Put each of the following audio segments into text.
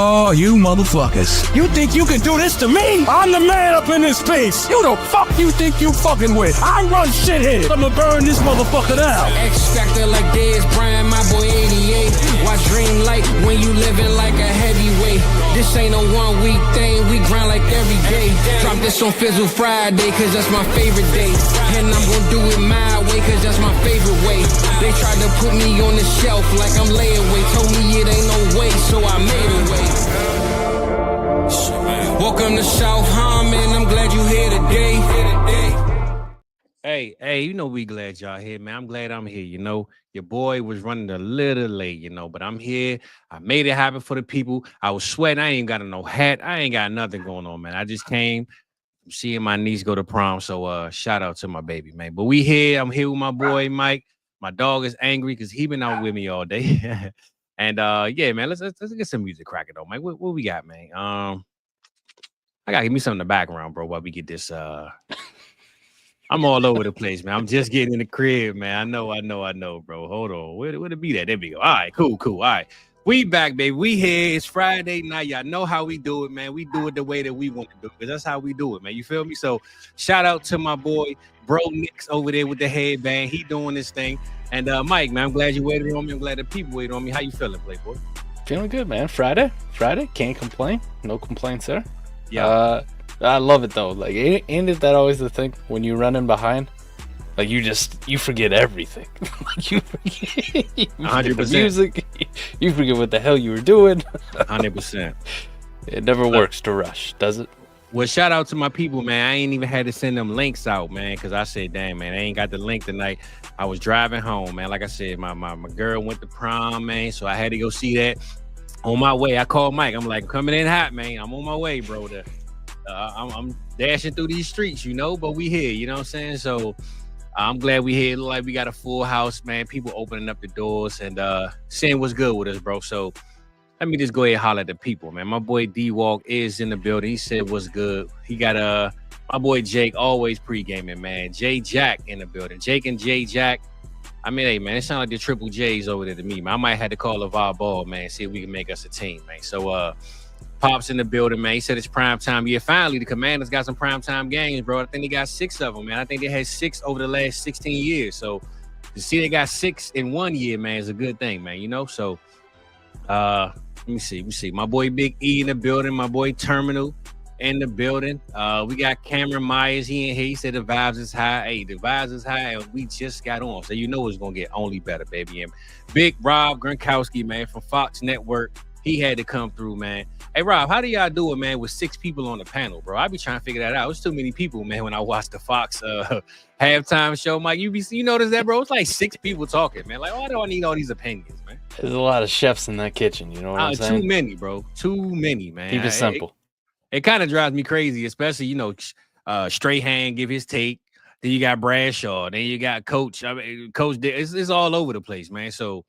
Oh, you motherfuckers. You think you can do this to me? I'm the man up in this place. You the fuck you think you fucking with? I run shit here. I'ma burn this motherfucker down. X Factor like Dez Bryant, my boy 88. Why dream light when you living like a heavyweight? This ain't no 1 week thing, we grind like every day. Drop this on Fizzle Friday, cause that's my favorite day. And I'm gonna do it my way, cause that's my favorite way. They tried to put me on the shelf like I'm layaway. Told me it ain't no way, so I made a way. Welcome to South Harmon, I'm glad you here today. Hey, you know we glad y'all here, man. I'm glad I'm here. You know, your boy was running a little late, you know, but I'm here. I made it happen for the people. I was sweating. I ain't got no hat. I ain't got nothing going on, man. I just came from seeing my niece go to prom. So shout out to my baby, man. But we here. I'm here with my boy Mike. My dog is angry because he been out with me all day. And yeah, man, let's get some music cracking though, Mike. What we got, man? I gotta give me something in the background, bro, while we get this. I'm all over the place, man. I'm just getting in the crib, man. I know, bro. Hold on. Where it be at? There we go. All right, cool. All right. We back, baby. We here. It's Friday night. Y'all know how we do it, man. We do it the way that we want to do it, because that's how we do it, man. You feel me? So shout out to my boy, bro Nick's over there with the headband. He doing this thing. And Mike, man, I'm glad you waited on me. I'm glad the people waited on me. How you feeling, Playboy? Feeling good, man. Friday. Can't complain. No complaints there. Yeah. I love it though. Like, ain't it that always the thing when you run in behind? Like you forget everything. Like you forget 100%. The music. You forget what the hell you were doing. 100%. It never works to rush, does it? Well, shout out to my people, man. I ain't even had to send them links out, man, because I said, damn, man, I ain't got the link tonight. I was driving home, man. Like I said, my girl went to prom, man, so I had to go see that. On my way, I called Mike. I'm like, coming in hot, man. I'm on my way, bro. I'm dashing through these streets, you know, but we here, you know what I'm saying? So I'm glad we here. Look like we got a full house, man. People opening up the doors and seeing what's good with us, bro. So let me just go ahead and holler at the people, man. My boy D-Walk is in the building. He said what's good. He got my boy Jake, always pre-gaming, man. J Jack in the building. Jake and J Jack. I mean, hey, man, it sounds like the triple J's over there to me, man. I might have to call a Vol Ball, man, see if we can make us a team, man. So Pop's in the building, man. He said it's prime time. Yeah, finally, the Commanders got some prime time games, bro. I think they got 6 of them, man. I think they had 6 over the last 16 years. So to see they got 6 in 1 year, man, is a good thing, man, you know? So let me see. My boy Big E in the building. My boy Terminal in the building. We got Cameron Myers. He in here. He said the vibes is high. Hey, the vibes is high, and we just got on. So you know it's going to get only better, baby. And Big Rob Gronkowski, man, from Fox Network. He had to come through, man. Hey, Rob, how do y'all do it, man, with 6 people on the panel, bro? I be trying to figure that out. There's too many people, man, when I watch the Fox halftime show. Mike, you notice that, bro? It's like 6 people talking, man. Like, why do I need all these opinions, man? There's a lot of chefs in that kitchen, you know what I'm saying? Too many, bro. Too many, man. Keep it simple. It kind of drives me crazy, especially, you know, Strahan give his take. Then you got Bradshaw. Then you got Coach. I mean, Coach, it's all over the place, man. So,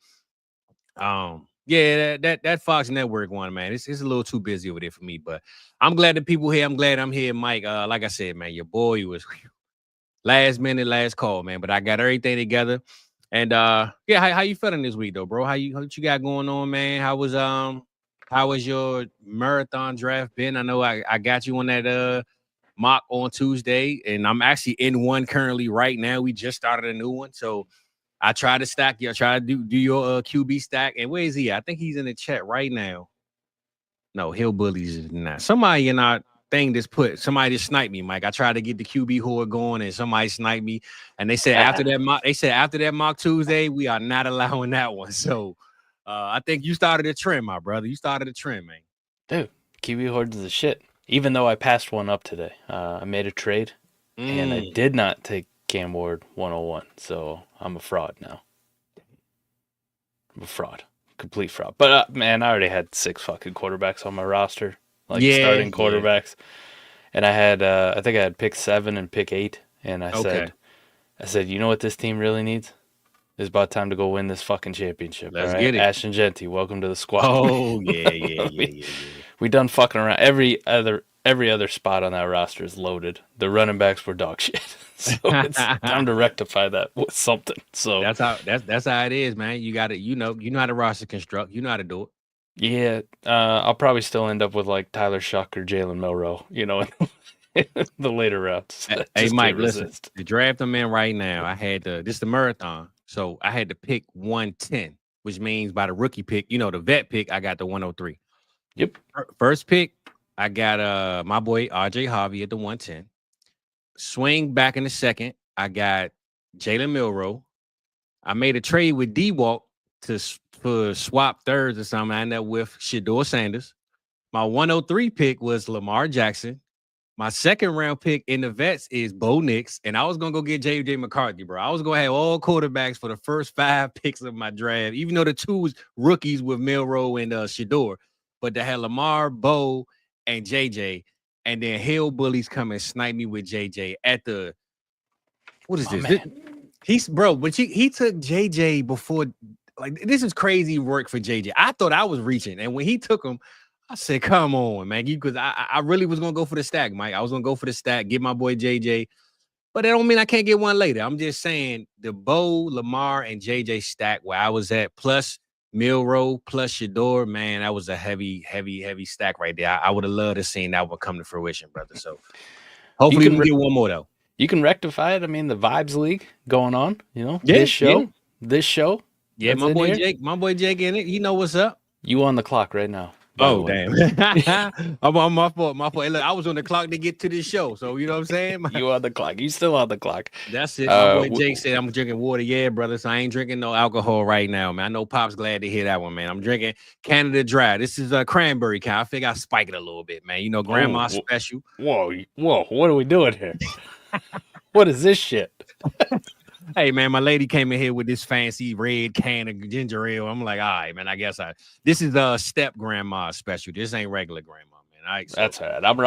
yeah, that Fox Network one, man, it's a little too busy over there for me. But I'm glad the people here. I'm glad I'm here, Mike. Like I said, man, your boy was last minute, last call, man. But I got everything together. And yeah, how you feeling this week, though, bro? What you got going on, man? How was your marathon draft been? I know I got you on that mock on Tuesday, and I'm actually in one currently right now. We just started a new one, so I try to stack you. I try to do your QB stack. And where is he at? I think he's in the chat right now. No, Hillbillies is not. Somebody in our thing somebody just sniped me, Mike. I tried to get the QB horde going, and somebody sniped me. And they said after that mock Tuesday, we are not allowing that one. So I think you started a trend, my brother. You started a trend, man. Dude, QB horde is the shit. Even though I passed one up today, I made a trade, and I did not take Cam Ward 101, so I'm a fraud now. I'm a fraud. Complete fraud. But, man, I already had 6 fucking quarterbacks on my roster, starting quarterbacks. And I had, I think I had pick 7 and pick 8, and I said, you know what this team really needs? It's about time to go win this fucking championship. Let's get it. Ashton Genty, welcome to the squad. Oh, yeah. We done fucking around. Every other spot on that roster is loaded. The running backs were dog shit. So it's time to rectify that with something. So that's how it is, man. You got to, you know how to roster construct. You know how to do it. Yeah, I'll probably still end up with like Tyler Shuck or Jalen Milroe, in the later rounds. I Hey, just Mike, can't listen. resist. The draft I'm in right now, I had to. This is the marathon, so I had to pick 110, which means by the rookie pick, the vet pick, I got the 103. Yep. First pick, I got my boy RJ Harvey at the 110. Swing back in the second, I got Jalen Milroe. I made a trade with D-Walk for swap thirds or something. I ended up with Shedeur Sanders. My 103 pick was Lamar Jackson. My second round pick in the vets is Bo Nix, and I was gonna go get J.J. McCarthy, bro. I was gonna have all quarterbacks for the first 5 picks of my draft, even though the 2 was rookies with Milroe and Shedeur, but they had Lamar, Bo, and J.J. And then Hillbillies come and snipe me with J.J. at the what is this? He's bro, but he took JJ before. Like, this is crazy work for JJ. I thought I was reaching, and when he took him, I said, "Come on, man," because I really was gonna go for the stack, Mike. I was gonna go for the stack, get my boy JJ, but that don't mean I can't get one later. I'm just saying the Bo, Lamar, and JJ stack where I was at, plus Milroe, plus Shedeur, man, that was a heavy stack right there. I would have loved to seen that one come to fruition, brother. So hopefully we can get one more though. You can rectify it. I mean, the Vibes League going on, this show. Yeah, my boy Jake in it. You know what's up. You on the clock right now. Oh, damn. I'm on my fault. Hey, look, I was on the clock to get to this show. So, you know what I'm saying? You on the clock. You still on the clock. That's it. My boy Jake said I'm drinking water. Yeah, brother. So I ain't drinking no alcohol right now, man. I know Pop's glad to hear that one, man. I'm drinking Canada Dry. This is a cranberry kind. I figure I spike it a little bit, man. Grandma's special. Whoa. What are we doing here? What is this shit? Hey, man, my lady came in here with this fancy red can of ginger ale. I'm like, all right, man, I guess this is a step grandma special. This ain't regular grandma, man. All right, so. That's all right. I'm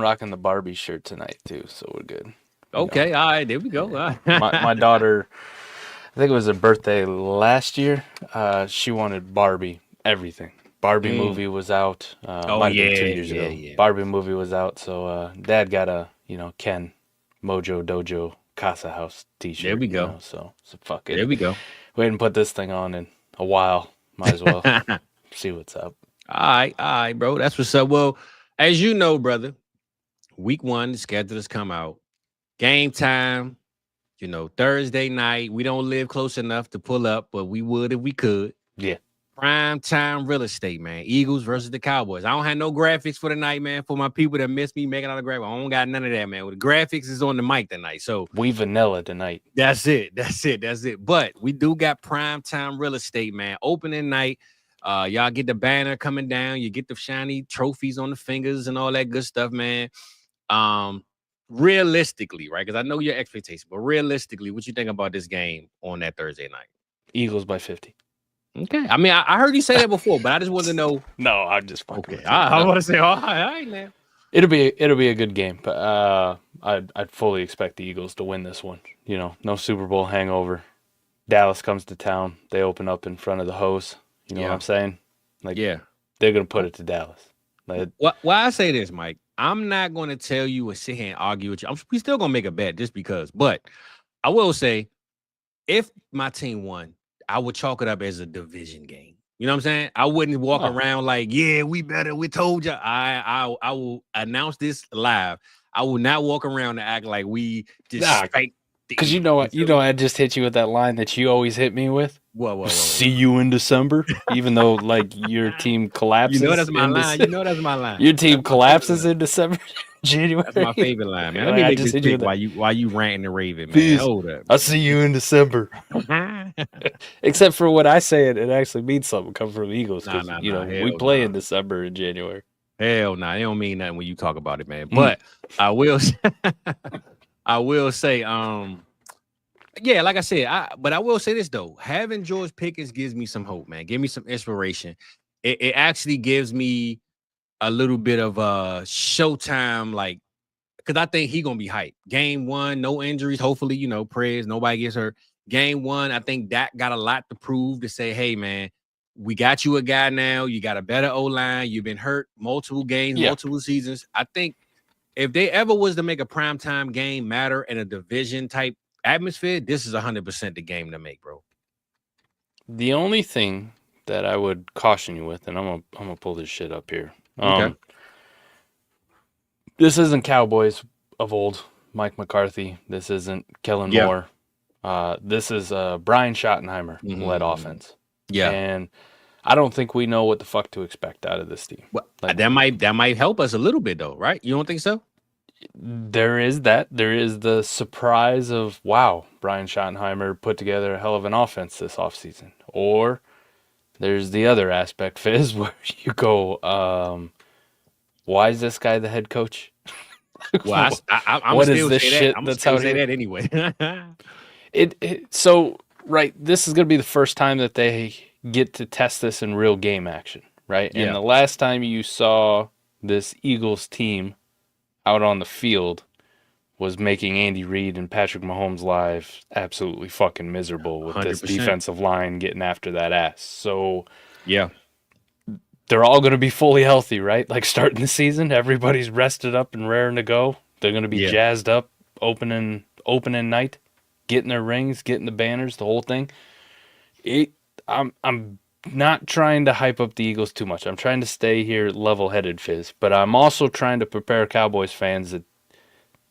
rocking the Barbie shirt tonight too, so we're good. Okay, all right, there we go. Right. my daughter, I think it was her birthday last year. She wanted Barbie, everything. Barbie movie was out. Might have been 2 years ago. Yeah. Barbie movie was out, so Dad got a Ken Mojo Dojo Casa House t-shirt. There we go. So fuck it. There we go. We hadn't put this thing on in a while. Might as well see what's up. All right, bro. That's what's up. Well, as you know, brother, week 1, the schedule has come out. Game time, Thursday night. We don't live close enough to pull up, but we would if we could. Yeah. Prime time real estate, man. Eagles versus the Cowboys. I don't have no graphics for the night, man. For my people that miss me making all the graphics, I don't got none of that, man. Well, the graphics is on the mic tonight, so we vanilla tonight. That's it. But we do got prime time real estate, man. Opening night. Y'all get the banner coming down. You get the shiny trophies on the fingers and all that good stuff, man. Realistically, right? Because I know your expectation, but realistically, what you think about this game on that Thursday night? Eagles by 50. Okay. I mean, I heard you say that before, but I just want to know. No, I'm just fucking. Okay. I want to say, all right, man. It'll be a good game, but I'd fully expect the Eagles to win this one. No Super Bowl hangover. Dallas comes to town. They open up in front of the hose. You know what I'm saying? They're gonna put it to Dallas. Why I say this, Mike? I'm not going to tell you and sit here and argue with you. We still gonna make a bet just because, but I will say, if my team won, I would chalk it up as a division game. You know what I'm saying? I wouldn't walk around like, yeah, we better. We told you. I will announce this live. I will not walk around and act like we just because I just hit you with that line that you always hit me with. Whoa. See you in December, even though your team collapses. That's my line. That's my line. Your team collapses in December. January. That's my favorite line, man. Let me make this quick while you ranting and raving, man. Please, hold up. I'll see you in December. Except for when I say it actually means something coming from the Eagles. We play in December and January. Hell no, it don't mean nothing when you talk about it, man. But I will say, like I said, I will say this though. Having George Pickens gives me some hope, man. Give me some inspiration. It actually gives me a little bit of showtime, because I think he's gonna be hyped. Game 1, no injuries. Hopefully, prayers, nobody gets hurt. Game 1, I think Dak got a lot to prove to say, hey, man, we got you a guy now. You got a better O-line. You've been hurt multiple games, multiple seasons. I think if they ever was to make a primetime game matter in a division type atmosphere, this is 100% the game to make, bro. The only thing that I would caution you with, and I'm gonna pull this shit up here. Okay. This isn't Cowboys of old, Mike McCarthy. This isn't Kellen Yeah. Moore. This is Brian Schottenheimer led offense. Yeah. And I don't think we know what the fuck to expect out of this team. Well, that might help us a little bit though, right? You don't think so? There is that. There is the surprise of, wow, Brian Schottenheimer put together a hell of an offense this offseason. Or there's the other aspect, Fizz, where you go, why is this guy the head coach? Well, I'm what still is this say shit that. I'm that's still out say here? that anyway. So, right, this is going to be the first time that they get to test this in real game action, right? Yeah. And the last time you saw this Eagles team out on the field was making Andy Reid and Patrick Mahomes' lives absolutely fucking miserable with this 100%. defensive line getting after that ass. So Yeah. they're all going to be fully healthy, right? Like starting the season, everybody's rested up and raring to go. They're going to be jazzed up opening night, getting their rings, getting the banners, the whole thing. I'm not trying to hype up the Eagles too much. I'm trying to stay here level-headed, Fizz, but I'm also trying to prepare Cowboys fans that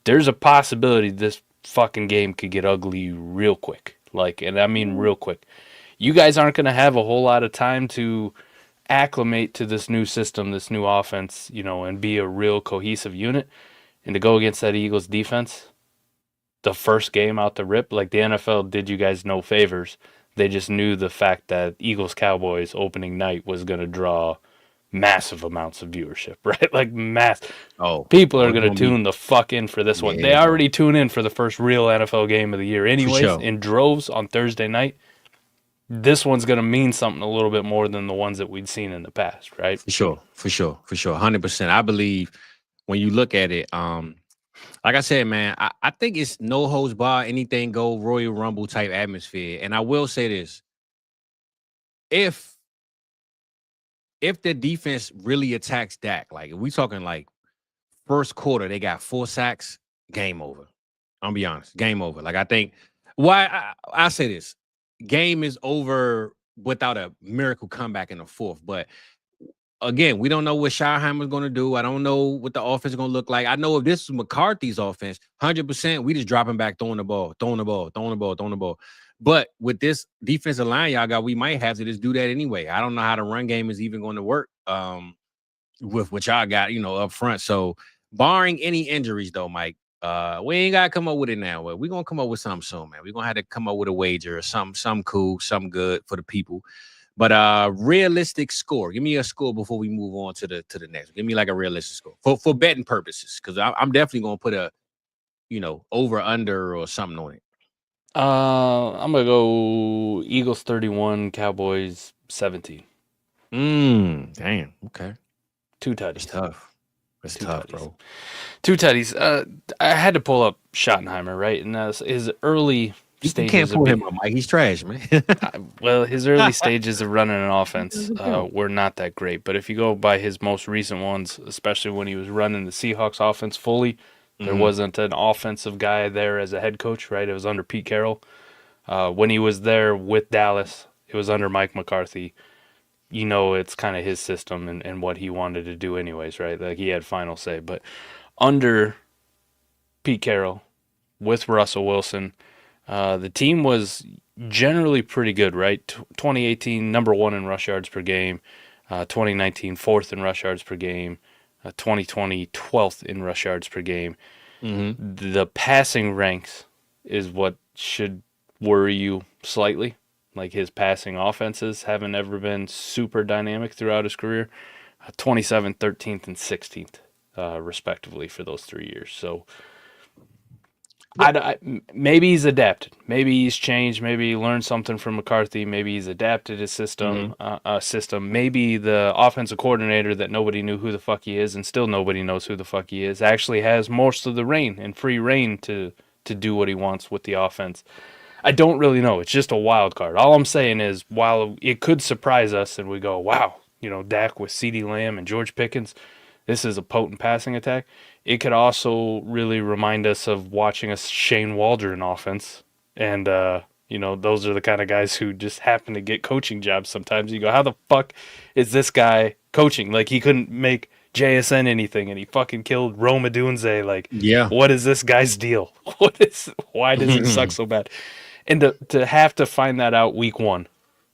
there's a possibility this fucking game could get ugly real quick. And I mean real quick. You guys aren't going to have a whole lot of time to acclimate to this new system, this new offense, and be a real cohesive unit. And to go against that Eagles defense, the first game out the rip, like the NFL did you guys no favors. They just knew the fact that Eagles-Cowboys opening night was going to draw massive amounts of viewership, right? Like people are going to tune the fuck in for this one. They already tune in for the first real NFL game of the year anyways, in droves on Thursday night. This one's going to mean something a little bit more than the ones that we'd seen in the past, right? For sure. 100%. I believe when you look at it, like I said, man, I think it's no holds bar, anything go, Royal Rumble type atmosphere. And I will say this. If the defense really attacks Dak, like if we talking like first quarter, they got 4 sacks, game over. I'll be honest, game over. Like I think I say this, game is over without a miracle comeback in the fourth. But again, we don't know what Schottenheimer's going to do. I don't know what the offense is going to look like. I know if this is McCarthy's offense, 100%, we just dropping back, throwing the ball. But with this defensive line y'all got, we might have to just do that anyway. I don't know how the run game is even going to work with what y'all got, up front. So barring any injuries, though, Mike, we ain't got to come up with it now. We're going to come up with something soon, man. We're going to have to come up with a wager or something cool, something good for the people. But realistic score. Give me a score before we move on to the next. Give me like a realistic score for betting purposes, because I'm definitely going to put a, over under or something on it. I'm gonna go Eagles 31, Cowboys 17. Damn. Okay. 2 tutties. It's tough. It's tough, bro. 2 tutties. I had to pull up Schottenheimer, right? And his early stages. You can't pull him up, Mike. He's trash, man. Well, his early stages of running an offense were not that great. But if you go by his most recent ones, especially when he was running the Seahawks offense fully, there wasn't an offensive guy there as a head coach, right? It was under Pete Carroll. When he was there with Dallas, it was under Mike McCarthy. It's kind of his system and what he wanted to do anyways, right? Like he had final say. But under Pete Carroll, with Russell Wilson, the team was generally pretty good, right? 2018, number 1 in rush yards per game. 2019, 4th in rush yards per game. 2020, 12th in rush yards per game. The passing ranks is what should worry you slightly. Like his passing offenses haven't ever been super dynamic throughout his career. 27th, 13th, and 16th, respectively, for those 3 years. So maybe he's adapted. Maybe he's changed. Maybe he learned something from McCarthy. Maybe he's adapted his system. Maybe the offensive coordinator that nobody knew who the fuck he is, and still nobody knows who the fuck he is, actually has most of the reign and free reign to do what he wants with the offense. I don't really know. It's just a wild card. All I'm saying is, while it could surprise us and we go, wow, Dak with CeeDee Lamb and George Pickens, this is a potent passing attack. It could also really remind us of watching a Shane Waldron offense and, You know, those are the kind of guys who just happen to get coaching jobs sometimes. You go, how the fuck is this guy coaching? Like, he couldn't make JSN anything, and he fucking killed Roma Dunze. Like, Yeah. what is this guy's deal? Why does he suck so bad? And to have to find that out week 1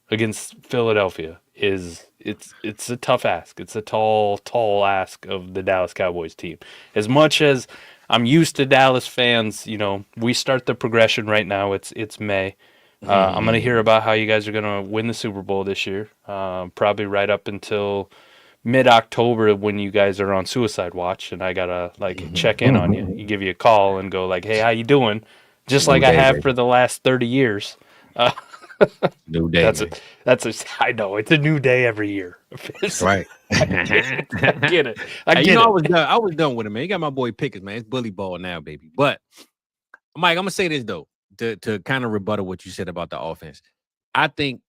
against Philadelphia it's a tough ask. It's a tall ask of the Dallas Cowboys team. As much as I'm used to Dallas fans, you know, we start the progression right now. It's May. I'm going to hear about how you guys are going to win the Super Bowl this year, probably right up until mid-October when you guys are on suicide watch, and I got to, check in on you. Give you a call and go, like, hey, how you doing? Just like I have for the last 30 years. New day. I know, it's a new day every year. Right. I get it. I was done with it, man. You got my boy Pickens, man. It's bully ball now, baby. But Mike, I'm gonna say this though, to kind of rebuttal what you said about the offense. I think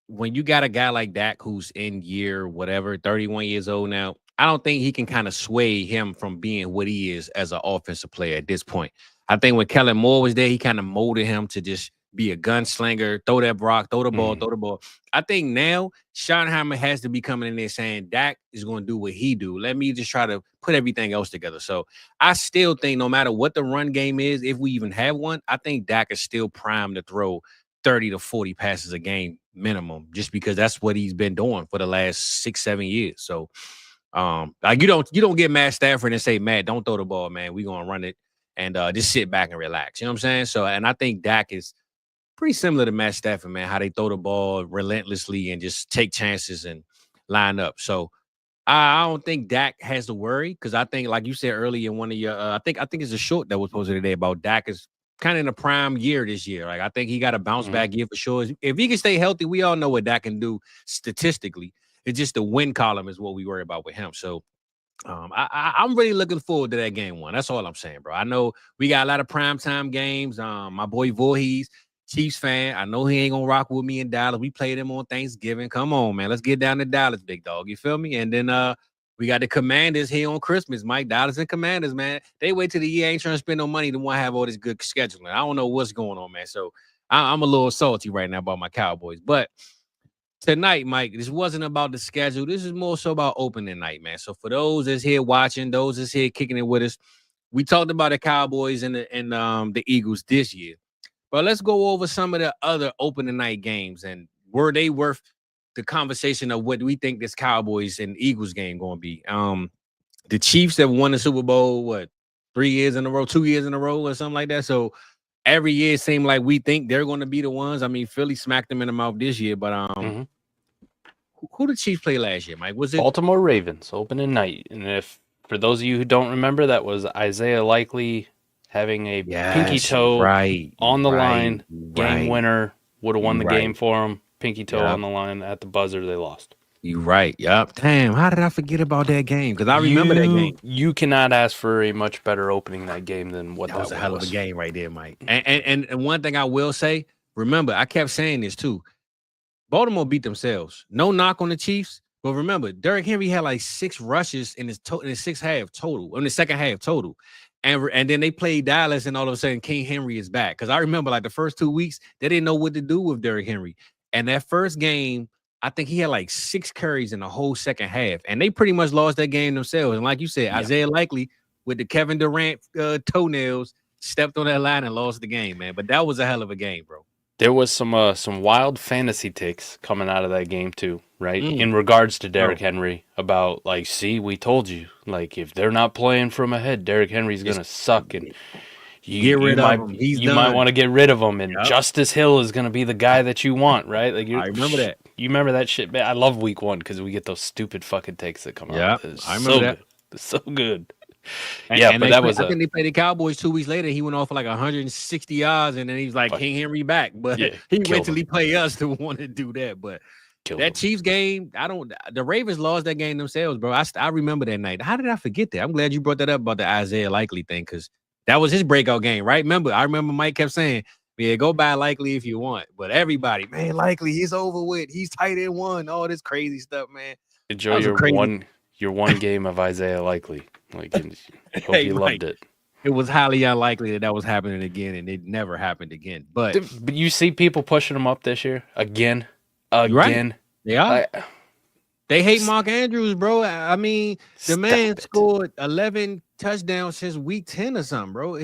when you got a guy like Dak who's in year whatever, 31 years old now, I don't think he can kind of sway him from being what he is as an offensive player at this point. I think when Kellen Moore was there, he kind of molded him to just be a gunslinger, throw that rock, throw the ball. I think now Schottenheimer has to be coming in there saying Dak is going to do what he do. Let me just try to put everything else together. So I still think no matter what the run game is, if we even have one, I think Dak is still primed to throw 30 to 40 passes a game minimum, just because that's what he's been doing for the last 6-7 years. So like you don't get Matt Stafford and say, Matt, don't throw the ball, man. We're going to run it and just sit back and relax. You know what I'm saying? So, and I think Dak is pretty similar to Matt Stafford, man, how they throw the ball relentlessly and just take chances and line up. So I don't think Dak has to worry, because I think, like you said earlier in one of your, I think it's a short that was posted today about Dak is kind of in a prime year this year. Like, I think he got a bounce back year for sure. If he can stay healthy, we all know what Dak can do statistically. It's just the win column is what we worry about with him. So I'm really looking forward to that game 1. That's all I'm saying, bro. I know we got a lot of primetime games. My boy Voorhees, Chiefs fan. I know he ain't gonna rock with me in Dallas. We played him on Thanksgiving. Come on, man. Let's get down to Dallas, big dog. You feel me? And then we got the Commanders here on Christmas, Mike. Dallas and Commanders, man. They wait till the year, ain't trying to spend no money to want to have all this good scheduling. I don't know what's going on, man. So I'm a little salty right now about my Cowboys. But tonight, Mike, this wasn't about the schedule. This is more so about opening night, man. So for those that's here watching, those that's here kicking it with us, we talked about the Cowboys and the Eagles this year. But let's go over some of the other opening night games, and were they worth the conversation of what we think this Cowboys and Eagles game going to be? The Chiefs have won the Super Bowl, 3 years in a row, 2 years in a row, or something like that. So every year it seemed like we think they're going to be the ones. I mean, Philly smacked them in the mouth this year, but who did Chiefs play last year, Mike? Was it Baltimore Ravens opening night? And if for those of you who don't remember, that was Isaiah Likely having a pinky toe on the line, game winner, would have won the game for him. Pinky toe on the line at the buzzer, they lost. You right. Yep. Damn, how did I forget about that game? Because I remember that game. You cannot ask for a much better opening that game than what that was. That was a hell of a game right there, Mike. And one thing I will say, remember, I kept saying this too. Baltimore beat themselves. No knock on the Chiefs. But remember, Derrick Henry had like 6 rushes in his second half total. And then they played Dallas, and all of a sudden King Henry is back. Because I remember like the first 2 weeks, they didn't know what to do with Derrick Henry. And that first game, I think he had like 6 carries in the whole second half. And they pretty much lost that game themselves. And like you said, Isaiah Likely with the Kevin Durant toenails stepped on that line and lost the game, man. But that was a hell of a game, bro. There was some wild fantasy takes coming out of that game too, right? In regards to Derrick Henry, about like, see, we told you, like if they're not playing from ahead, Derrick Henry's gonna suck, and you might want to get rid of him, and Justice Hill is gonna be the guy that you want, right? Like I remember that. You remember that shit, man? I love week 1 because we get those stupid fucking takes that come out. I remember that. It's so good. And but I think they played the Cowboys 2 weeks later. He went off for like 160 yards, and then he's like King Henry back. But he wait till he play us to want to do that. But that Chiefs game, the Ravens lost that game themselves, bro. I remember that night. How did I forget that? I'm glad you brought that up about the Isaiah Likely thing, because that was his breakout game, right? I remember Mike kept saying, yeah, go buy Likely if you want. But everybody, man, Likely, he's over with. He's tight end 1. All this crazy stuff, man. Enjoy your one game of Isaiah Likely. Like, hope you loved it. it was highly unlikely that was happening again, and it never happened again. But But you see people pushing him up this year again. you're right. They are. I- They hate Mark Andrews, bro. I mean, the Stop man it. scored 11 touchdowns since week 10 or something, bro.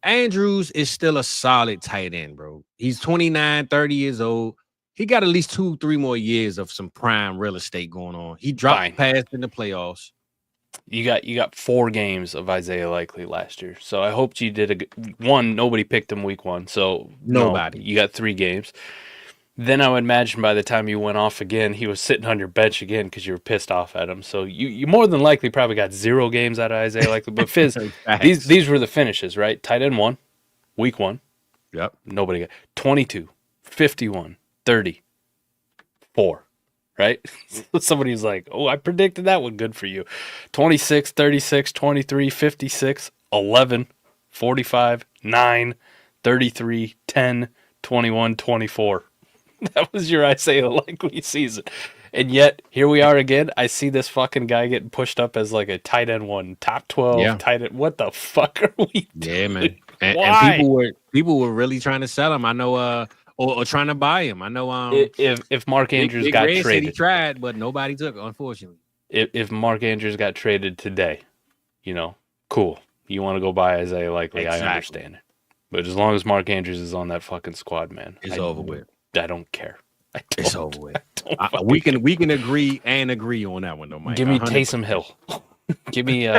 Andrews is still a solid tight end, bro. He's 29, 30 years old. He got at least 2-3 more years of some prime real estate going on. He dropped pass in the playoffs. You got 4 games of Isaiah Likely last year, so I hoped you did a good one. Nobody picked him week 1, so Nobody. No, you got 3 games. Then I would imagine by the time you went off again, he was sitting on your bench again because you were pissed off at him. So you more than likely probably got 0 games out of Isaiah Likely. But Fizz, these were the finishes, right? Tight end 1, week 1. Yep. Nobody got 22, 51, 30, 4. Right? Somebody's like, oh, I predicted that one good for you. 26, 36, 23, 56, 11, 45, 9, 33, 10, 21, 24. That was your Isaiah Likely season. And yet, here we are again. I see this fucking guy getting pushed up as like a tight end 1, top 12 tight end. What the fuck are we doing? Yeah, man. And people were really trying to sell him. I know or trying to buy him. I know if Mark Andrews got Red traded. He tried, but nobody took, unfortunately. If Mark Andrews got traded today, cool. You want to go buy Isaiah Likely, Exactly. I understand it. But as long as Mark Andrews is on that fucking squad, man, It's over with. I don't care. It's over with. We can agree on that one though, Mike. Give me 100%. Taysom Hill. Give me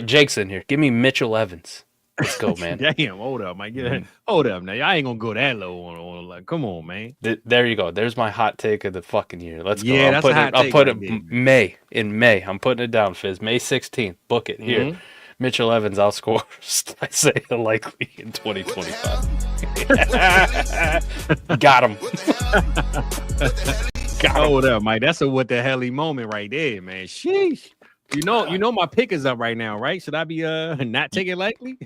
Jake's in here. Give me Mitchell Evans. Let's go, man. Damn, hold up, Mike. Hold up now. I ain't gonna go that low on like. Come on, man. There you go. There's my hot take of the fucking year. Let's go. Yeah, I'll put it in May. I'm putting it down, Fizz. May 16th. Book it here. Mm-hmm. Mitchell Evans outscores Isaiah Likely in 2025. Got him. Hold up, Mike. That's a what the hell moment right there, man. Sheesh. You know my pick is up right now, right? Should I be not taking Likely?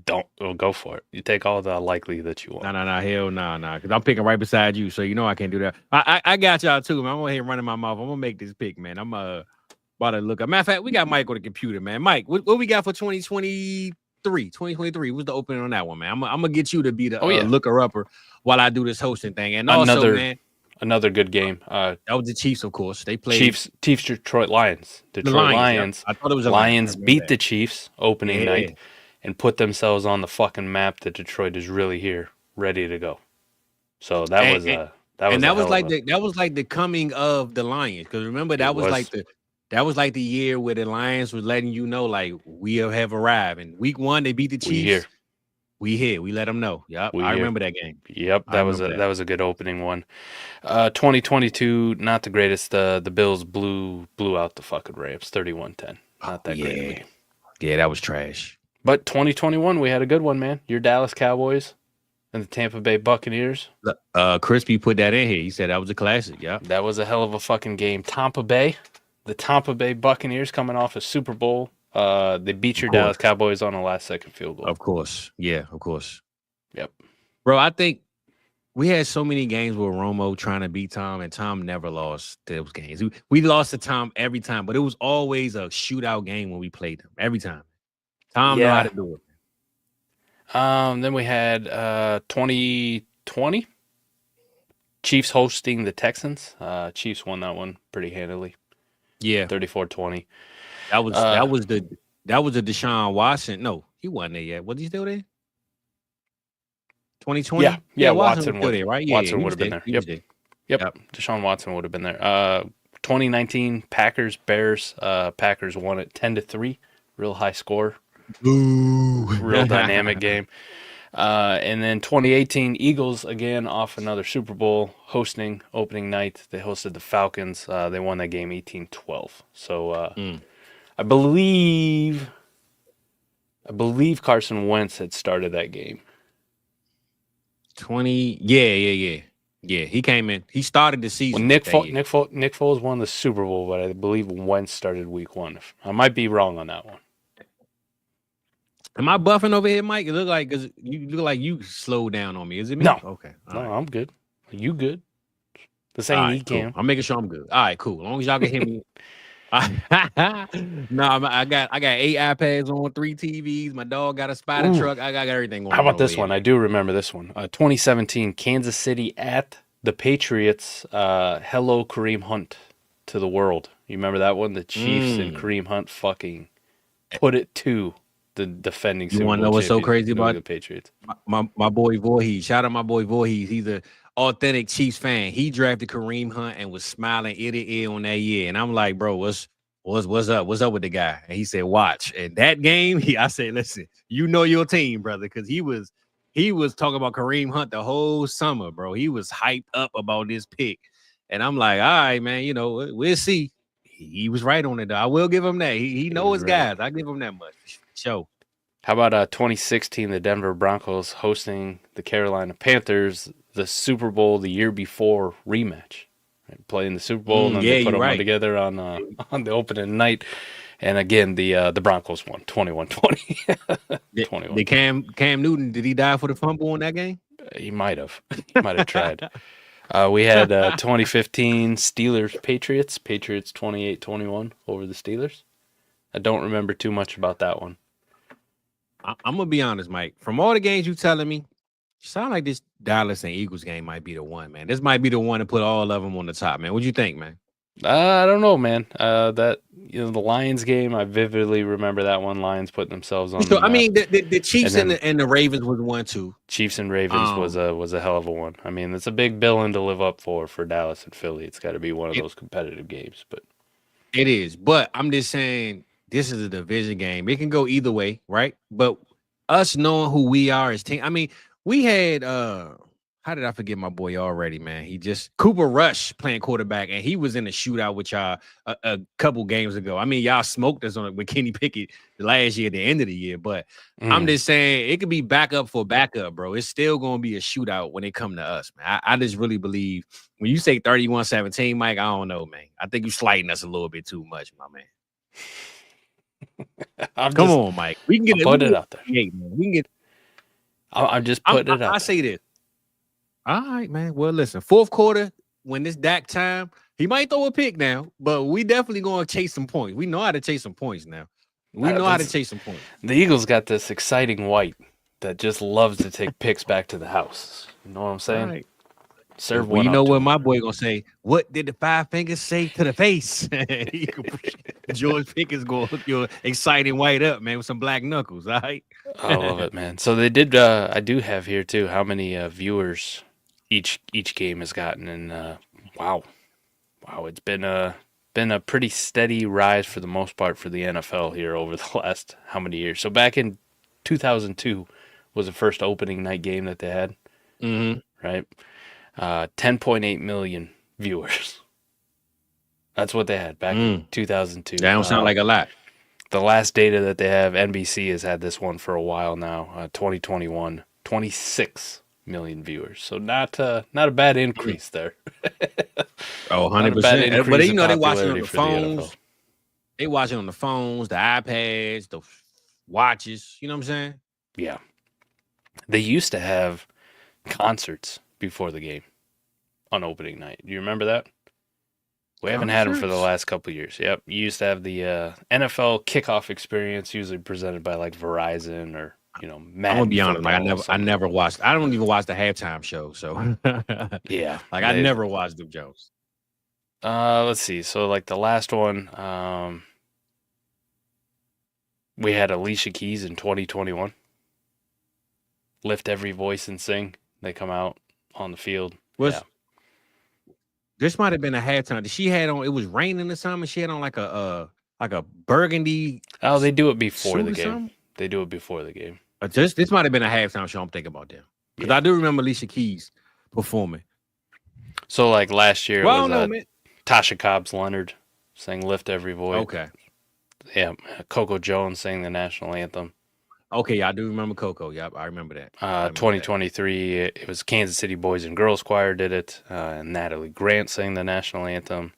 Don't go for it. You take all the Likely that you want. No, hell no. Because I'm picking right beside you, so you know I can't do that. I got y'all too, man. I'm gonna running my mouth. I'm gonna make this pick, man. I'm about to look up. Matter of fact, we got Mike on the computer, man. Mike, what we got for 2023? 2023. What's the opening on that one, man? I'm gonna get you to be the looker upper while I do this hosting thing. And also, man, another good game. That was the Chiefs, of course. They played Chiefs Detroit Lions. Lions. I thought it was a Lions beat the Chiefs opening night and put themselves on the fucking map that Detroit is really here, ready to go. So that was like the coming of the Lions. Because remember that was like the year where the Lions was letting you know, like, we have arrived. And week 1, they beat the Chiefs. We here. We let them know. Yep. I remember that game. Yep. That was a good opening one. 2022, not the greatest. The Bills blew out the fucking Rams 31-10. Not that great of a game. Yeah, that was trash. But 2021, we had a good one, man. Your Dallas Cowboys and the Tampa Bay Buccaneers. Crispy put that in here. He said that was a classic. Yeah. That was a hell of a fucking game. The Tampa Bay Buccaneers coming off a Super Bowl. They beat your Dallas Cowboys on a last-second field goal. Of course. Yeah, of course. Yep. Bro, I think we had so many games with Romo trying to beat Tom, and Tom never lost those games. We lost to Tom every time, but it was always a shootout game when we played them. Every time. Tom knew how to do it. Then we had 2020. Chiefs hosting the Texans. Chiefs won that one pretty handily. Yeah. 34-20. That was the Deshaun Watson. No, he wasn't there yet. Was he still there? 2020? Yeah, Watson was still there, right? Yeah, Watson would have been there. Yep. Deshaun Watson would have been there. 2019 Packers Bears. Packers won it 10-3. Real high score. Ooh. Real dynamic game. And then 2018 Eagles again off another Super Bowl hosting opening night. They hosted the Falcons. They won that game 18-12. So I believe Carson Wentz had started that game. 20. Yeah. He came in. He started the season. Well, Nick Foles won the Super Bowl, but I believe Wentz started week 1. I might be wrong on that one. Am I buffing over here, Mike? It look like because you look like you slowed down on me. Is it me? No. Okay. No, right. I'm good. Are you good? This ain't Cam. Cool. I'm making sure I'm good. All right, cool. As long as y'all can hear me. No, I got 8 iPads on 3 TVs. My dog got a spider Ooh. truck. I got everything going How on about over this here, one? I man. do remember this one. 2017, Kansas City at the Patriots. Hello, Kareem Hunt to the world. You remember that one? The Chiefs and Kareem Hunt fucking put it to the defending You Super want to Bowl know what's so champion, crazy New about England Patriots. my boy Voorhees? Shout out my boy Voorhees. He's a authentic Chiefs fan. He drafted Kareem Hunt and was smiling ear to ear on that year. And I'm like, bro, what's up? What's up with the guy? And he said, watch. And that game, I said, listen, you know your team, brother, because he was talking about Kareem Hunt the whole summer, bro. He was hyped up about this pick. And I'm like, all right, man, we'll see. He was right on it, though. I will give him that. He knows his guys. I give him that much. Show. How about 2016, the Denver Broncos hosting the Carolina Panthers, the Super Bowl the year before rematch, right? Playing the Super Bowl, and then they put them all together on the opening night. And again, the Broncos won 21-20. 21. Did Cam Newton, did he die for the fumble in that game? He might have. He might have tried. We had 2015 Steelers Patriots 28-21 over the Steelers. I don't remember too much about that one. I'm gonna be honest, Mike. From all the games you telling me, you sound like this Dallas and Eagles game might be the one, man. This might be the one to put all of them on the top, man. What you think, man? I don't know, man. The Lions game, I vividly remember that one. Lions putting themselves on. So I mean, the Chiefs and the Ravens was one too. Chiefs and Ravens was a hell of a one. I mean, it's a big billing to live up for Dallas and Philly. It's got to be one of those competitive games, but it is. But I'm just saying, this is a division game. It can go either way, right? But us knowing who we are as team, I mean, we had how did I forget my boy already, man? Cooper Rush playing quarterback, and he was in a shootout with y'all a couple games ago. I mean, y'all smoked us on it with Kenny Pickett the last year at the end of the year, but I'm just saying it could be backup for backup, bro. It's still gonna be a shootout when it come to us, man. I just really believe when you say 31-17, Mike, I don't know, man. I think you slighting us a little bit too much, my man. Come on, Mike. We can get it out there. We can get. I'm just putting it out. I say this. All right, man. Well, listen, fourth quarter, when it's Dak time, he might throw a pick now, but we definitely going to chase some points. We know how to chase some points now. We know how to chase some points. The Eagles got this exciting white that just loves to take picks back to the house. You know what I'm saying? Right. Serve well, one. You know what my boy going to say? What did the 5 fingers say to the face? George Pickens going to hook your exciting white up, man, with some black knuckles, all right? I love it, man. So they did, I do have here, too, how many viewers each game has gotten, and wow, it's been a pretty steady rise for the most part for the NFL here over the last how many years. So back in 2002 was the first opening night game that they had, right? 10.8 million viewers. That's what they had back in 2002. That don't sound like a lot. The last data that they have, NBC has had this one for a while now. 2021, 26 million viewers. So not a bad increase there. 100%. But they watching on the phones. They watching on the phones, the iPads, the watches. You know what I'm saying? Yeah. They used to have concerts before the game on opening night. Do you remember that? We haven't had them for the last couple of years. Yep. You used to have the NFL kickoff experience, usually presented by like Verizon or Madden. I'm gonna be honest, like I never watched. I don't even watch the halftime show. So yeah, like I never watched Duke Jones. Let's see. So like the last one, we had Alicia Keys in 2021. Lift Every Voice and Sing. They come out on the field. This might have been a halftime. She had on. It was raining or something. She had on like a burgundy. Oh, they do it before the game. They do it before the game. This might have been a halftime show. I'm thinking about them because I do remember Alicia Keys performing. So like last year, Tasha Cobbs Leonard sang "Lift Every Voice." Okay. Yeah, Coco Jones sang the national anthem. Okay, I do remember Coco. Yep, I remember that. 2023, it was Kansas City Boys and Girls Choir did it. And Natalie Grant sang the national anthem.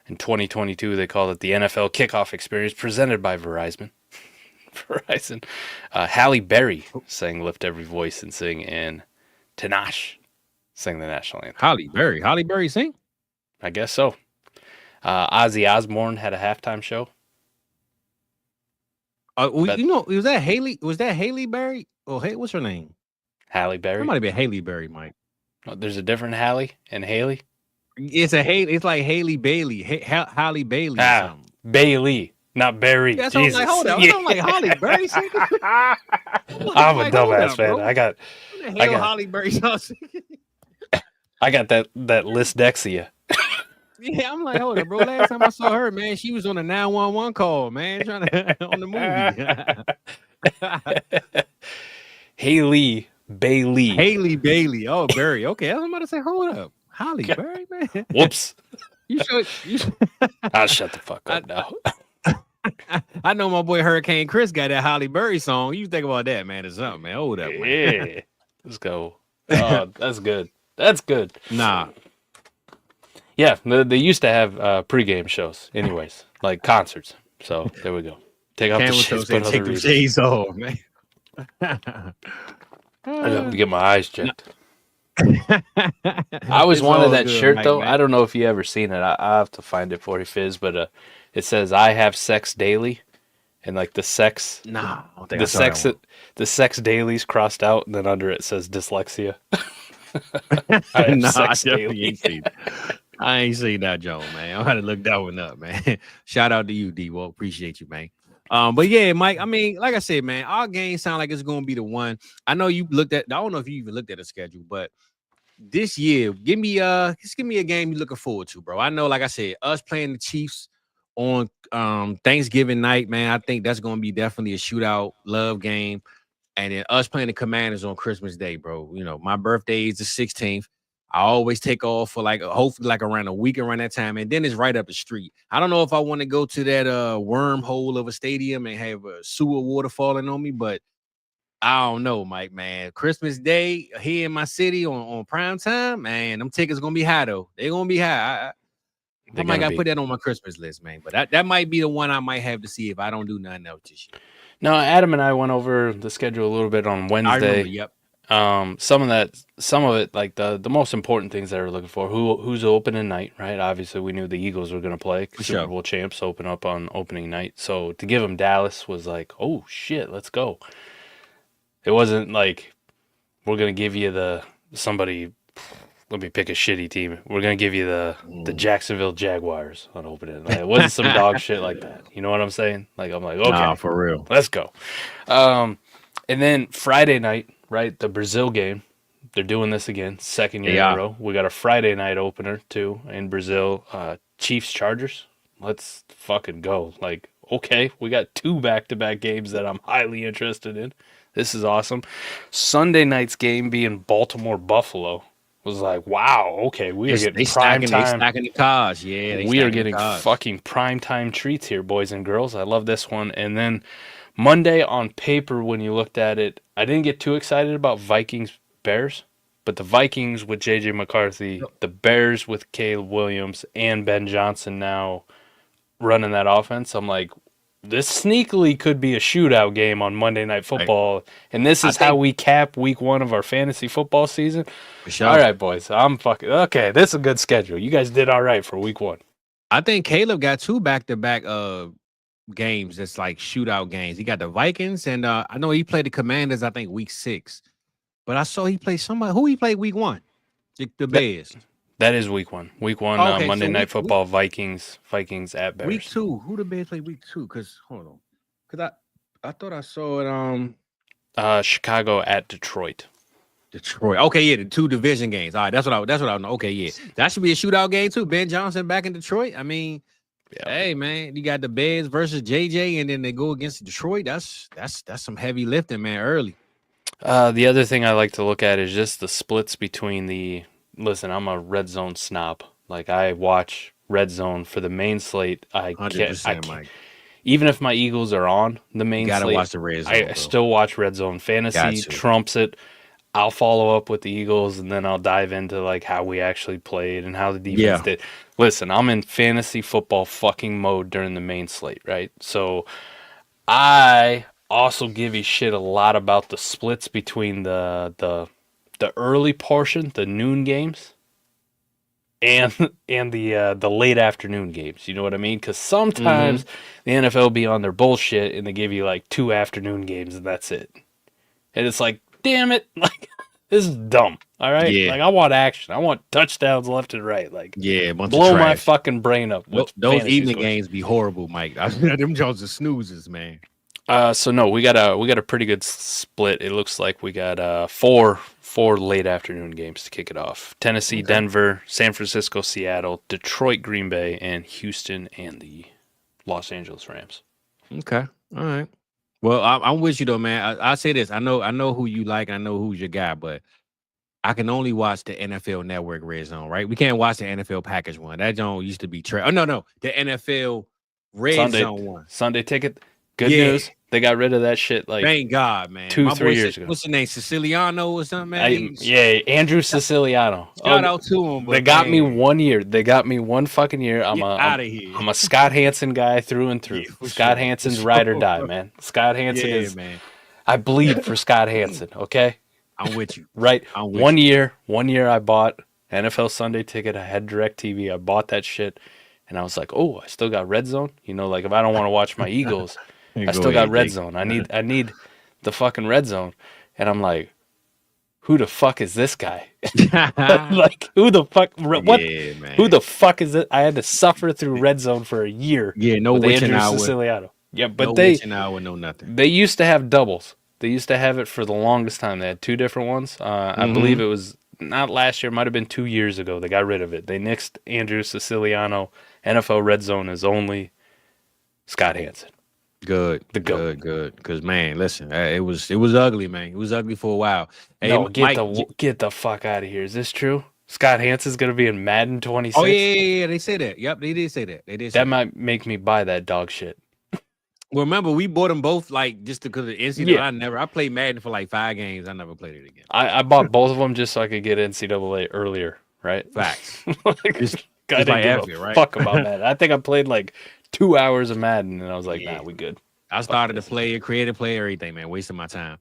In 2022, they called it the NFL Kickoff Experience presented by Verizon. Halle Berry sang "Lift Every Voice and Sing," and Tinashe sang the national anthem. Halle Berry sing? I guess so. Ozzy Osbourne had a halftime show. You know, was that Haley? Was that Haley Berry? Oh, hey, what's her name? Halle It Berry. might have been Haley Berry, Mike. Oh, there's a different Halle and Haley. It's a Haley. It's like Haley Bailey, Halle Bailey or something. Bailey, not Barry. Yeah, Jesus. I'm like, hold up. Yeah. I'm like Halle Berry. I'm a dumbass, man. Bro. I got Halle Berry sauce. I got that dyslexia. Yeah, I'm like, hold up, bro. Last time I saw her, man, she was on a 911 call, man, trying to on the movie. Haley Bailey. Haley Bailey. Oh, Berry. Okay, I was about to say, hold up. Halle Berry, man. Whoops. You should. I'll shut the fuck up now. I know my boy Hurricane Chris got that Halle Berry song. You think about that, man, or something, man. Hold up, man. Yeah. Let's go. Oh, that's good. That's good. Nah. Yeah, they used to have pregame shows, anyways, like concerts. So there we go. Take off the shades, put take the shades off, man. I have to get my eyes checked. I always wanted that shirt, Mike, though. Man. I don't know if you ever seen it. I have to find it for you, Fizz. But it says "I have sex daily," and like the sex, the sex daily's crossed out, and then under it says dyslexia. I have sex daily. I ain't seen that, Joe, man. I'm gonna look that one up, man. Shout out to you, D-Wo. Appreciate you, man. But yeah, Mike, I mean, like I said, man, our game sound like it's gonna be the one. I know you looked at, I don't know if you even looked at the schedule, but this year, just give me a game you're looking forward to, bro. I know, like I said, us playing the Chiefs on Thanksgiving night, man. I think that's gonna be definitely a shootout love game. And then us playing the Commanders on Christmas Day, bro. You know, my birthday is the 16th. I always take off for hopefully around a week around that time, and then it's right up the street. I don't know if I want to go to that wormhole of a stadium and have a sewer water falling on me, but I don't know, Mike, man. Christmas Day here in my city on prime time, man, them tickets gonna be high though. They're gonna be high. I might gotta put that on my Christmas list, man. But that might be the one I might have to see if I don't do nothing else this year. No, Adam and I went over the schedule a little bit on Wednesday. I remember, yep. Some of it, like the most important things that we're looking for, who's opening night, right? Obviously, we knew the Eagles were going to play. Super Bowl champs open up on opening night. So to give them Dallas was like, oh shit, let's go. It wasn't like we're going to give you somebody. Let me pick a shitty team. We're going to give you the Jacksonville Jaguars on opening night. It wasn't some dog shit like that. You know what I'm saying? Like I'm like, okay, nah, for real, let's go. And then Friday night. Right, the Brazil game, they're doing this again, second year in a row. We got a Friday night opener, too, in Brazil. Chiefs-Chargers, let's fucking go. Like, okay, we got 2 back-to-back games that I'm highly interested in. This is awesome. Sunday night's game being Baltimore-Buffalo was like, wow, okay, we are getting prime time. They stacking the cards, yeah. We are getting fucking prime time treats here, boys and girls. I love this one. And then Monday on paper, when you looked at it, I didn't get too excited about Vikings-Bears, but the Vikings with J.J. McCarthy, the Bears with Caleb Williams, and Ben Johnson now running that offense, I'm like, this sneakily could be a shootout game on Monday Night Football, right. And this is how we cap week 1 of our fantasy football season. Sure. All right, boys, okay, this is a good schedule. You guys did all right for week 1. I think Caleb got 2 back-to-back games that's like shootout games. He got the Vikings, and I know he played the Commanders, I think week 6, but I saw he played somebody who he played week 1, the Bears. That is week 1. Week 1, okay, Monday Night Football, Vikings at Bears. Week 2, who the Bears played week 2? Because hold on, because I thought I saw it. Chicago at Detroit. Okay, yeah, the 2 division games. All right, that's what I know. Okay, yeah, that should be a shootout game too. Ben Johnson back in Detroit. I mean. Yeah. Hey man, you got the Bears versus JJ, and then they go against Detroit. That's some heavy lifting, man. Early. The other thing I like to look at is just the splits between the. Listen, I'm a red zone snob. Like I watch red zone for the main slate. I can't. Mike. Even if my Eagles are on the main slate, gotta watch the red zone. I still watch red zone. Fantasy trumps it. I'll follow up with the Eagles, and then I'll dive into like how we actually played and how the defense did. Listen, I'm in fantasy football fucking mode during the main slate, right? So I also give you shit a lot about the splits between the early portion, the noon games, and the late afternoon games. You know what I mean? Because sometimes the NFL be on their bullshit and they give you like 2 afternoon games and that's it. And it's like, damn it, like this is dumb. All right, Yeah. like I want action. I want touchdowns left and right. Like, Yeah, a bunch blow of my trash. fucking brain up. With Those fantasy evening scores. games be horrible, Mike. Them Jones are snoozes, man. So no, we got a pretty good split. It looks like we got four late afternoon games to kick it off. Tennessee, Denver, San Francisco, Seattle, Detroit, Green Bay, and Houston and the Los Angeles Rams. Okay, all right. Well, I'm with you though, man. I say this. I know who you like. I know who's your guy, but I can only watch the NFL Network Red Zone, right? We can't watch the NFL Package one. That zone used to be trash. Oh no, the NFL Red Zone one. Sunday ticket. Good Yeah. news. They got rid of that shit like Thank God, man. 2-3 boy years ago. What's the name? Siciliano or something, man? Andrew Siciliano. Shout out to him. They got me 1 year. They got me one fucking year. I'm out of here. I'm a Scott Hansen guy through and through. Yeah, for Scott sure, Hansen's for ride or sure. die, man. Scott Hansen Yeah, is. man. I bleed for Scott Hansen. Okay, I'm with you. right. I'm with 1 you. year I bought NFL Sunday ticket. I had DirecTV. I bought that shit, and I was like, oh, I still got Red Zone. You know, like if I don't want to watch my Eagles, I still got Red Zone. I need the fucking Red Zone, and I'm like, who the fuck is this guy? Like, who the fuck? What? Yeah, man. Who the fuck is it? I had to suffer through Red Zone for a year. Yeah, no with witching Andrew hour. Siciliano. Yeah, but No they witching hour, no nothing. they used to have doubles. They used to have it for the longest time. They had 2 different ones. I believe it was not last year. Might have been 2 years ago. They got rid of it. They nixed Andrew Siciliano. NFL Red Zone is only Scott Hansen. Good, The GOAT. good. Because man, listen, it was ugly, man. It was ugly for a while. Hey, No, get Mike, the fuck out of here. Is this true? Scott Hansen's gonna be in Madden 26. Oh yeah. They said that. Yep, they did say that. They did. Say That might make me buy that dog shit. Well, remember we bought them both like just because of the NCAA. Yeah. I played Madden for like 5 games. I never played it again. I bought both of them just so I could get NCAA earlier, right? Facts. Like, Just I didn't like give F it, a right? fuck about Madden. I think I played like 2 hours of Madden, and I was like, Yeah. nah, we good. I started to play it, created play, everything, man. Wasting my time.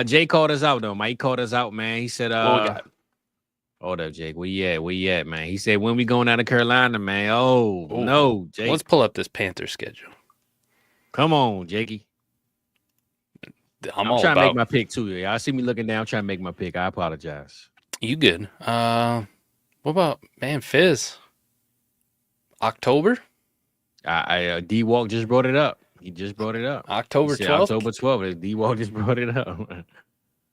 Jay called us out though. Mike called us out, man. He said, What we got? hold up, Jake. Where you at, man? He said, when we going down to Carolina, man? Oh, Ooh. no, Jake. Let's pull up this Panther schedule. Come on, Jakey. I'm I'm all trying to about make my pick too. Y'all see me looking down, trying to make my pick. I apologize. you. Good. What about man Fizz? October? D Walk just brought it up. He just brought it up. October He said 12th? October 12th. D Walk just brought it up.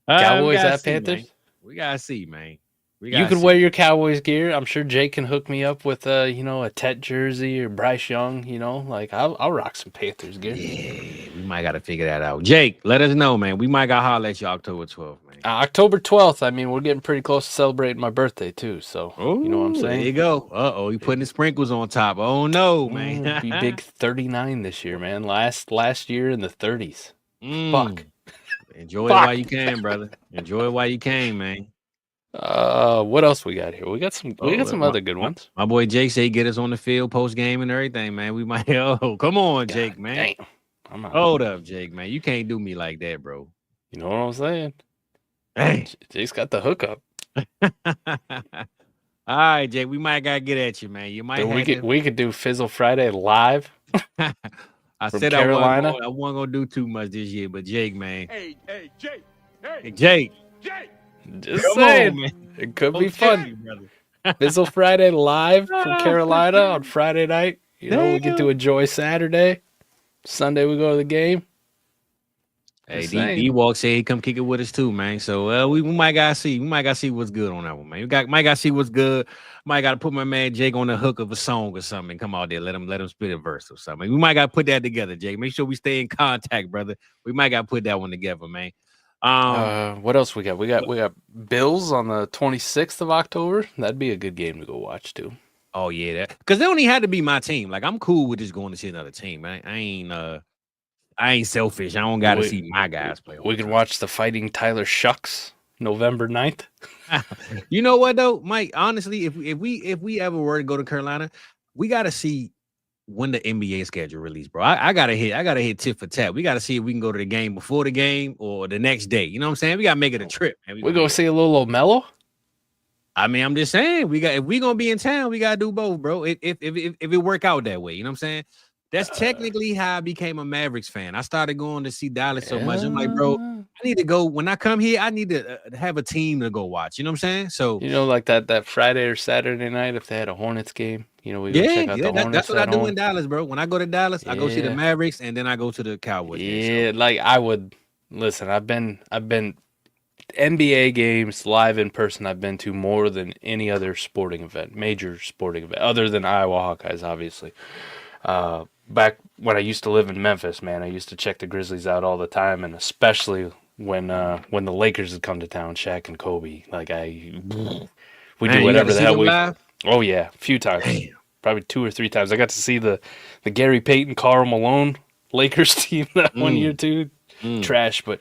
Cowboys we gotta at see, Panthers? man. We gotta see, man. You could wear your Cowboys gear. I'm sure Jake can hook me up with a Tet jersey or Bryce Young, like I'll rock some Panthers gear. Yeah, we might gotta figure that out. Jake, let us know, man. We might gotta holler at you October 12th, man. October 12th. I mean, we're getting pretty close to celebrating my birthday too. So you know what I'm There saying? you go. He putting the sprinkles on top. Oh no, man. Be big 39 this year, man. Last year in the 30s. Fuck. Enjoy it while you can, brother. Enjoy it while you can, man. What else we got here? We got some other good ones. My boy Jake say get us on the field post game and everything, man. We might. Oh, come on, Jake, man. Damn. I'm out. Hold up, Jake, man. You can't do me like that, bro. You know what I'm saying? Hey. Jake's got the hookup. All right, Jake. We might gotta get at you, man. You might. Dude, we could do Fizzle Friday live. I from said Carolina. I wasn't gonna do too much this year, but Jake, man. Hey, Jake. Hey, Jake. Just Come saying, on, man. it could be Okay, fun. brother. Fizzle Friday live from Carolina on Friday night. We get to enjoy Saturday. Sunday we go to the game. Hey, Just saying. D Walk said he come kick it with us too, man. So we might gotta see. We might gotta see what's good on that one, man. Might gotta see what's good. Might gotta put my man Jake on the hook of a song or something and come out there. Let him spit a verse or something. We might gotta put that together, Jake. Make sure we stay in contact, brother. We might gotta put that one together, man. What else we got? We got Bills on the 26th of October. That'd be a good game to go watch too. Oh yeah, that because they only had to be my team. Like I'm cool with just going to see another team. I ain't selfish. I don't got to see my guys play. We can watch the Fighting Tyler Shucks November 9th. You know what though, Mike? Honestly, if we ever were to go to Carolina, we got to see when the NBA schedule release, bro. I gotta hit tit for tat. We gotta see if we can go to the game before the game or the next day. You know what I'm saying? We gotta make it a trip. Man. We go see a little Melo. I mean, I'm just saying if we gonna be in town, we gotta do both, bro. If it work out that way, you know what I'm saying? That's technically how I became a Mavericks fan. I started going to see Dallas so much. I'm like, bro, I need to go when I come here. I need to have a team to go watch. You know what I'm saying? So like that Friday or Saturday night if they had a Hornets game, we go check out the Hornets. That's what I do in Dallas, bro. When I go to Dallas, I go see the Mavericks, and then I go to the Cowboys. Yeah, so. Like I would listen. I've been NBA games live in person. I've been to more than any other major sporting event, other than Iowa Hawkeyes, obviously. Back when I used to live in Memphis, man, I used to check the Grizzlies out all the time, and especially when the Lakers would come to town, Shaq and Kobe. Like we do whatever the hell we. Live? Oh yeah, a few times, probably 2 or 3 times. I got to see the Gary Payton, Karl Malone Lakers team that 1 year too. Trash, but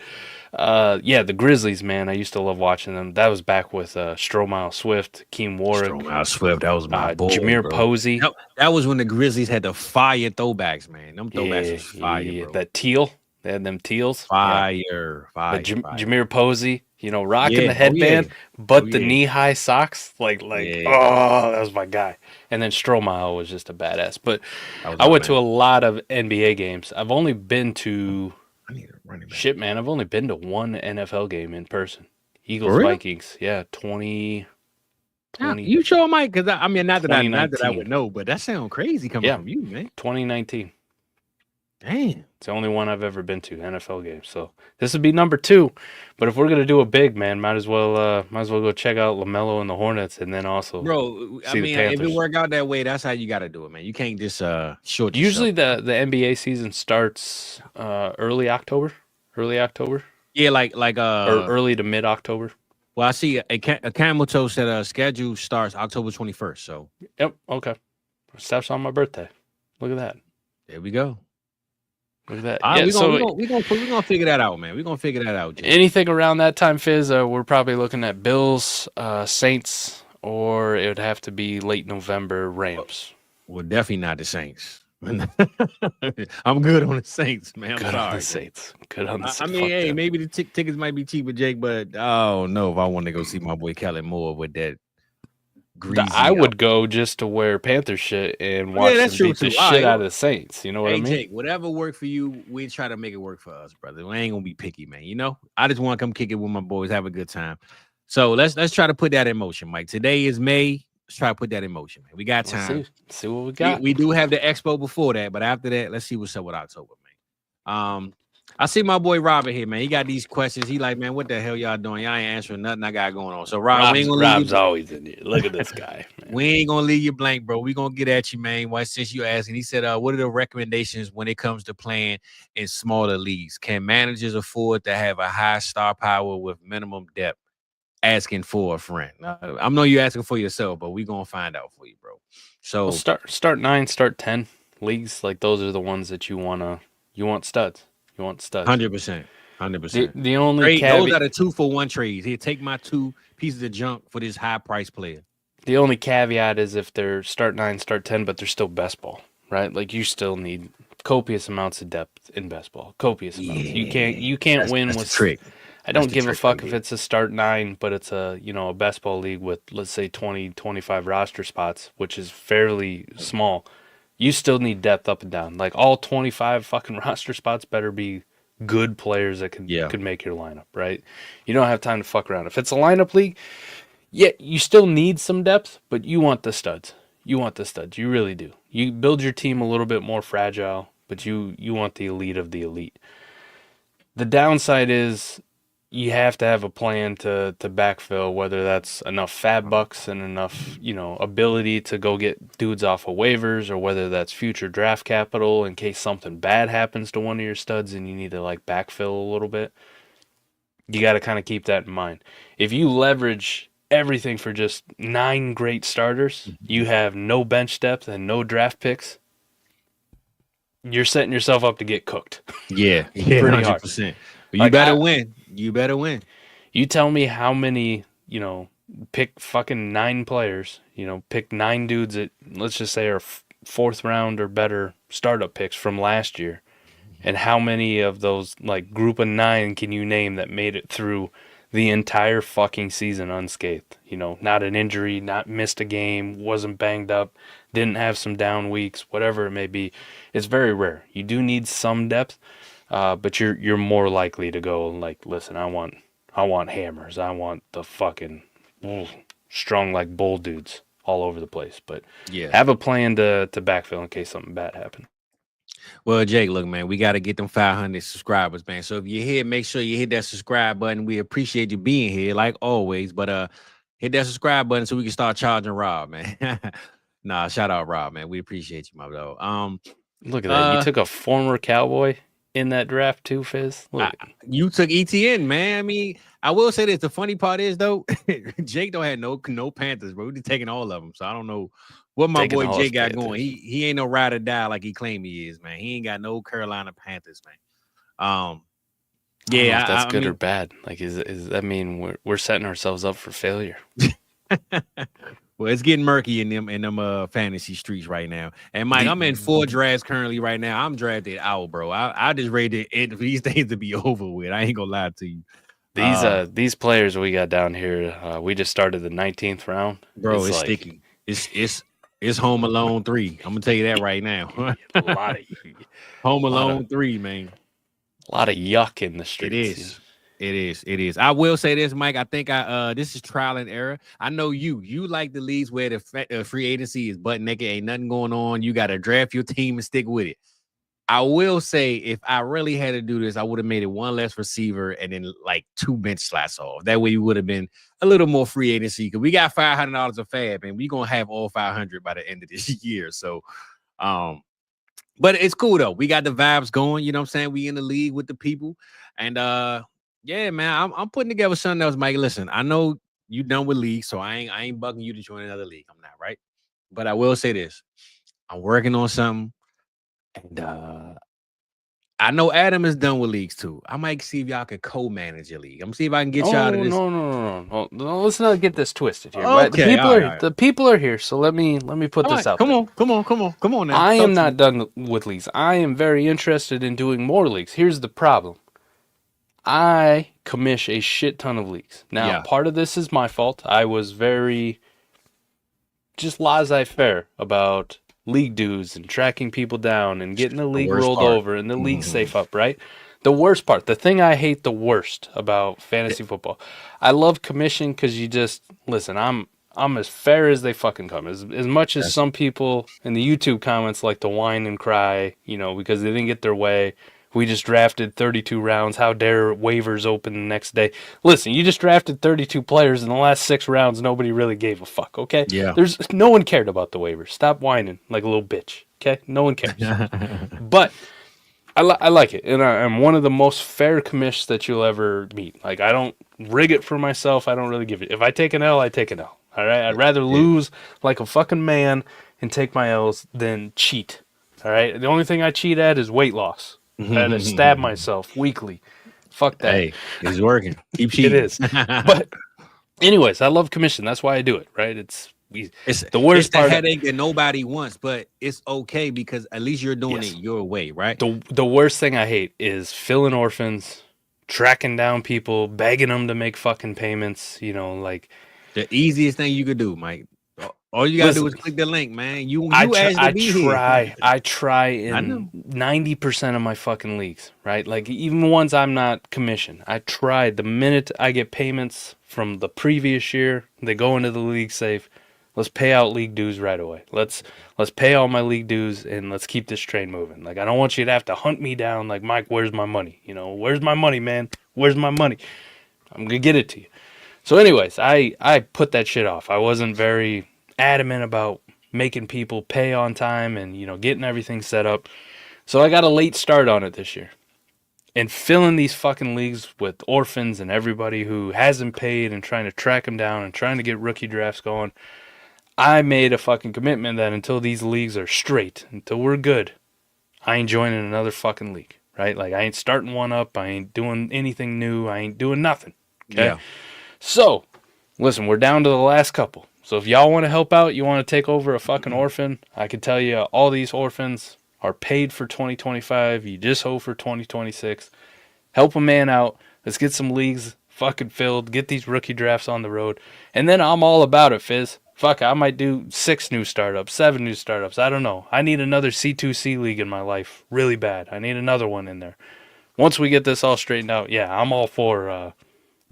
the Grizzlies, man, I used to love watching them. That was back with Stromile Swift, Keem Warwick. Stromile Swift, that was my boy, Jameer Posey. That was when the Grizzlies had the fire throwbacks, man. Them throwbacks was fire, bro. That teal. They had them teals. Fire. Jameer Posey, rocking the headband, but the knee-high socks. That was my guy. And then Stromile was just a badass. But I went to a lot of NBA games. I've only been to... Shit, man, I've only been to one NFL game in person. Eagles Vikings, 20. You sure, Mike? Because I mean, not that I would know, but that sounds crazy coming from you, man. 2019. Damn, it's the only one I've ever been to NFL game. So this would be number 2. But if we're gonna do a big, man, might as well go check out LaMelo and the Hornets, and then also, bro. I mean, if it work out that way, that's how you got to do it, man. You can't just short. Usually, the NBA season starts early October. Yeah, like or early to mid October. Well, I see a camel toe said schedule starts October 21st. So yep, okay. Steps on my birthday. Look at that. There we go. Look at that. We're gonna figure that out, man. We're gonna figure that out. Jay. Anything around that time, Fizz, we're probably looking at Bills, Saints, or it would have to be late November Rams. Well, definitely not the Saints. I'm good on the Saints, man. Good on the Saints. I mean, hey, maybe the tickets might be cheaper, Jake, but I don't know if I want to go see my boy Kellen Moore with that. I would go just to wear Panther shit and watch them beat the shit out of the Saints. You know what I mean? Jake, whatever work for you, we try to make it work for us, brother. We ain't gonna be picky, man. I just want to come kick it with my boys, have a good time. So let's try to put that in motion, Mike. Today is May. Let's try to put that in motion, man. We got time. Let's see what we got. We do have the expo before that, but after that, let's see what's up with October, man. I see my boy Robert here, man. He got these questions. He like, man, what the hell y'all doing? Y'all ain't answering nothing I got going on. So Rob's always in here. Look at this guy. Man. We ain't gonna leave you blank, bro. We gonna get at you, man. Why since you asking? He said, what are the recommendations when it comes to playing in smaller leagues? Can managers afford to have a high star power with minimum depth? Asking for a friend. I know you're asking for yourself, but we gonna find out for you, bro. So start 9, start 10 leagues. Like those are the ones that you want studs. You want studs. 100%. The only caveat, those are the 2-for-1 trades. Here, take my 2 pieces of junk for this high price player. The only caveat is if they're start 9, start 10, but they're still best ball, right? Like you still need copious amounts of depth in best ball. Copious amounts. You can't win with trick. I don't give a fuck if it's a start 9, but it's a best ball league with, let's say, 20, 25 roster spots, which is fairly small. You still need depth up and down. Like all 25 fucking roster spots better be good players that could make your lineup, right? You don't have time to fuck around. If it's a lineup league, you still need some depth, but you want the studs. You really do. You build your team a little bit more fragile, but you want the elite of the elite. The downside is you have to have a plan to backfill, whether that's enough fab bucks and enough, ability to go get dudes off of waivers, or whether that's future draft capital in case something bad happens to one of your studs and you need to backfill a little bit. You got to kind of keep that in mind. If you leverage everything for just 9 great starters, you have no bench depth and no draft picks, you're setting yourself up to get cooked. Yeah, pretty 100%. hard. You better win. You better win. You tell me how many, pick fucking 9 players, pick 9 dudes that, let's just say, are 4th round or better startup picks from last year. And how many of those, group of 9 can you name that made it through the entire fucking season unscathed. You know, not an injury, not missed a game, wasn't banged up, didn't have some down weeks, whatever it may be. It's very rare. You do need some depth, but you're more likely to go like, listen, I want hammers. I want the fucking strong like bull dudes all over the place. But have a plan to backfill in case something bad happens. Well, Jake, look, man, we got to get them 500 subscribers, man. So if you're here, make sure you hit that subscribe button. We appreciate you being here, like always. But hit that subscribe button so we can start charging Rob, man. Nah, shout out Rob, man. We appreciate you, my dog. Look at that. You took a former Cowboy in that draft too, Fizz. You took ETN, man. I mean, I will say this. The funny part is, though, Jake don't have no Panthers, bro. We're taking all of them. So I don't know what my boy Jake got going. He ain't no ride or die like he claimed he is, man. He ain't got no Carolina Panthers, man. Yeah, that's good or bad. Like, is that mean we're setting ourselves up for failure? Well, it's getting murky in them fantasy streets right now. And Mike, I'm in 4 drafts currently right now. I'm drafted out, bro. I just rated it for these things to be over with. I ain't gonna lie to you. These players we got down here, we just started the 19th round. Bro, it's like, sticky. It's Home Alone 3. I'm gonna tell you that right now. A lot of Home Alone 3, man. A lot of yuck in the streets. It is. I will say this, Mike. I think this is trial and error. I know you like the leagues where the free agency is butt naked, ain't nothing going on. You got to draft your team and stick with it. I will say, if I really had to do this, I would have made it 1 less receiver and then like 2 bench slots off. That way, you would have been a little more free agency because we got $500 of fab, and we gonna have all 500 by the end of this year. So, but it's cool though. We got the vibes going. You know what I'm saying? We in the league with the people, and yeah, man, I'm putting together something else, Mike. Listen, I know you done with league, so I ain't bugging you to join another league. I'm not, right? But I will say this: I'm working on something, and I know Adam is done with leagues too. I might see if y'all can co-manage your league. I'm gonna see if I can get y'all to this. No. Let's not get this twisted here. Okay, the people are here, so let me put this out. Come on now. I am not done with leagues. I am very interested in doing more leagues. Here's the problem. I commish a shit ton of leagues. Now, part of this is my fault. I was very just laissez-faire about league dues and tracking people down and getting the league rolled over and the league safe up, right? The worst part, the thing I hate the worst about fantasy football, I love commission because you just, listen, I'm as fair as they fucking come. As much as some people in the YouTube comments like to whine and cry, you know, because they didn't get their way. We just drafted 32 rounds. How dare waivers open the next day? Listen, you just drafted 32 players in the last 6 rounds. Nobody really gave a fuck, okay? Yeah. No one cared about the waivers. Stop whining like a little bitch, okay? No one cares. But I like it. And I'm one of the most fair commish that you'll ever meet. Like, I don't rig it for myself. I don't really give it. If I take an L, I take an L, all right? I'd rather lose like a fucking man and take my L's than cheat, all right? The only thing I cheat at is weight loss. And I stab myself weekly. Fuck that. Hey, it's working. Keep cheating. It is. But anyways, I love commission. That's why I do it, right? It's the worst it's the part. Headache that nobody wants, but it's okay because at least you're doing it your way, right? The worst thing I hate is filling orphans, tracking down people, begging them to make fucking payments. You know, like the easiest thing you could do, Mike. All you gotta do is click the link, man. I try in 90% of my fucking leagues, right? Like even the ones I'm not commissioned. I try the minute I get payments from the previous year, they go into the league safe. Let's pay out league dues right away. Let's pay all my league dues and let's keep this train moving. Like I don't want you to have to hunt me down. Like Mike, where's my money? You know, where's my money, man? Where's my money? I'm gonna get it to you. So, anyways, I put that shit off. I wasn't very adamant about making people pay on time and, you know, getting everything set up. So I got a late start on it this year. And filling these fucking leagues with orphans and everybody who hasn't paid and trying to track them down and trying to get rookie drafts going. I made a fucking commitment that until these leagues are straight, until we're good, I ain't joining another fucking league, right? Like I ain't starting one up. I ain't doing anything new. I ain't doing nothing. Okay. Yeah. So listen, we're down to the last couple. So if y'all want to help out, you want to take over a fucking orphan, I can tell you all these orphans are paid for 2025. You just hope for 2026. Help a man out. Let's get some leagues fucking filled, get these rookie drafts on the road, and then I'm all about it, Fizz. Fuck, I might do 6 new startups, 7 new startups. I don't know. I need another C2C league in my life really bad. I need another one in there. Once we get this all straightened out, yeah, I'm all for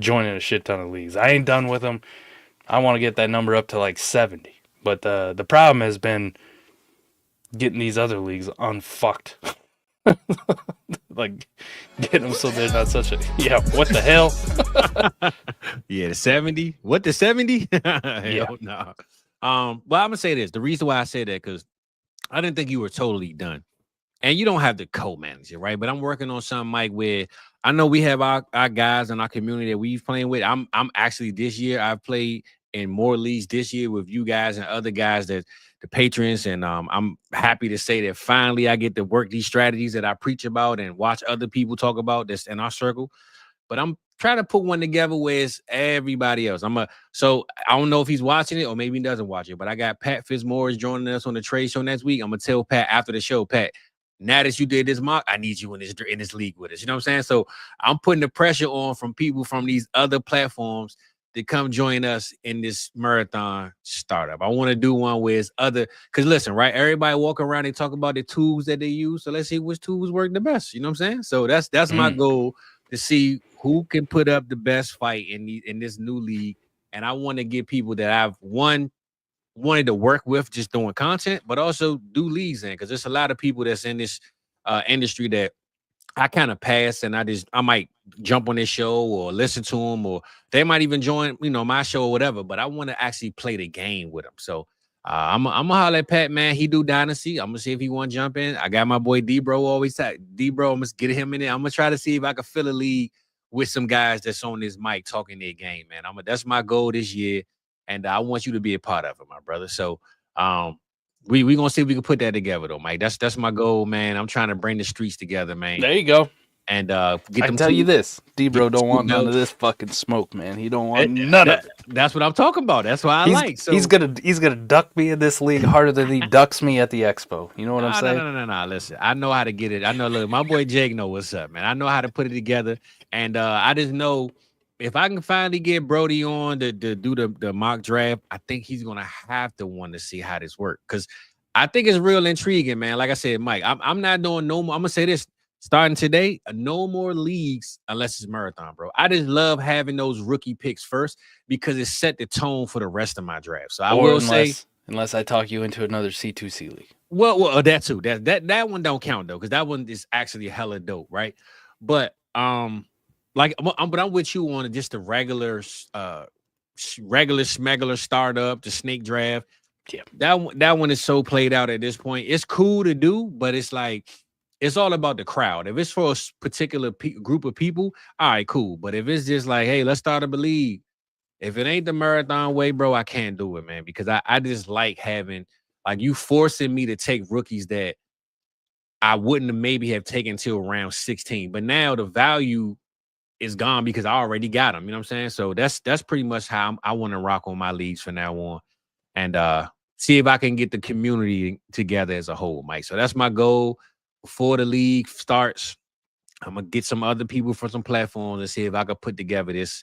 joining a shit ton of leagues. I ain't done with them. I want to get that number up to like 70. But the problem has been getting these other leagues unfucked. Like, getting them so they're not such a... Yeah, what the hell? Yeah, the 70. What, the 70? Yeah. Hell no. Well, I'm going to say this. The reason why I say that, because I didn't think you were totally done. And you don't have the co-manager, right? But I'm working on something, Mike, where I know we have our guys in our community that we've playing with. I'm actually this year, I've played in more leagues this year with you guys and other guys that the patrons. And I'm happy to say that finally I get to work these strategies that I preach about and watch other people talk about that's in our circle. But I'm trying to put one together where it's everybody else. So I don't know if he's watching it or maybe he doesn't watch it, but I got Pat Fitzmaurice joining us on the trade show next week. I'm gonna tell Pat after the show, Pat, now that you did this mock, I need you in this league with us. You know what I'm saying? So I'm putting the pressure on from people from these other platforms to come join us in this marathon startup. I want to do one where it's other, because listen, right? Everybody walk around, they talk about the tools that they use. So let's see which tools work the best. You know what I'm saying? So that's my goal, to see who can put up the best fight in this new league. And I want to get people that I've wanted to work with just doing content, but also do leagues in, because there's a lot of people that's in this industry that I kind of pass, and I might jump on this show or listen to them, or they might even join, my show or whatever. But I want to actually play the game with them. So I'm gonna holler at Pat, man. He do Dynasty. I'm gonna see if he want to jump in. I got my boy D-Bro always D-Bro. I'm gonna get him in there. I'm gonna try to see if I can fill a league with some guys that's on this mic talking their game, man. That's my goal this year, and I want you to be a part of it, my brother. So we gonna see if we can put that together, though, Mike. That's my goal, man. I'm trying to bring the streets together, man. There you go. And get I them. can tell you this, D-Bro don't want none of this fucking smoke, man. He don't want none of it. That's what I'm talking about. That's why I like. So he's gonna duck me in this league harder than he ducks me at the expo. You know what I'm saying? No. Listen, I know how to get it. I know. Look, my boy Jake know what's up, man. I know how to put it together, and I just know if I can finally get Brody on to do the mock draft, I think he's gonna have to want to see how this works, because I think it's real intriguing, man. Like I said, Mike, I'm not doing no more. I'm gonna say this. Starting today, no more leagues unless it's marathon, bro. I just love having those rookie picks first because it set the tone for the rest of my draft. So I will say, unless I talk you into another C2C league. Well, that too. That one don't count though, because that one is actually hella dope, right? But but I'm with you on just the regular smuggler startup, the snake draft. Yeah, that one is so played out at this point. It's cool to do, but it's like, it's all about the crowd. If it's for a particular group of people, all right, cool. But if it's just like, hey, let's start up a league, if it ain't the marathon way, bro, I can't do it, man. Because I just like having, like, you forcing me to take rookies that I wouldn't have maybe have taken till around 16. But now the value is gone because I already got them. You know what I'm saying? So that's pretty much how I want to rock on my leagues from now on. And see if I can get the community together as a whole, Mike. So that's my goal. Before the league starts, I'm going to get some other people from some platforms and see if I can put together this.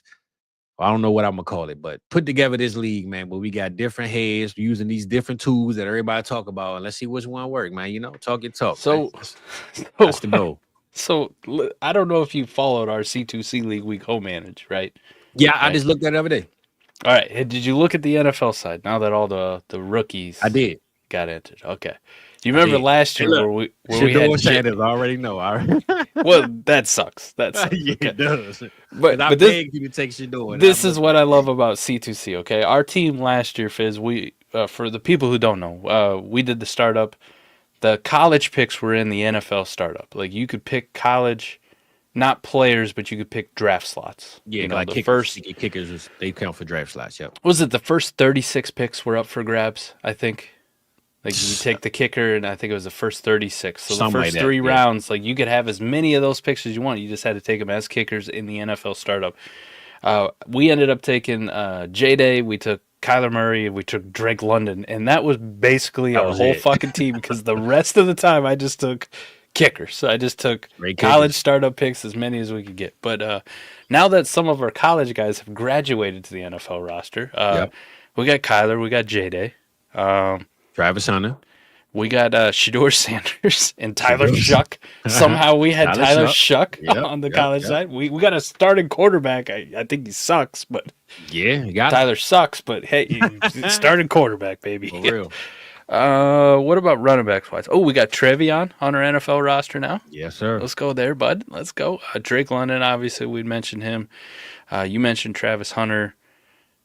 I don't know what I'm going to call it, but put together this league, man, where we got different heads using these different tools that everybody talk about. And let's see which one work, man. Talk your talk. So that's the goal. So I don't know if you followed our C2C league we co-manage, right? Yeah, right. I just looked at it the other day. All right. Did you look at the NFL side now that all the rookies I did. got entered? Okay. Do you remember last year where we had Sanders? I already know. Well, that sucks. That sucks. Yeah, okay. It does. But I beg you to take Shador. This is what I love about C2C. Okay, our team last year, Fizz. We for the people who don't know, we did the startup. The college picks were in the NFL startup. Like, you could pick college, not players, but you could pick draft slots. Yeah, like kickers. Kickers, they count for draft slots. Yep. Was it the first 36 picks were up for grabs? I think. Like, you take the kicker, and I think it was the first 36. So the first three rounds, like, you could have as many of those picks as you want. You just had to take them as kickers in the NFL startup. We ended up taking J-Day. We took Kyler Murray. We took Drake London. And that was basically our whole fucking team, because the rest of the time I just took kickers. So I just took Great college kickers. startup picks, as many as we could get. But now that some of our college guys have graduated to the NFL roster, Yep. we got Kyler, we got J-Day. Travis Hunter. We got Shador Sanders and Tyler Shador. Shuck. Somehow we had Tyler Shuck Yep, on the yep, college yep. side. We got a starting quarterback. I think he sucks, but Yeah, you got Tyler sucks. But hey, starting quarterback, baby. it. For real. What about running backs wise? Oh, we got Trevion on our NFL roster now. Yes, sir. Let's go there, bud. Let's go. Drake London, obviously, we'd mentioned him. You mentioned Travis Hunter.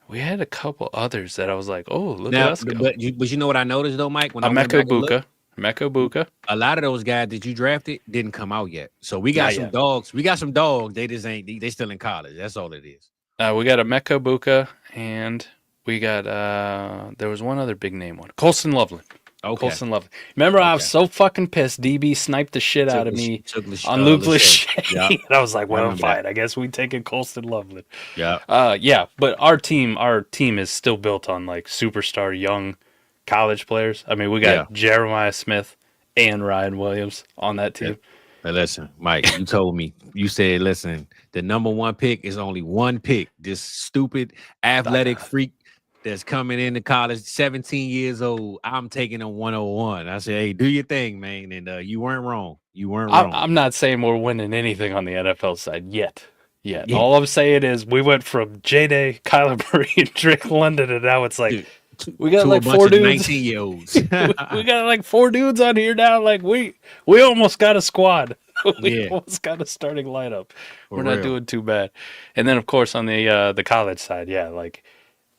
We had a couple others that I was like, oh, look at us go. But you know what I noticed though, Mike? When I went back and looked, Mecca Buka. a lot of those guys that you drafted didn't come out yet. So we got Not some yet. dogs. We got some dogs. They just ain't. They still in college. That's all it is. We got a Mecca Buka, and we got there was one other big name one. Colston Loveland. Okay. Colston Loveland. Remember, I was so fucking pissed. DB sniped the shit out of me on Luke Lachey. Yeah. And I was like, well, remember fine. that. I guess we taking Colston Loveland. Yeah. Yeah, but our team is still built on like superstar young college players. I mean, we got Jeremiah Smith and Ryan Williams on that team. Hey, listen, Mike, you told me, you said, listen, the number one pick is only one pick. This stupid athletic freak that's coming into college, 17 years old. I'm taking a 101. I said, hey, do your thing, man. And you weren't wrong. You weren't wrong. I'm not saying we're winning anything on the NFL side yet. Yeah. All I'm saying is we went from J-Day, Kyler Murray, and Drake London, and now it's like we got like 4 dudes. 19-year-olds. we got like 4 dudes on here now. Like we almost got a squad. We almost got a starting lineup. We're not doing too bad. And then of course on the college side, like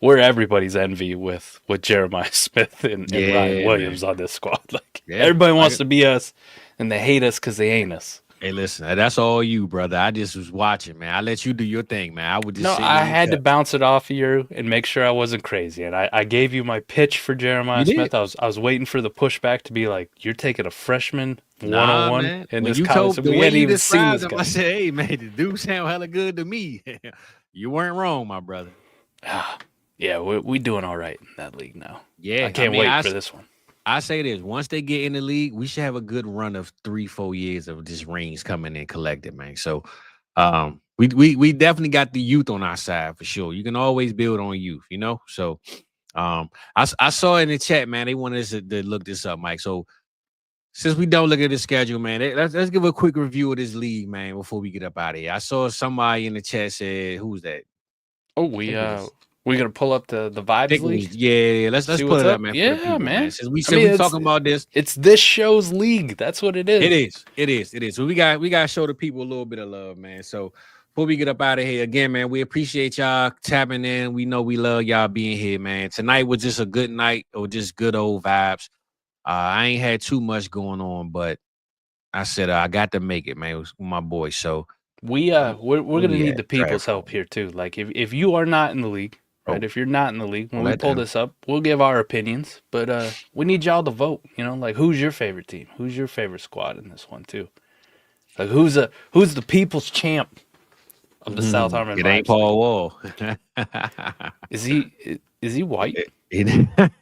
we're everybody's envy with Jeremiah Smith and Ryan Williams on this squad. Like everybody wants to be us, and they hate us because they ain't us. Hey, listen, that's all you, brother. I just was watching, man. I let you do your thing, man. I would just I had to bounce it off of you and make sure I wasn't crazy. And I gave you my pitch for Jeremiah Smith. I was waiting for the pushback to be like, you're taking a freshman 101 in this college. We hadn't even seen this guy. I said, hey, man, the dude sound hella good to me. You weren't wrong, my brother. Yeah, we doing all right in that league now. Yeah, I can't wait for this one. I say this: once they get in the league, we should have a good run of 3-4 years of just rings coming in collected, man. So, we definitely got the youth on our side for sure. You can always build on youth, you know. So, I saw in the chat, man, they wanted us to look this up, Mike. So, since we don't look at the schedule, man, let's give a quick review of this league, man, before we get up out of here. I saw somebody in the chat said, "Who's that?" Oh, we're gonna pull up the vibes league. Yeah, let's pull it up, man. Yeah, people, man. Since we're talking about this, it's this show's league. That's what it is. It is. So we got to show the people a little bit of love, man. So before we get up out of here again, man, we appreciate y'all tapping in. We know we love y'all being here, man. Tonight was just a good night or just good old vibes. I ain't had too much going on, but I said I got to make it, man. It was with my boy. So we're gonna need the people's help here too. Like if you are not in the league. Right, if you're not in the league, when we pull this up, we'll give our opinions, but we need y'all to vote. You know, like who's your favorite team? Who's your favorite squad in this one too? Like who's the people's champ of the South Harmon? It ain't Paul Wall. Is he white?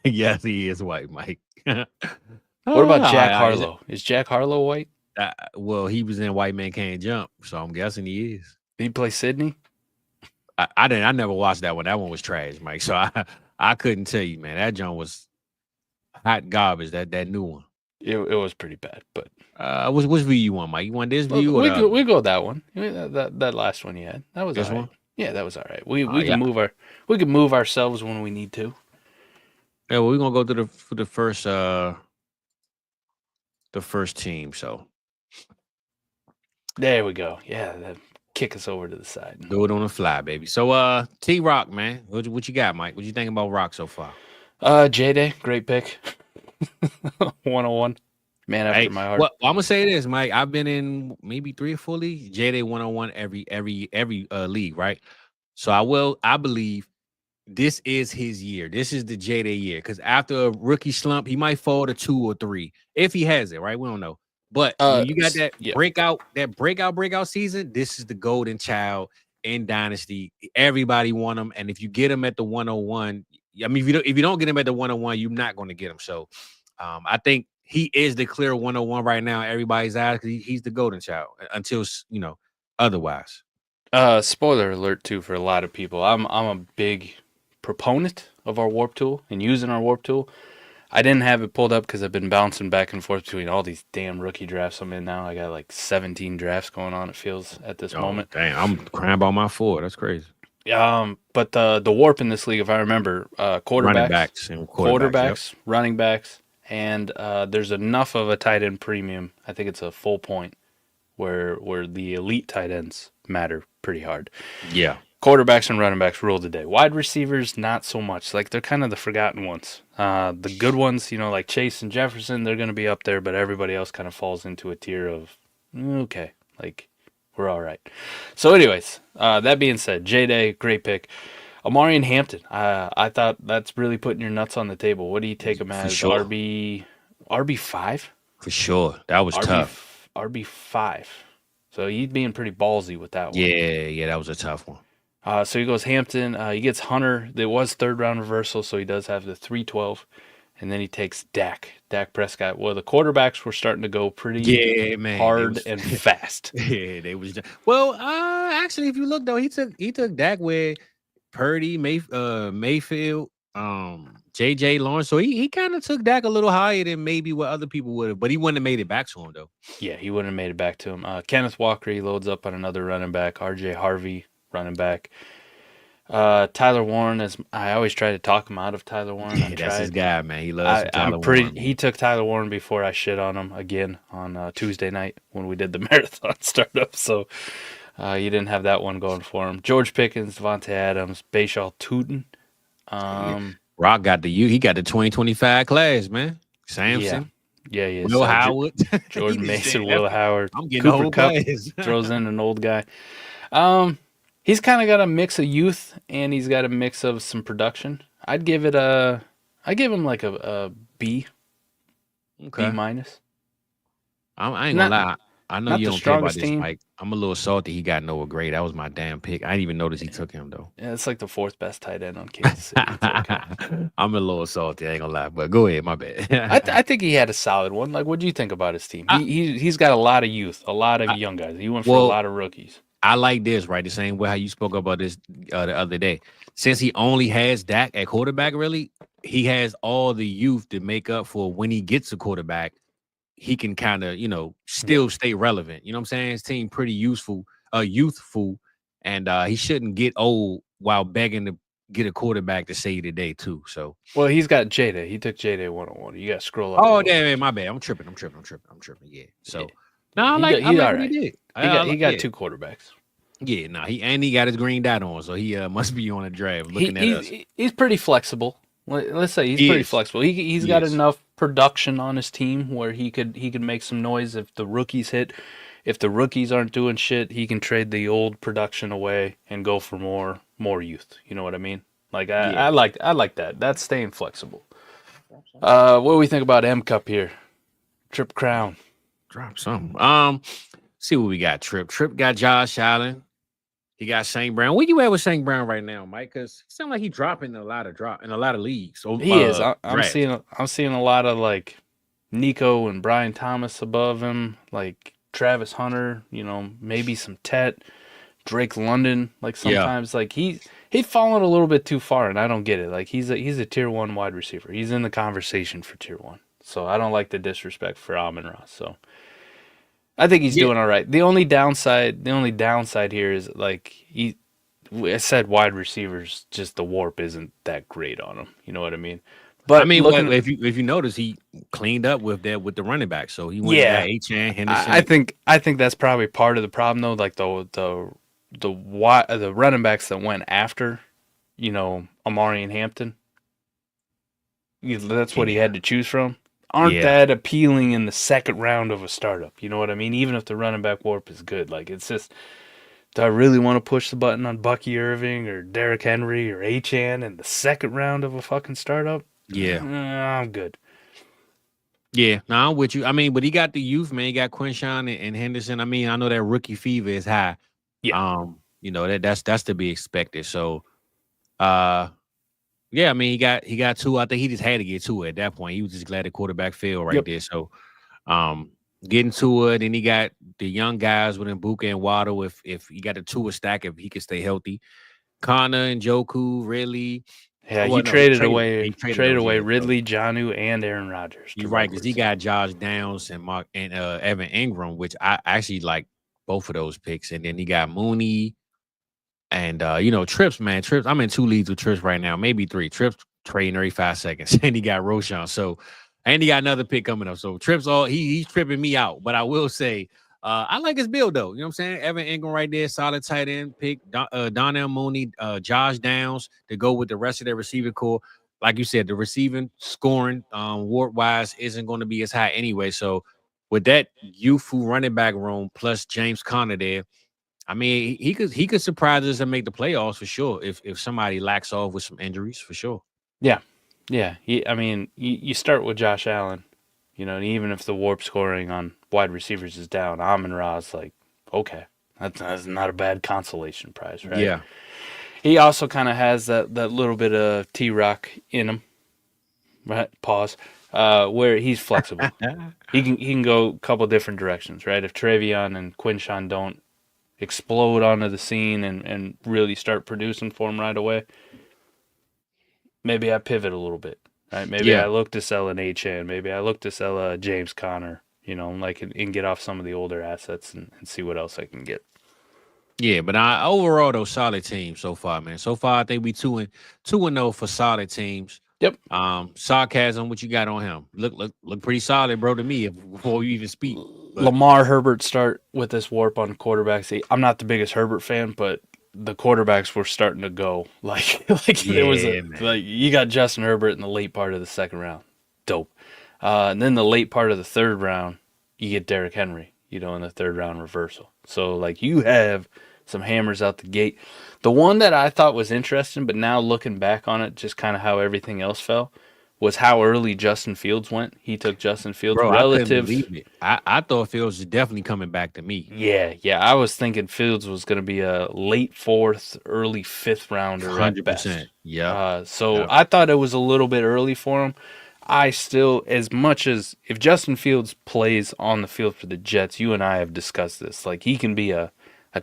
Yes, he is white, Mike. What about Jack Harlow? Is Jack Harlow white? Well, he was in White Man Can't Jump, so I'm guessing he is. Did he play Sydney? I never watched that one. That one was trash, Mike. So I couldn't tell you, man. That joint was hot garbage. That new one. It was pretty bad, but which view you want, Mike? You want this view? We go that one. That last one you had. That was this all right. One. Yeah, that was all right. We can move ourselves when we need to. Yeah, well, we're gonna go to the first team. So there we go. Yeah. Kick us over to the side. Do it on the fly, baby. So, T-Rock, man, what you got, Mike? What you think about Rock so far? J-Day, great pick. 101, man after my heart. Well, I'm gonna say this, Mike. I've been in maybe 3 or 4 leagues. J-Day 101 every league, right? So I believe this is his year. This is the J-Day year because after a rookie slump, he might fall to 2 or 3 if he has it, right? We don't know. But when you got that breakout season, this is the golden child in Dynasty. Everybody want him, and if you get him at the 101, I mean, if you don't get him at the 101, you're not going to get him. So, I think he is the clear 101 right now. Everybody's eyes because he's the golden child until otherwise. Spoiler alert too for a lot of people. I'm a big proponent of our warp tool and using our warp tool. I didn't have it pulled up because I've been bouncing back and forth between all these damn rookie drafts I'm in now. I got like 17 drafts going on, it feels, at this moment. Dang, I'm crying about my 4. That's crazy. But the warp in this league, if I remember, quarterbacks, running backs, and there's enough of a tight end premium. I think it's a full point where the elite tight ends matter pretty hard. Yeah. Quarterbacks and running backs rule the day. Wide receivers, not so much. Like, they're kind of the forgotten ones. The good ones, like Chase and Jefferson, they're going to be up there, but everybody else kind of falls into a tier of, okay, like, we're all right. So anyways, that being said, J-Day, great pick. Amari and Hampton, I thought that's really putting your nuts on the table. What do you take him as? Sure. RB5? For sure. That was tough. RB5. So he's being pretty ballsy with that one. Yeah, that was a tough one. So he goes Hampton. He gets Hunter. There was third round reversal, so he does have the 312. And then he takes Dak Prescott. Well, the quarterbacks were starting to go pretty hard and fast. Yeah, they was. Well, actually, if you look though, he took Dak with Purdy, Mayfield, JJ Lawrence. So he kind of took Dak a little higher than maybe what other people would have, but he wouldn't have made it back to him though. Yeah, he wouldn't have made it back to him. Kenneth Walker, he loads up on another running back. RJ Harvey, running back. Tyler Warren, as I always try to talk him out of Tyler Warren. That's his guy, man. He loves Tyler Warren. He took Tyler Warren before I shit on him again on Tuesday night when we did the marathon startup. So you didn't have that one going for him. George Pickens, Devontae Adams, Bashaw Tootin. Rock got he got the 2025 class, man. Samson. Yeah. Will Howard. Jordan Mason, Will Howard. I'm getting Cooper Kupp throws in an old guy. He's kind of got a mix of youth and he's got a mix of some production. I'd give him like a B. Okay. B minus. I ain't gonna lie. I know you don't care about this, Mike. I'm a little salty he got Noah Gray. That was my damn pick. I didn't even notice he took him though. Yeah, it's like the 4th best tight end on Kansas City. I'm a little salty. I ain't gonna lie, but go ahead. My bad. I think he had a solid one. Like, what do you think about his team? He's got a lot of youth, a lot of young guys. He went for a lot of rookies. I like this, right? The same way how you spoke about this the other day. Since he only has Dak at quarterback, really, he has all the youth to make up for when he gets a quarterback. He can kind of, still stay relevant. You know what I'm saying? His team pretty youthful, and he shouldn't get old while begging to get a quarterback to save the day too. So, well, he's got J-Day. He took J-Day 101. You got to scroll up. Oh, damn, my bad. I'm tripping. Yeah. So, no, I like what he did. He got 2 quarterbacks. Yeah, no, he got his green dot on, so he must be on a drive looking at us. He's pretty flexible. Let's say he's pretty flexible. He's got enough production on his team where he could make some noise if the rookies hit. If the rookies aren't doing shit, he can trade the old production away and go for more youth. You know what I mean? Like I like that. That's staying flexible. What do we think about M Cup here? Trip Crown. Drop something. See what we got. Trip got Josh Allen. He got St. Brown. Where you at with St. Brown right now, Mike? Because it sounds like he's dropping in a lot of leagues. So, he is. I'm seeing a lot of like Nico and Brian Thomas above him, like Travis Hunter. Maybe some Tet, Drake London. Like sometimes, like he's fallen a little bit too far, and I don't get it. Like he's a tier 1 wide receiver. He's in the conversation for tier 1. So I don't like the disrespect for Amon-Ra. So I think he's doing all right. The only downside here is like I said wide receivers, just the warp isn't that great on him. You know what I mean? But I mean, if you notice, he cleaned up with the running back. So he went to H-Chan, Henderson. I think that's probably part of the problem though. Like the running backs that went after, Amari and Hampton. That's what he had to choose from. Aren't that appealing in the second round of a startup? You know what I mean? Even if the running back warp is good, like it's just, do I really want to push the button on Bucky Irving or Derrick Henry or H-Chan in the second round of a fucking startup? Yeah, I'm good. Yeah, no, I'm with you. I mean, but he got the youth, man. He got Quinshawn and Henderson. I mean, I know that rookie fever is high. Yeah, that's to be expected. So, Yeah, I mean he got two. I think he just had to get two at that point. He was just glad the quarterback failed right there. So getting to it, and he got the young guys with Mbuka and Waddle. If he got a two stack, if he could stay healthy, Connor and Joku, really. Yeah, Well, he no, he traded traded away those, yeah. So Ridley, Jonnu, and Aaron Rodgers. you're right, because he got Josh Downs and Mark and Evan Ingram, which I actually like both of those picks. And then he got Mooney and Trips, man. Trips, I'm in 2 leagues with Trips right now, maybe 3. Trips trading every 5 seconds. And he got Roshan. So and he got another pick coming up. So Trips he's tripping me out. But I will say I like his build though. You know what I'm saying? Evan Ingram right there, solid tight end pick. Donnell Mooney, Josh Downs to go with the rest of their receiving core. Like you said, the receiving scoring ward wise isn't going to be as high anyway. So with that youthful running back room plus James Conner there, I mean he could surprise us and make the playoffs for sure if somebody lacks off with some injuries for sure. Yeah. You start with Josh Allen, and even if the warp scoring on wide receivers is down, Amon-Ra's like, okay, that's not a bad consolation prize, right? Yeah. He also kind of has that little bit of T-Rock in him, right? Pause. Where he's flexible. He can go a couple different directions, right? If Trevion and Quinshawn don't explode onto the scene and really start producing for him right away, maybe I pivot a little bit, right? Maybe I look to sell an HN. Maybe I look to sell a James Conner, and get off some of the older assets and see what else I can get. Yeah, but overall though, solid team so far, man. So far, I think we 2-0 for solid teams. Yep. Sarcasm, what you got on him? Look pretty solid, bro, to me before you even speak. But Lamar Herbert start with this warp on quarterbacks. I'm not the biggest Herbert fan, but the quarterbacks were starting to go there was you got Justin Herbert in the late part of the second round, dope, and then the late part of the third round, you get Derrick Henry, in the third round reversal. So you have some hammers out the gate. The one that I thought was interesting, but now looking back on it, just kind of how everything else fell, was how early Justin Fields went. He took Justin Fields relative. I couldn't believe it. I thought Fields was definitely coming back to me. Yeah. I was thinking Fields was going to be a late 4th, early 5th rounder 100%. Yeah. I thought it was a little bit early for him. I still, as much as if Justin Fields plays on the field for the Jets, you and I have discussed this. He can be a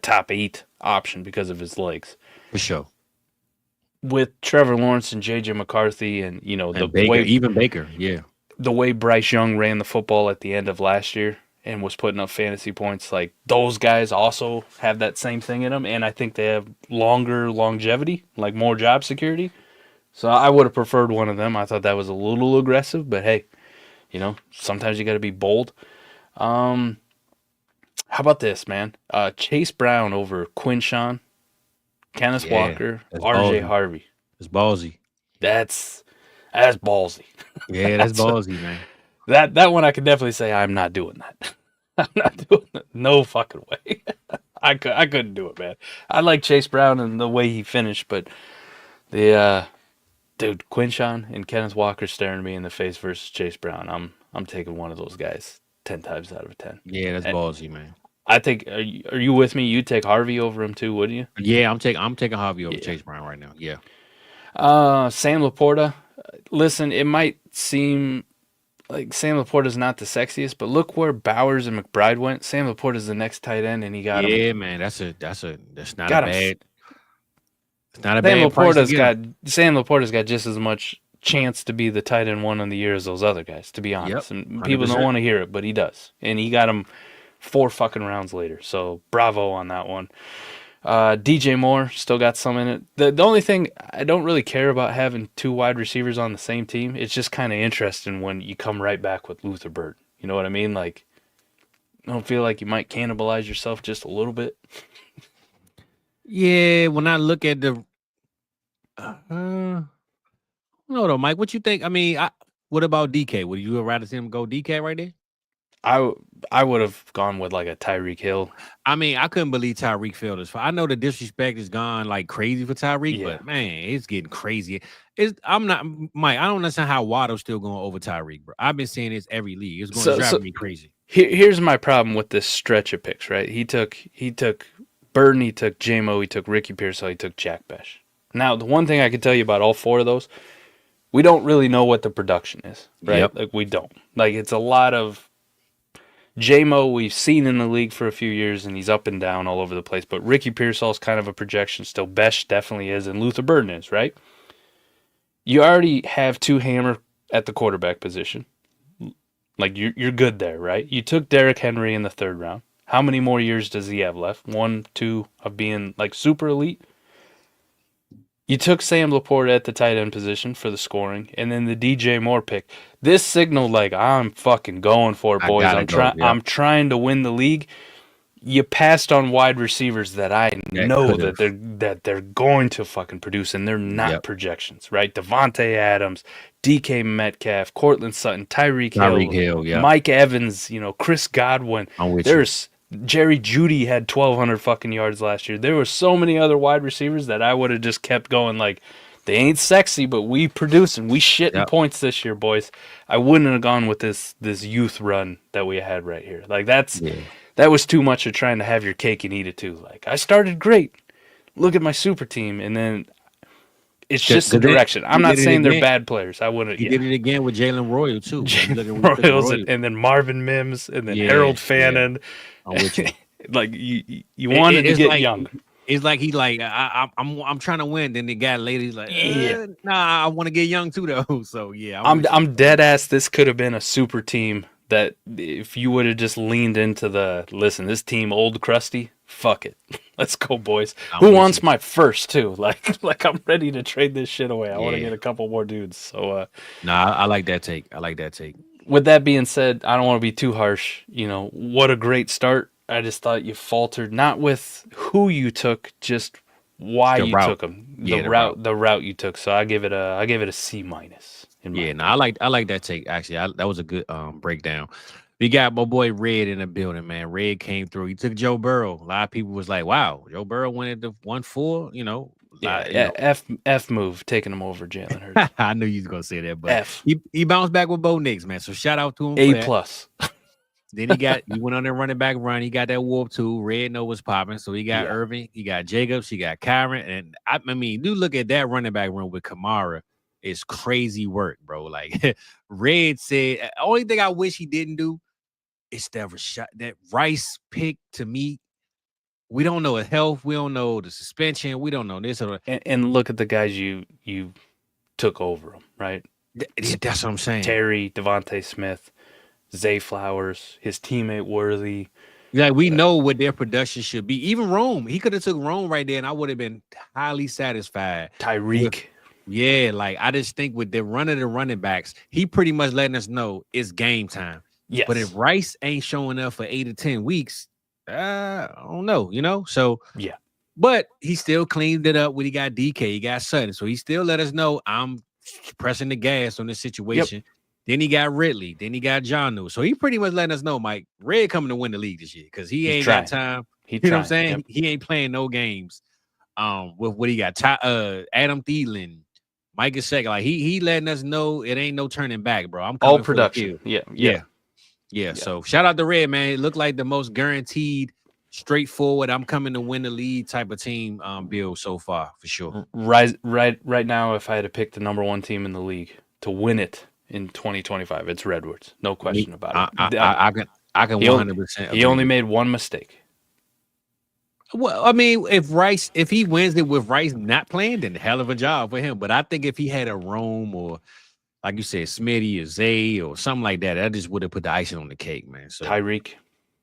top 8 option because of his legs. For sure. With Trevor Lawrence and J.J. McCarthy and, Baker, yeah. The way Bryce Young ran the football at the end of last year and was putting up fantasy points, those guys also have that same thing in them, and I think they have longer longevity, more job security. So I would have preferred one of them. I thought that was a little aggressive, but hey, sometimes you got to be bold. How about this, man? Chase Brown over Quinshawn, Kenneth Walker, RJ Harvey. It's ballsy. That's ballsy. Yeah, that's ballsy, man. That one I could definitely say I'm not doing that. I'm not doing it. No fucking way. I couldn't do it, man. I like Chase Brown and the way he finished, but the dude, Quinshawn and Kenneth Walker staring me in the face versus Chase Brown. I'm taking one of those guys 10 times out of 10. Yeah, that's ballsy, man. I think. Are you with me? You'd take Harvey over him too, wouldn't you? Yeah, I'm taking Harvey over Chase Brown right now. Yeah. Sam Laporta. Listen, it might seem like Sam Laporta's not the sexiest, but look where Bowers and McBride went. Sam Laporta's the next tight end, and he got him. Yeah, man, that's not a bad. It's not a Sam bad price to get. Sam Laporta's got just as much chance to be the tight end one on the year as those other guys, to be honest. Yep, and people don't want to hear it, but he does, and he got him 4 fucking rounds later. So bravo on that one. DJ Moore still got some in it. The only thing I don't really care about having 2 wide receivers on the same team. It's just kind of interesting when you come right back with Luther Bird. You know what I mean? I don't feel like you might cannibalize yourself just a little bit. Yeah, when I look at the, no, Mike, what you think? I mean, what about DK? Would you rather see him go DK right there? I would have gone with a Tyreek Hill. I mean, I couldn't believe Tyreek failed this. I know the disrespect is gone like crazy for Tyreek, but man, it's getting crazy. I'm not Mike. I don't understand how Waddle's still going over Tyreek, bro. I've been seeing this every league. It's going to drive me crazy. Here's my problem with this stretch of picks. Right, he took Burton, he took J-Mo, he took Ricky Pearsall, he took Jack Besh. Now, the one thing I can tell you about all 4 of those, we don't really know what the production is, right? Yep. Like, we don't. Like, it's a lot of J-Mo we've seen in the league for a few years, and he's up and down all over the place. But Ricky Pearsall's kind of a projection still. Besh definitely is, and Luther Burden is, right? You already have 2 hammer at the quarterback position. Like, you're good there, right? You took Derrick Henry in the 3rd round. How many more years does he have left? 1, 2 of being, like, super elite? You took Sam Laporta at the tight end position for the scoring, and then the DJ Moore pick. This signaled like, I'm fucking going for it, boys. I'm trying to win the league. You passed on wide receivers that I know that they're going to fucking produce, and they're not projections, right? Devontae Adams, DK Metcalf, Cortland Sutton, Tyreek Hill, Mike Evans, Chris Godwin. There's Jerry Jeudy had 1,200 fucking yards last year. There were so many other wide receivers that I would have just kept going like, they ain't sexy, but we producing. We shitting points this year, boys. I wouldn't have gone with this youth run that we had right here. Like, that was too much of trying to have your cake and eat it too. Like, I started great. Look at my super team, and then it's just the direction. I'm not saying they're bad players. I wouldn't. He did it again with Jalen Royal too. Royals and then Marvin Mims and then Harold Fannin. I'm with you. Like you wanted to get young. It's like I'm trying to win. Then the guy lady's like, nah, I want to get young too though. So yeah, I'm dead ass. This could have been a super team that if you would have just leaned into this team old crusty, fuck it. Let's go, boys. Who wants my first too? Like I'm ready to trade this shit away. I want to get a couple more dudes. So I like that take. With that being said, I don't want to be too harsh. What a great start. I just thought you faltered, not with who you took, just why you took them. The route you took. So I give it a C-. I like that take. Actually, that was a good breakdown. We got my boy Red in the building, man. Red came through. He took Joe Burrow. A lot of people was like, "Wow, Joe Burrow went at the 1-4." F move, taking him over Jalen Hurts. I knew you was gonna say that, but he bounced back with Bo Nix, man. So shout out to him. A+. Then he went on their running back run. He got that warp too. Red know what's popping. So he got Irving, he got Jacobs, he got Kyron, and I mean, do look at that running back run with Kamara. It's crazy work, bro. Like Red said, only thing I wish he didn't do is that Rice pick. To me, we don't know his health. We don't know the suspension. We don't know this. And look at the guys you took over him, right? That's what I'm saying. Terry, Devontae Smith, Zay Flowers, his teammate Worthy. Like, we know what their production should be. Even Rome, he could have took Rome right there, and I would have been highly satisfied. Tyreek. Yeah, like, I just think with the run of the running backs, he pretty much letting us know it's game time. Yes. But if Rice ain't showing up for 8 to 10 weeks, I don't know, So, yeah. But he still cleaned it up when he got DK, he got Sutton. So he still let us know I'm pressing the gas on this situation. Yep. Then he got Ridley. Then he got Jonnu. So he pretty much letting us know, Mike, Red coming to win the league this year because he ain't got time. You know what I'm saying? Yep. He ain't playing no games. With what he got, Adam Thielen, Mike Gesicki. Like he letting us know it ain't no turning back, bro. I'm coming all production. Yeah. So shout out to Red, man. It looked like the most guaranteed, straightforward, I'm coming to win the league type of team build so far for sure. Right now, if I had to pick the number 1 team in the league to win it in 2025, it's Redwoods. No question about it. I can 100%. He only made one mistake. Well, I mean, if he wins it with Rice not playing, then hell of a job for him. But I think if he had a Rome or, like you said, Smitty or Zay or something like that, that just would have put the icing on the cake, man. So Tyreek.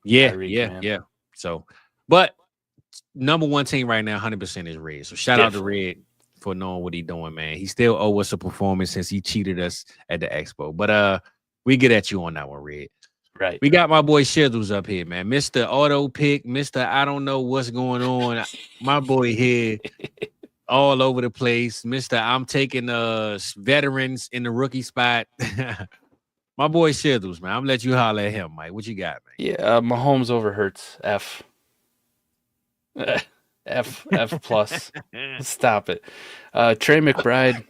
Yeah. So, but number 1 team right now, 100% is Red. So shout out to Red for knowing what he's doing, man. He still owe us a performance since he cheated us at the Expo. But we get at you on that one, Red. Right. We got my boy Shizzles up here, man. Mr. Auto Pick, Mr. I don't know what's going on. My boy here all over the place. Mr. I'm taking veterans in the rookie spot. My boy Shizzles, man. I'm gonna let you holler at him, Mike. What you got, man? Yeah, Mahomes over Hurts. F plus. Stop it. Trey McBride.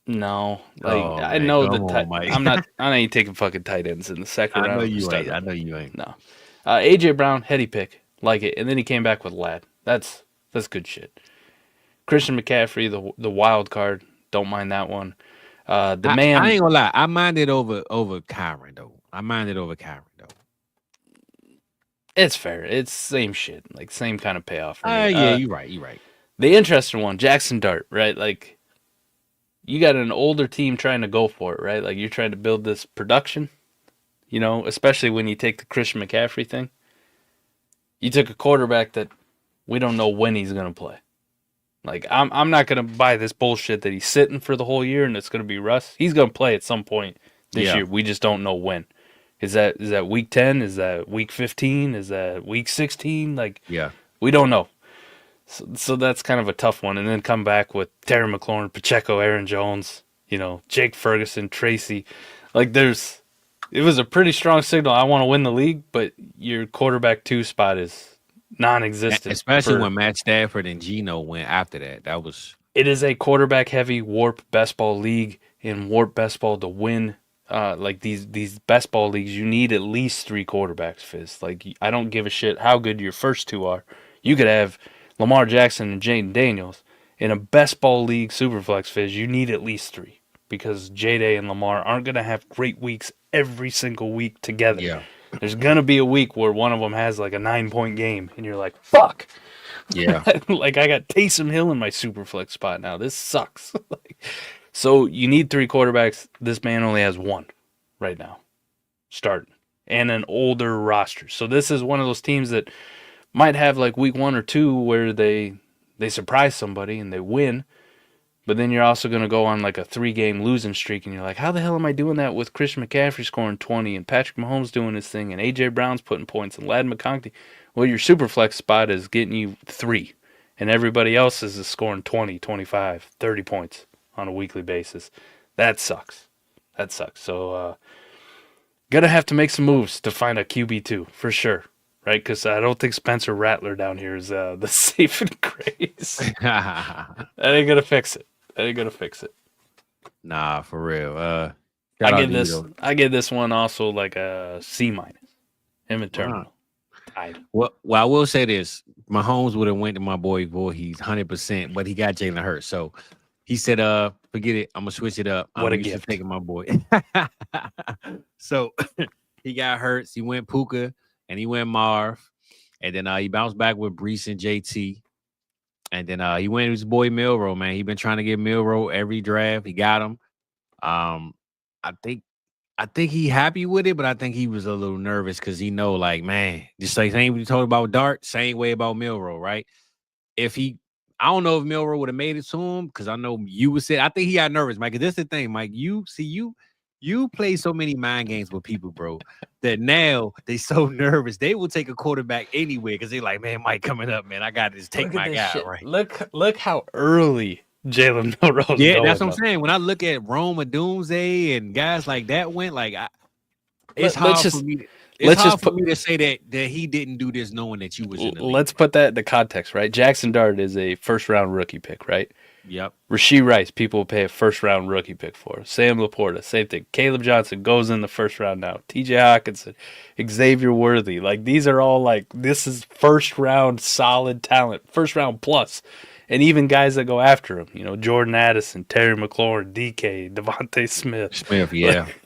No, I know that I ain't taking fucking tight ends in the second round. I know you ain't. No. AJ Brown, heady pick, like it, and then he came back with Ladd. That's good shit. Christian McCaffrey, the wild card. Don't mind that one. I ain't gonna lie. I mind it over Kyron though. It's fair. It's same shit. Like same kind of payoff for me. Yeah, you're right. The interesting one, Jackson Dart, right? Like you got an older team trying to go for it, right? Like you're trying to build this production, especially when you take the Christian McCaffrey thing. You took a quarterback that we don't know when he's going to play. Like, I'm not going to buy this bullshit that he's sitting for the whole year and it's going to be Russ. He's going to play at some point this year. We just don't know when. Is that week 10? Is that week 15? Is that week 16? Like, we don't know. So that's kind of a tough one. And then come back with Terry McLaurin, Pacheco, Aaron Jones, Jake Ferguson, Tracy. Like, it was a pretty strong signal. I want to win the league, but your quarterback 2 spot is non-existent. Especially when Matt Stafford and Geno went after that. It is a quarterback-heavy warp best ball league. In warp best ball to win, like these best ball leagues, you need at least 3 quarterbacks, Fizz. Like, I don't give a shit how good your first 2 are. You could have Lamar Jackson and Jaden Daniels. In a best ball league Superflex, Fizz, you need at least 3. Because J-Day and Lamar aren't going to have great weeks every single week together. Yeah. There's going to be a week where one of them has like a 9-point game, and you're like, fuck. Yeah. Like, I got Taysom Hill in my Superflex spot now. This sucks. So you need 3 quarterbacks. This man only has 1 right now, starting, and an older roster. So this is one of those teams that might have like week 1 or 2 where they surprise somebody and they win. But then you're also going to go on like a 3-game losing streak, and you're like, how the hell am I doing that with Christian McCaffrey scoring 20 and Patrick Mahomes doing his thing and A.J. Brown's putting points and Ladd McConkey? Well, your Superflex spot is getting you 3, and everybody else is scoring 20, 25, 30 points on a weekly basis. That sucks. So, going to have to make some moves to find a QB2 for sure, right? Because I don't think Spencer Rattler down here is the safe and grace. That ain't going to fix it. Nah, for real. I give this one also like a C-. Him and Terminal. Tied. Well, I will say this. Mahomes would have went to my boy Voorhees 100%, but he got Jalen Hurts. So he said, forget it. I'm going to switch it up. What a gift. Taking my boy. So he got Hurts. He went Puka, and he went Marv. And then he bounced back with Brees and JT. And then he went with his boy Milroe, man. He been trying to get Milroe every draft. He got him. I think he happy with it, but I think he was a little nervous because he know, like, man, just like same we told about Dart, same way about Milroe, right? I don't know if Milroe would have made it to him because I know you would say I think he got nervous, Mike. Because this is the thing, Mike. You play so many mind games with people, bro, that now they so nervous they will take a quarterback anyway because they're like, man, Mike coming up, man. I got to just take my guy, shit. right? Look how early Jalen Milroe. Yeah, that's what I'm saying. When I look at Roma Doomsday and guys like that went, like, it's hard for me. It's hard for me to say that he didn't do this knowing that you was in the league. Let's put that in the context, right? Jackson Dart is a first-round rookie pick, right? Yep. Rasheed Rice, people will pay a first-round rookie pick for. Sam Laporta, same thing. Caleb Johnson goes in the first round now. T.J. Hawkinson, Xavier Worthy. Like, these are all, like, this is first-round solid talent, first-round plus. And even guys that go after him, Jordan Addison, Terry McLaurin, DK, Devontae Smith. Yeah. Like,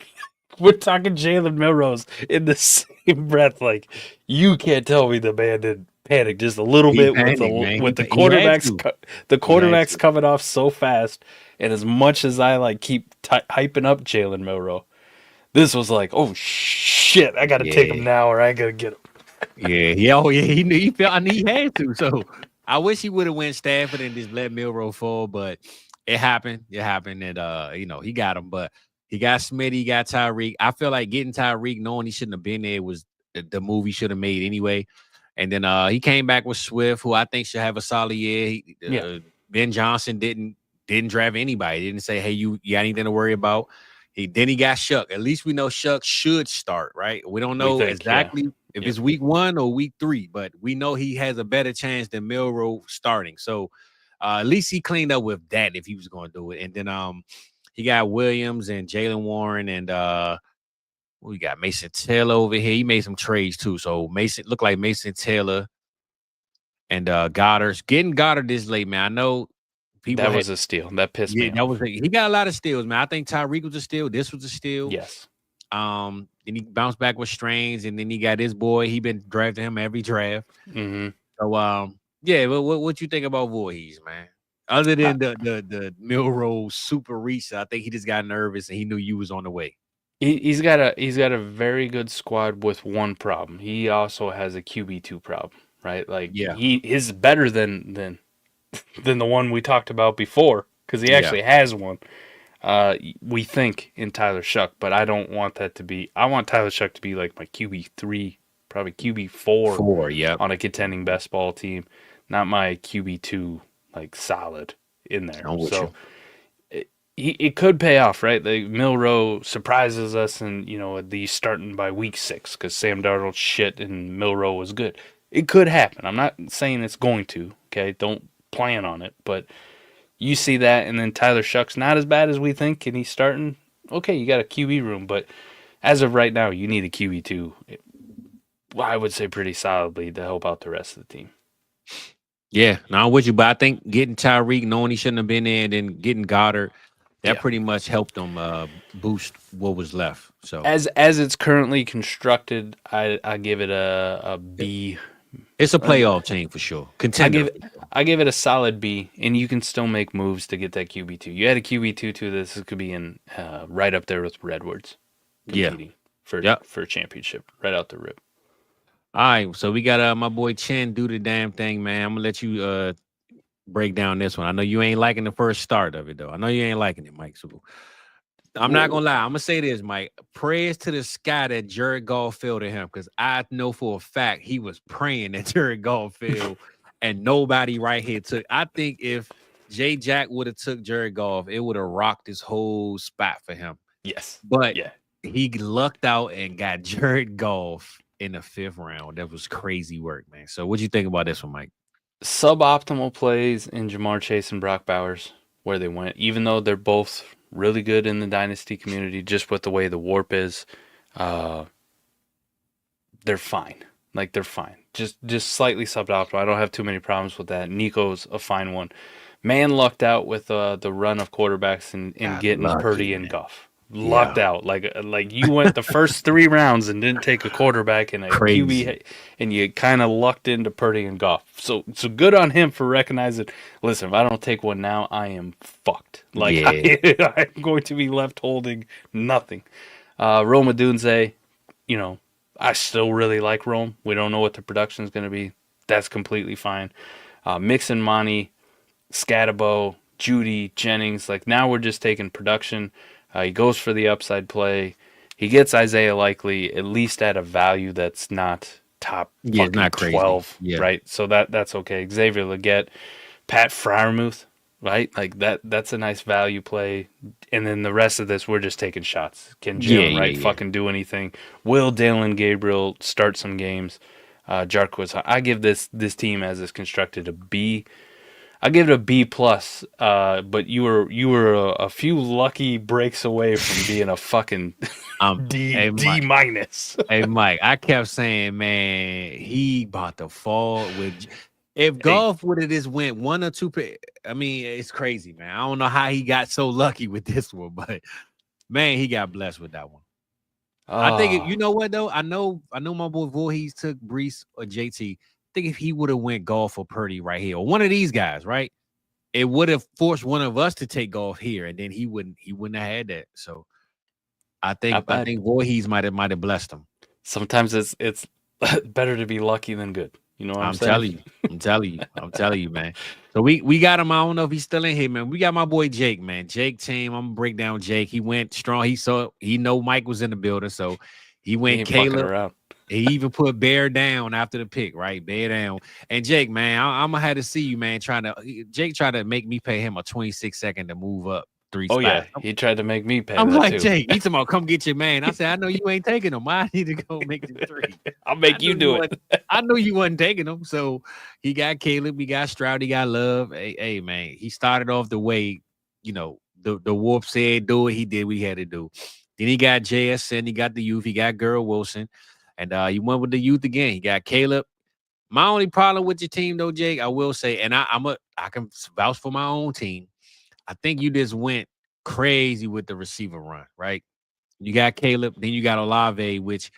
we're talking Jalen Milroe in the same breath. Like, you can't tell me the man didn't panic just a little bit with the quarterbacks. The quarterbacks coming off so fast, and as much as I like keep hyping up Jalen Milroe, this was like, oh shit, I got to take him now, or I got to get him. He knew he felt. I knew he had to. So I wish he would have went Stafford and just let Milroe fall, but it happened. And he got him, but he got Smitty, he got Tyreek. I feel like getting Tyreek, knowing he shouldn't have been there, was the move he should have made anyway. And then he came back with Swift, who I think should have a solid year. Ben Johnson didn't draft anybody. He didn't say, hey, you got anything to worry about. Then he got Shuck. At least we know Shuck should start, right? We don't know exactly if it's week 1 or week 3, but we know he has a better chance than Milroe starting. So at least he cleaned up with that if he was going to do it. And then he got Williams and Jalen Warren and we got Mason Taylor over here. He made some trades too. So Mason looked like Mason Taylor and Goddard. Getting Goddard this late, man. I know People was a steal. That pissed me off. he got a lot of steals, man. I think Tyreek was a steal. This was a steal. Yes. Then he bounced back with Strange, and then he got his boy. He been drafting him every draft. Mm-hmm. So yeah. What you think about Voorhees, man? Other than the Milrose super reach, I think he just got nervous and he knew you was on the way. He's got a very good squad with one problem. He also has a QB2 problem, right? Like he is better than the one we talked about before because he actually has one. We think in Tyler Shuck, but I don't want that to be. I want Tyler Shuck to be like my QB3, probably QB4 on a contending best ball team, not my QB2 like solid in there. So it could pay off, right? Like Milroe surprises us, and the starting by week 6 because Sam Darnold shit and Milroe was good. It could happen. I'm not saying it's going to. Okay, don't plan on it, but. You see that, and then Tyler Shuck's not as bad as we think, and he's starting. Okay, you got a QB room, but as of right now, you need a QB2. I would say pretty solidly to help out the rest of the team. Yeah, no, I'm with you, but I think getting Tyreek, knowing he shouldn't have been there, and then getting Goddard, that pretty much helped them boost what was left. So as it's currently constructed, I give it a B. It's a playoff team for sure. Contender. I give it a solid B, and you can still make moves to get that QB2. You had a QB2 too. This could be in right up there with Redwoods competing for championship right out the rip. All right, so we got my boy Chen do the damn thing, man. I'm gonna let you break down this one. I know you ain't liking the first start of it though. I know you ain't liking it, Mike. So I'm not gonna lie. I'm gonna say this, Mike. Prayers to the sky that Jared Goff fell to him, because I know for a fact he was praying that Jared Goff fell, and nobody right here took. I think if Jay Jack would have took Jared Goff, it would have rocked this whole spot for him. Yes, but he lucked out and got Jared Goff in the 5th round. That was crazy work, man. So what do you think about this one, Mike? Suboptimal plays in Jamar Chase and Brock Bowers where they went, even though they're both really good in the dynasty community, just with the way the warp is, they're fine. Like, they're fine. Just slightly suboptimal. I don't have too many problems with that. Nico's a fine one. Man lucked out with the run of quarterbacks and getting Purdy and Goff. Lucked out. Like you went the first 3 rounds and didn't take a quarterback and a QB, and you kind of lucked into Purdy and Goff. So good on him for recognizing, listen, if I don't take one now, I am fucked. Like, I'm going to be left holding nothing. Rome Odunze, I still really like Rome. We don't know what the production is going to be. That's completely fine. Mixon, Monty, Scatabo, Judy, Jennings. Like, now we're just taking production. He goes for the upside play. He gets Isaiah Likely at least at a value that's not top not 12, right? So that's okay. Xavier Legette, Pat Freiermuth, right? Like that's a nice value play. And then the rest of this, we're just taking shots. Can Jim fucking do anything? Will Dalen Gabriel start some games? Jarquez, I give this team as it's constructed a B. I give it a B plus, but you were a few lucky breaks away from being a fucking D minus. Hey Mike, I kept saying, man, he about to fall with. If Goff would have just went 1 or 2, I mean, it's crazy, man. I don't know how he got so lucky with this one, but man, he got blessed with that one. I think you know what though. I know my boy Voorhees took Brees or JT. I think if he would have went Goff or Purdy right here, or one of these guys, right, it would have forced one of us to take Goff here, and then he wouldn't have had that. So I think Voorhees might have blessed him. Sometimes it's better to be lucky than good. You know what I'm saying? I'm telling you, man. So we got him. I don't know if he's still in here, man. We got my boy Jake, man. Jake team. I'm gonna break down Jake. He went strong. He know Mike was in the building, so he went Caleb. He even put Bear down after the pick, right? Bear down. And Jake, man, I'm gonna have to see you, man. Jake tried to make me pay him a 26-second to move up 3 spots. Oh yeah, he tried to make me pay. I'm that like, too. Jake, he's talking about come get your man. I said, I know you ain't taking him. I need to go make the 3. I'll make you do it. I know you wasn't taking him. So he got Caleb, he got Stroud, he got Love. Hey man, he started off the way, the Warp said do it. He did what he had to do. Then he got JSN, he got the youth, he got Gerald Wilson. And he went with the youth again. He got Caleb, My only problem with your team, though, Jake, I will say, and I can vouch for my own team. I think you just went crazy with the receiver run, right? You got Caleb, then you got Olave, which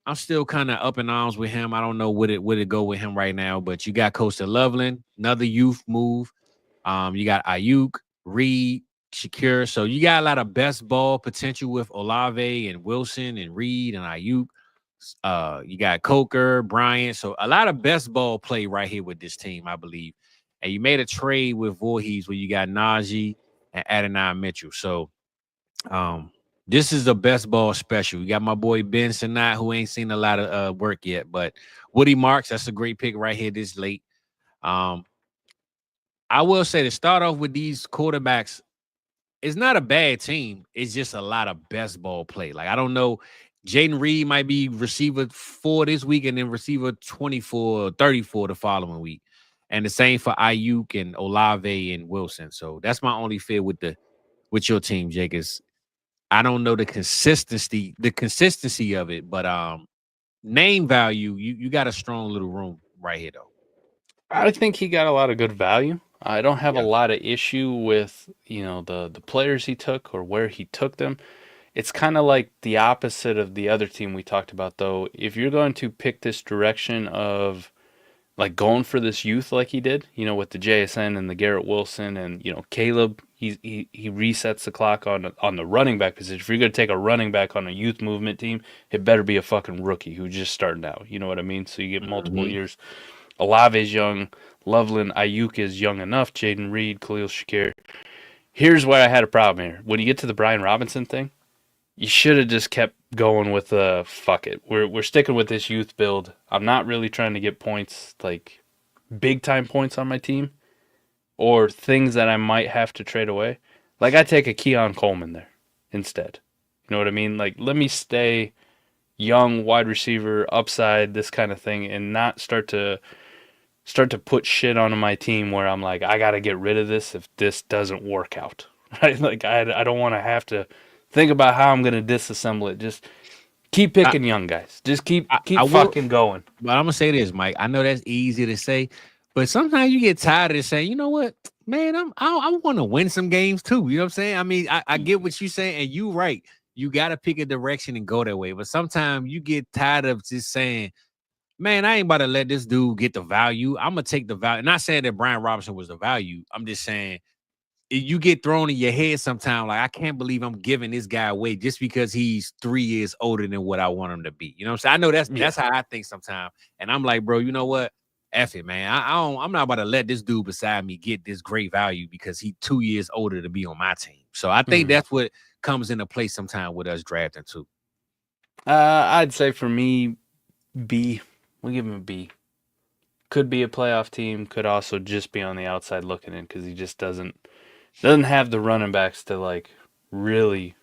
I'm still kind of up in arms with him. I don't know what it go with him right now, but you got Costa Loveland, another youth move. You got Ayuk, Reed, Shakir. So you got a lot of best ball potential with Olave and Wilson and Reed and Ayuk. You got Coker, Bryant. So a lot of best ball play right here with this team, I believe. And you made a trade with Voorhees where you got Najee and Adonai Mitchell. So this is the best ball special. You got my boy Ben Sinat, who ain't seen a lot of work yet, but Woody Marks, that's a great pick right here this late. I will say to start off with these quarterbacks, it's not a bad team. It's just a lot of best ball play. Like, I don't know. Jaden Reed might be receiver 4 this week and then receiver 24 or 34 the following week. And the same for Ayuk and Olave and Wilson. So that's my only fear with your team, Jake, is I don't know the consistency of it, but name value, you got a strong little room right here, though. I think he got a lot of good value. I don't have a lot of issue with, the players he took or where he took them. It's kind of like the opposite of the other team we talked about, though. If you're going to pick this direction of like going for this youth like he did, with the JSN and the Garrett Wilson and, Caleb, he resets the clock on the running back position. If you're going to take a running back on a youth movement team, it better be a fucking rookie who's just starting out. You know what I mean? So you get multiple years. Olave's young. Loveland, Ayuk is young enough. Jaden Reed, Khalil Shakir. Here's where I had a problem here. When you get to the Brian Robinson thing, you should have just kept going with fuck it. We're sticking with this youth build. I'm not really trying to get points, like big time points on my team or things that I might have to trade away. Like, I take a Keon Coleman there instead. You know what I mean? Like, let me stay young, wide receiver, upside, this kind of thing, and not start to put shit onto my team where I'm like, I got to get rid of this if this doesn't work out, right? Like, I don't want to have to think about how I'm going to disassemble it. Just keep picking young guys. Just keep fucking going. But I'm going to say this, Mike. I know that's easy to say, but sometimes you get tired of saying, you know what, man, I want to win some games too. You know what I'm saying? I mean, I get what you're saying, and you right. You got to pick a direction and go that way. But sometimes you get tired of just saying, man, I ain't about to let this dude get the value. I'm going to take the value. Not saying that Brian Robinson was the value. I'm just saying you get thrown in your head sometimes. Like, I can't believe I'm giving this guy away just because he's 3 years older than what I want him to be. You know what I'm saying? I know that's how I think sometimes. And I'm like, bro, you know what? F it, man. I'm not about to let this dude beside me get this great value because he's 2 years older to be on my team. So I think that's what comes into play sometime with us drafting too. I'd say for me, B. We'll give him a B. Could be a playoff team. Could also just be on the outside looking in because he just doesn't have the running backs to like really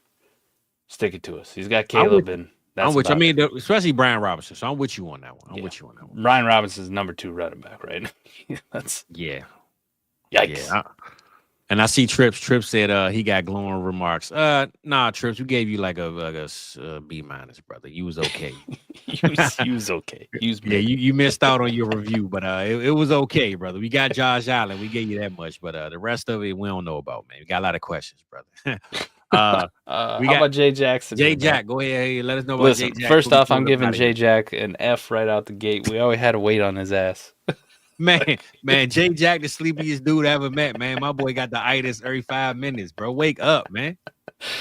stick it to us. He's got Caleb and that's I mean, especially Brian Robinson. So I'm with you on that one. I'm with you on that one. Brian Robinson's number 2 running back, right? That's yikes. Yeah. And I see Trips said he got glowing remarks. Nah, Trips, we gave you like a B-, brother. You was okay. you was okay. You missed out on your review, but it was okay, brother. We got Josh Allen. We gave you that much, but the rest of it we don't know about, man. We got a lot of questions, brother. How about Jay Jackson? Jay Jack, go ahead. Hey, let us know about Jay Jack. First off, I'm giving Jay Jack an F right out the gate. We always had to wait on his ass. Man, Jay Jack, the sleepiest dude I ever met, man. My boy got the itis every 5 minutes, bro. Wake up, man.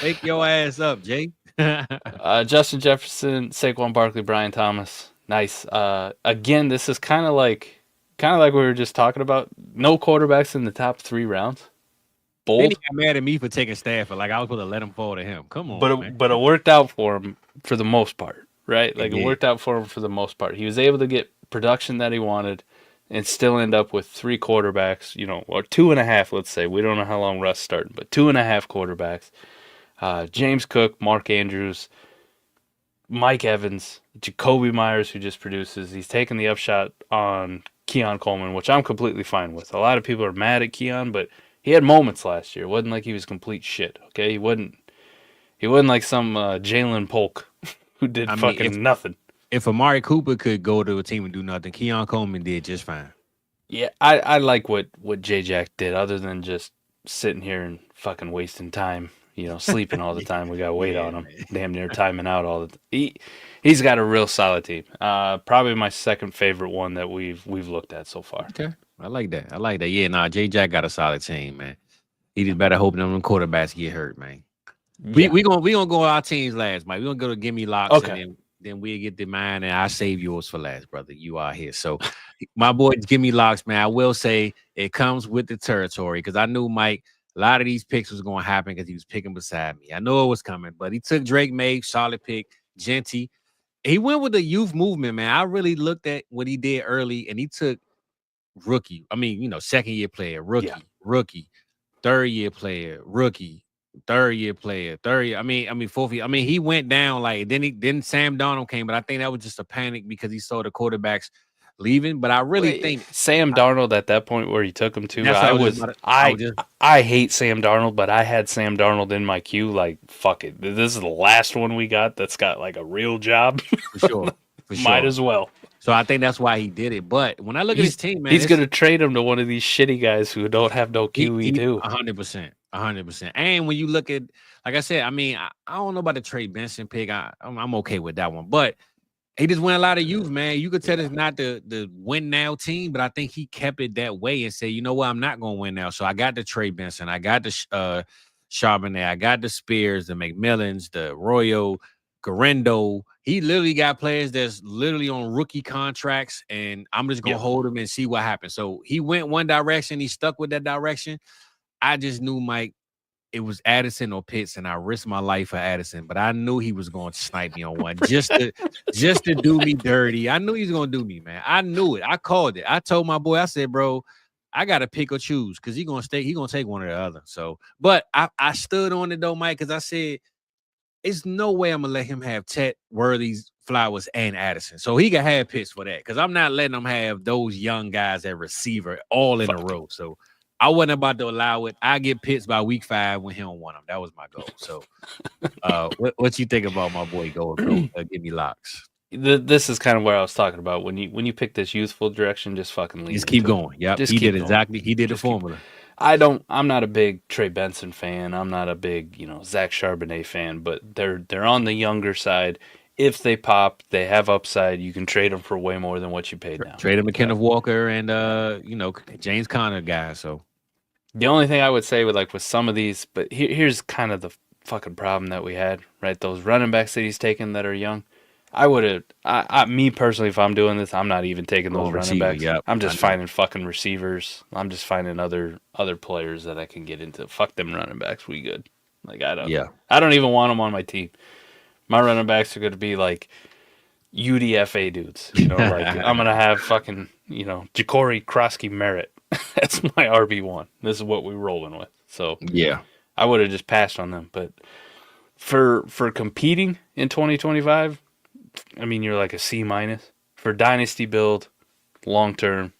Wake your ass up, Jay. Justin Jefferson, Saquon Barkley, Brian Thomas. Nice. Again, this is kind of like we were just talking about. No quarterbacks in the top 3 rounds. Bold. Then he got mad at me for taking Stafford. Like, I was going to let him fall to him. Come on, but it worked out for him for the most part, right? Like, it worked out for him for the most part. He was able to get production that he wanted and still end up with 3 quarterbacks, or 2.5, let's say. We don't know how long Russ started, but 2.5 quarterbacks. James Cook, Mark Andrews, Mike Evans, Jacoby Myers, who just produces. He's taking the upshot on Keon Coleman, which I'm completely fine with. A lot of people are mad at Keon, but he had moments last year. It wasn't like he was complete shit, okay? He wasn't like some Jalen Polk who did nothing. if Amari Cooper could go to a team and do nothing, Keon Coleman did just fine. Yeah, I like what J Jack did, other than just sitting here and fucking wasting time, sleeping all the time. We got to wait on him, man. damn near timing out all the he's got a real solid team. Probably my second favorite one that we've looked at so far. Okay, I like that. Yeah, J Jack got a solid team, man. He just better hope them quarterbacks get hurt, man. Yeah. We gonna go our teams last, Mike. We gonna go to Gimme Locks, Okay. and then we'll get to mine, and I'll save yours for last, brother. You are here. So my boy Gimme Locks, man. I will say it comes with the territory because I knew Mike. A lot of these picks was gonna happen because he was picking beside me. I know it was coming, but he took Drake May, solid pick, Genty. He went with the youth movement, man. I really looked at what he did early, and he took rookie. I mean, second year player, rookie, third year player, rookie, third year player, I mean, fourth year. I mean, he went down like then Sam Darnold came, but I think that was just a panic because he saw the quarterbacks leaving. But I really think Sam Darnold at that point where he took him to, I hate Sam Darnold, but I had Sam Darnold in my queue. Like, fuck it, this is the last one we got that's got like a real job. For sure. Might as well. So I think that's why he did it. But when I look at his team, man, he's going to trade him to one of these shitty guys who don't have no QE too. 100%. And when you look at, like I said, I mean, I don't know about the Trey Benson pick. I'm okay with that one. But he just went a lot of youth, man. You could tell it's not the win now team, but I think he kept it that way and said, you know what, I'm not going to win now. So I got the Trey Benson. I got the Charbonnet. I got the Spears, the McMillans, the Royo, Garendo. He literally got players that's literally on rookie contracts, and I'm just going to hold him and see what happens. So he went one direction. He stuck with that direction. I just knew, Mike, it was Addison or Pitts, and I risked my life for Addison, but I knew he was going to snipe me on one just to do me dirty. I knew he was going to do me, man. I knew it. I called it. I told my boy, I said, bro, I got to pick or choose because he's going to take one or the other. So, but I stood on it, though, Mike, because I said, it's no way I'm going to let him have Tet, Worthy's, Flowers, and Addison. So he can have Pitts for that because I'm not letting him have those young guys at receiver all in a row. So I wasn't about to allow it. I get Pitts by week 5 when he don't want them. That was my goal. So what you think about my boy going? Give me Locks. This is kind of where I was talking about. When you pick this youthful direction, just fucking leave. Just keep going. Yeah, he did exactly. He did the formula. I'm not a big Trey Benson fan. I'm not a big, Zach Charbonnet fan, but they're on the younger side. If they pop, they have upside. You can trade them for way more than what you paid now. Trade them to Kenneth Walker and James Conner guys. So the only thing I would say with some of these, but here's kind of the fucking problem that we had, right? Those running backs that he's taken that are young. Me personally, if I'm doing this, I'm not even taking those running backs. Yep, I'm just finding fucking receivers. I'm just finding other players that I can get into. Fuck them running backs. We good. Like I don't even want them on my team. My running backs are going to be like UDFA dudes. Like I'm going to have fucking, Ja'Cory Krosky Merritt. That's my RB1. This is what we're rolling with. So yeah, I would have just passed on them. But for competing in 2025, I mean, you're like a C- for dynasty build, long term.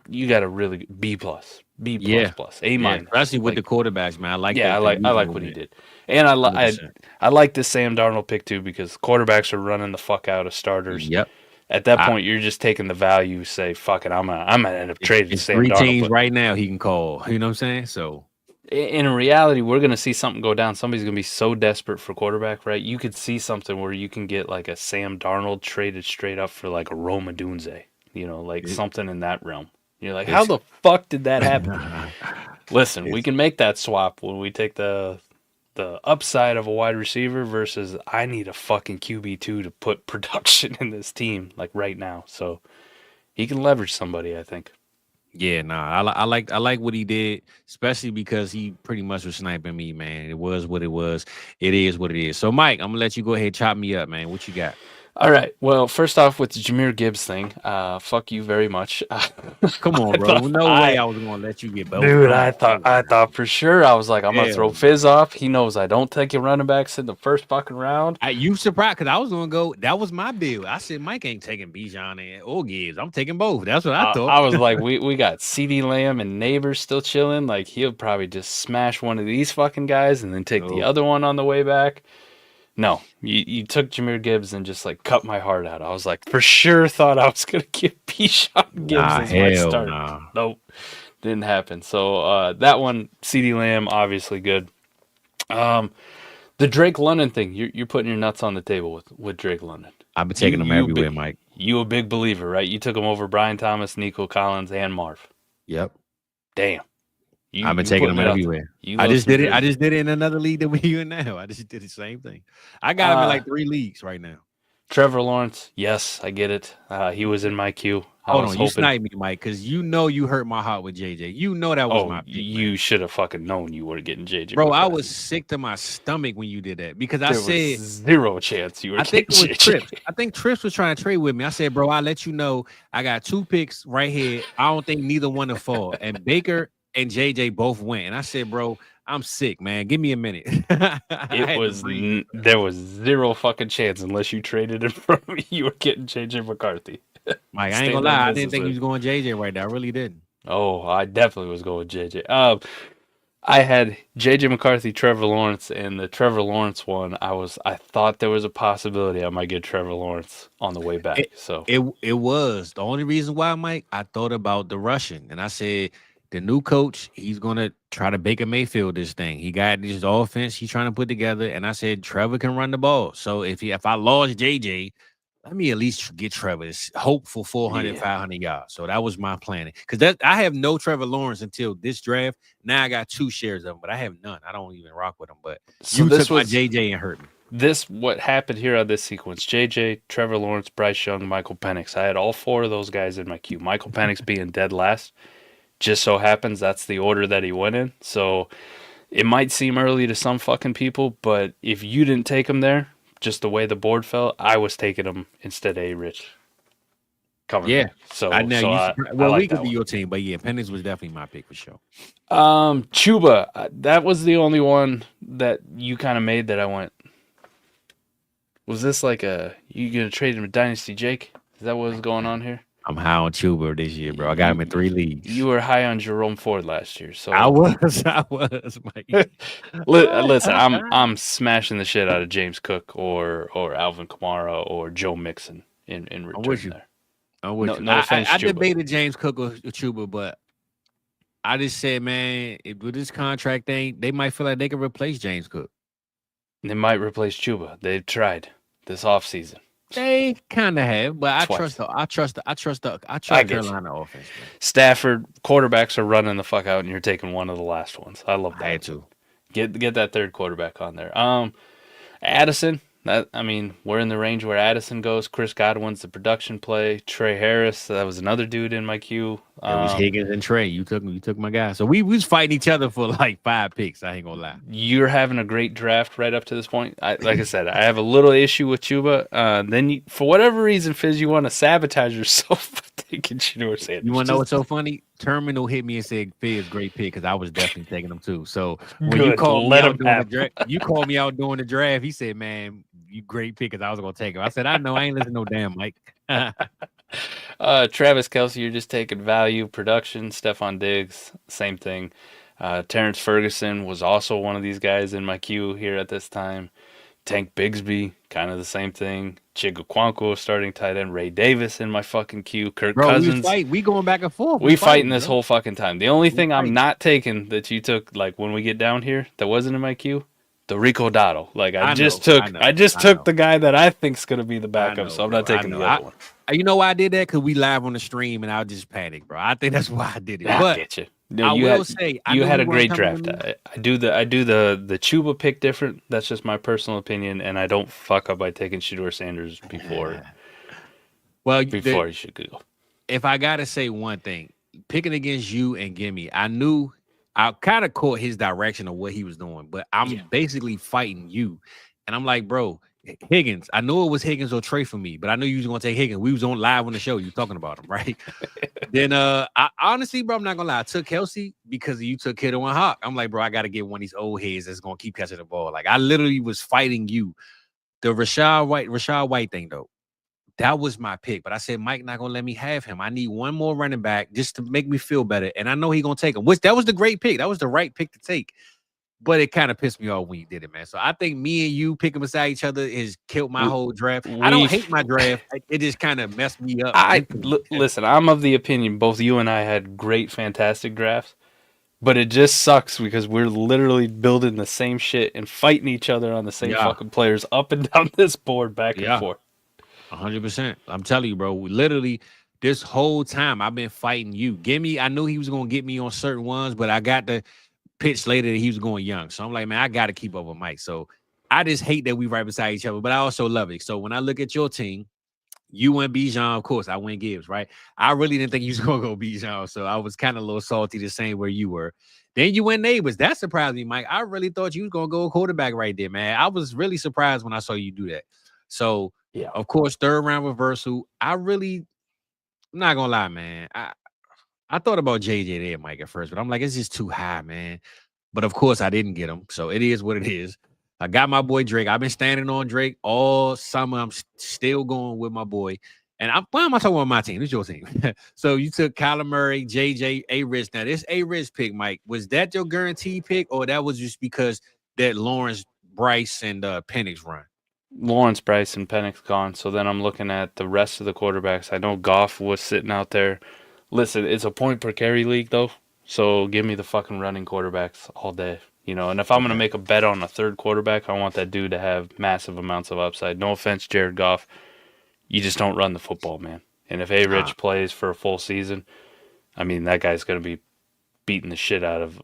You got a really B+, A-, especially with the quarterbacks, man. I like. Yeah, I like what he did, and I like this Sam Darnold pick too because quarterbacks are running the fuck out of starters. Yep. At that point, you're just taking the value. Say, fuck it, I'm gonna end up trading Sam Darnold. 3 teams right now he can call. You know what I'm saying? So. In reality, we're going to see something go down. Somebody's going to be so desperate for quarterback, right? You could see something where you can get like a Sam Darnold traded straight up for like a Rome Odunze, something in that realm. You're like, how the fuck did that happen? Listen, we can make that swap when we take the upside of a wide receiver versus I need a fucking QB2 to put production in this team like right now. So he can leverage somebody, I think. Yeah, I like what he did, especially because he pretty much was sniping me, man. It was what it was. It is what it is. So, Mike, I'm gonna let you go ahead and chop me up, man. What you got? All right. Well, first off, with the Jahmyr Gibbs thing, fuck you very much. Come on, bro. No way I was gonna let you get both. Dude, I thought for sure. I was like, I'm gonna throw Fizz off. He knows I don't take your running backs in the first fucking round. You surprised because I was gonna go. That was my build. I said Mike ain't taking Bijan or Gibbs. I'm taking both. That's what I thought. I was like, we got CeeDee Lamb and Neighbors still chilling. Like he'll probably just smash one of these fucking guys and then take the other one on the way back. No, you took Jahmyr Gibbs and just like cut my heart out. I was like, for sure thought I was gonna get Bijan Gibbs Nah, as my hell start. nah. Nope, didn't happen. So that one, CeeDee Lamb, obviously good. The Drake London thing, you're putting your nuts on the table with Drake London. I've been taking them everywhere, Mike. You a big believer, right? You took him over Brian Thomas, Nico Collins, and Marv. Yep. Damn. I've been taking them everywhere. I just did it. I just did it in another league that we're in now. I just did the same thing. I got him in like 3 leagues right now. Trevor Lawrence, yes, I get it. He was in my queue. Hold on, you sniped me, Mike, because you know you hurt my heart with JJ. You know that was my pick. You should have fucking known you were getting JJ. Bro, I was sick to my stomach when you did that because I said zero chance you were. I think it was Trips. I think Trips was trying to trade with me. I said, bro, I'll let you know I got 2 picks right here. I don't think neither one will fall. And Baker and JJ both went. And I said, bro, I'm sick, man. Give me a minute. There was zero fucking chance unless you traded in front of me. You were getting JJ McCarthy. Mike, I ain't gonna lie. I didn't think he was going JJ right now. I really didn't. Oh, I definitely was going JJ. I had JJ McCarthy, Trevor Lawrence, and the Trevor Lawrence one. I thought there was a possibility I might get Trevor Lawrence on the way back. It was the only reason why, Mike. I thought about the Russian, and I said the new coach, he's gonna try to Baker Mayfield this thing. He got this offense he's trying to put together, and I said Trevor can run the ball. So if I lost JJ, let me at least get Trevor. Hope for 400, 500 yards. So that was my planning. Because I have no Trevor Lawrence until this draft. Now I got 2 shares of him, but I have none. I don't even rock with him. But so you took my JJ and hurt me. What happened here on this sequence, JJ, Trevor Lawrence, Bryce Young, Michael Penix. I had all 4 of those guys in my queue. Michael Penix being dead last. Just so happens that's the order that he went in. So it might seem early to some fucking people, but if you didn't take him there, just the way the board fell, I was taking him instead of A-Rich. Yeah. So I know we we could be your team, but yeah, Penix was definitely my pick for sure. Chuba, that was the only one that you kind of made that I went. Was this like you gonna trade him with Dynasty Jake? Is that what was going on here? I'm high on Chuba this year, bro. I got him in 3 leagues. You were high on Jerome Ford last year, so I was, Mike. Listen, I'm smashing the shit out of James Cook or Alvin Kamara or Joe Mixon in return. I'm with you. There. I'm with you. No offense, I Chuba. debated James Cook or Chuba, but I just said, man, with this contract thing, they might feel like they can replace James Cook. They might replace Chuba. They've tried this offseason. They kind of have, but I trust Carolina offense. Man. Stafford quarterbacks are running the fuck out, and you're taking one of the last ones. I love that. I had to get that third quarterback on there. Addison. We're in the range where Addison goes. Chris Godwin's the production play. Trey Harris, that was another dude in my queue. It was Higgins and Trey. You took my guy. So we was fighting each other for like 5 picks. I ain't gonna lie. You're having a great draft right up to this point. Like I said, I have a little issue with Chuba. Then for whatever reason, Fizz, you want to sabotage yourself by taking Shedeur Sanders. You want to know what's so funny? Terminal hit me and said, "Fizz, great pick," because I was definitely taking him too. So when you called me out during the draft, you called me out during the draft. He said, "Man, you great pick," because I was gonna take him. I said, "I know, I ain't listening to no damn Mike." Travis Kelce, you're just taking value, production. Stephon Diggs, same thing. Terrence Ferguson was also one of these guys in my queue here at this time. Tank Bigsby, kind of the same thing. Chigukwanko, starting tight end. Ray Davis in my fucking queue. Kirk Cousins. We going back and forth. We fighting this whole fucking time. The only thing I'm not taking that you took, like when we get down here, that wasn't in my queue, the Rico Dotto. Like I just took the guy that I think's gonna be the backup, so I'm not taking the other one. You know why I did that? Because we live on the stream and I just panicked, bro. I think that's why I did it. I but get you. No, you had a great draft. I do the Chuba pick different. That's just my personal opinion, and I don't fuck up by taking Shedeur Sanders before. Before you should go. If I gotta say one thing, picking against you and Gimme, I knew I kind of caught his direction of what he was doing, but I'm basically fighting you, and I'm like, bro, Higgins. I know it was Higgins or Trey for me, but I knew you was gonna take Higgins. We was on live on the show. You talking about him, right? Then I honestly, bro, I'm not gonna lie. I took Kelce because you took Kittle and Hawk. I'm like, bro, I gotta get one of these old heads that's gonna keep catching the ball. Like I literally was fighting you. The Rashad White thing though, that was my pick. But I said Mike not gonna let me have him. I need one more running back just to make me feel better. And I know he gonna take him. Which that was the great pick. That was the right pick to take. but it kind of pissed me off when you did it, man. So I think me and you picking beside each other has killed my whole draft. I don't hate my draft. It just kind of messed me up. Listen, I'm of the opinion both you and I had great, fantastic drafts, but it just sucks because we're literally building the same shit and fighting each other on the same fucking players up and down this board, back and forth. 100%. I'm telling you, bro. Literally, this whole time I've been fighting you. I knew he was gonna get me on certain ones, but I got the pitch later that he was going young. So I'm like, man, I got to keep up with Mike. So I just hate that we right beside each other, but I also love it. So when I look at your team, you went Bijan, of course. I went Gibbs, right? I really didn't think you was gonna go Bijan, so I was kind of a little salty the same where you were. Then you went Neighbors. That surprised me, Mike. I really thought you was gonna go quarterback right there, man. I was really surprised when I saw you do that. So yeah, of course, third round reversal. I'm not gonna lie, man. I thought about JJ there, Mike, at first, but I'm like, it's just too high, man. But of course, I didn't get him, so it is what it is. I got my boy Drake. I've been standing on Drake all summer. I'm still going with my boy. And why am I talking about my team? It's your team. So you took Kyler Murray, JJ, A-Rich. Now, this A-Rich pick, Mike, was that your guaranteed pick, or that was just because that Lawrence, Bryce, and Penix run? Lawrence, Bryce, and Penix gone. So then I'm looking at the rest of the quarterbacks. I know Goff was sitting out there. Listen, it's a point per carry league, though. So give me the fucking running quarterbacks all day. And if I'm going to make a bet on a third quarterback, I want that dude to have massive amounts of upside. No offense, Jared Goff. You just don't run the football, man. And if A-Rich plays for a full season, I mean, that guy's going to be beating the shit out of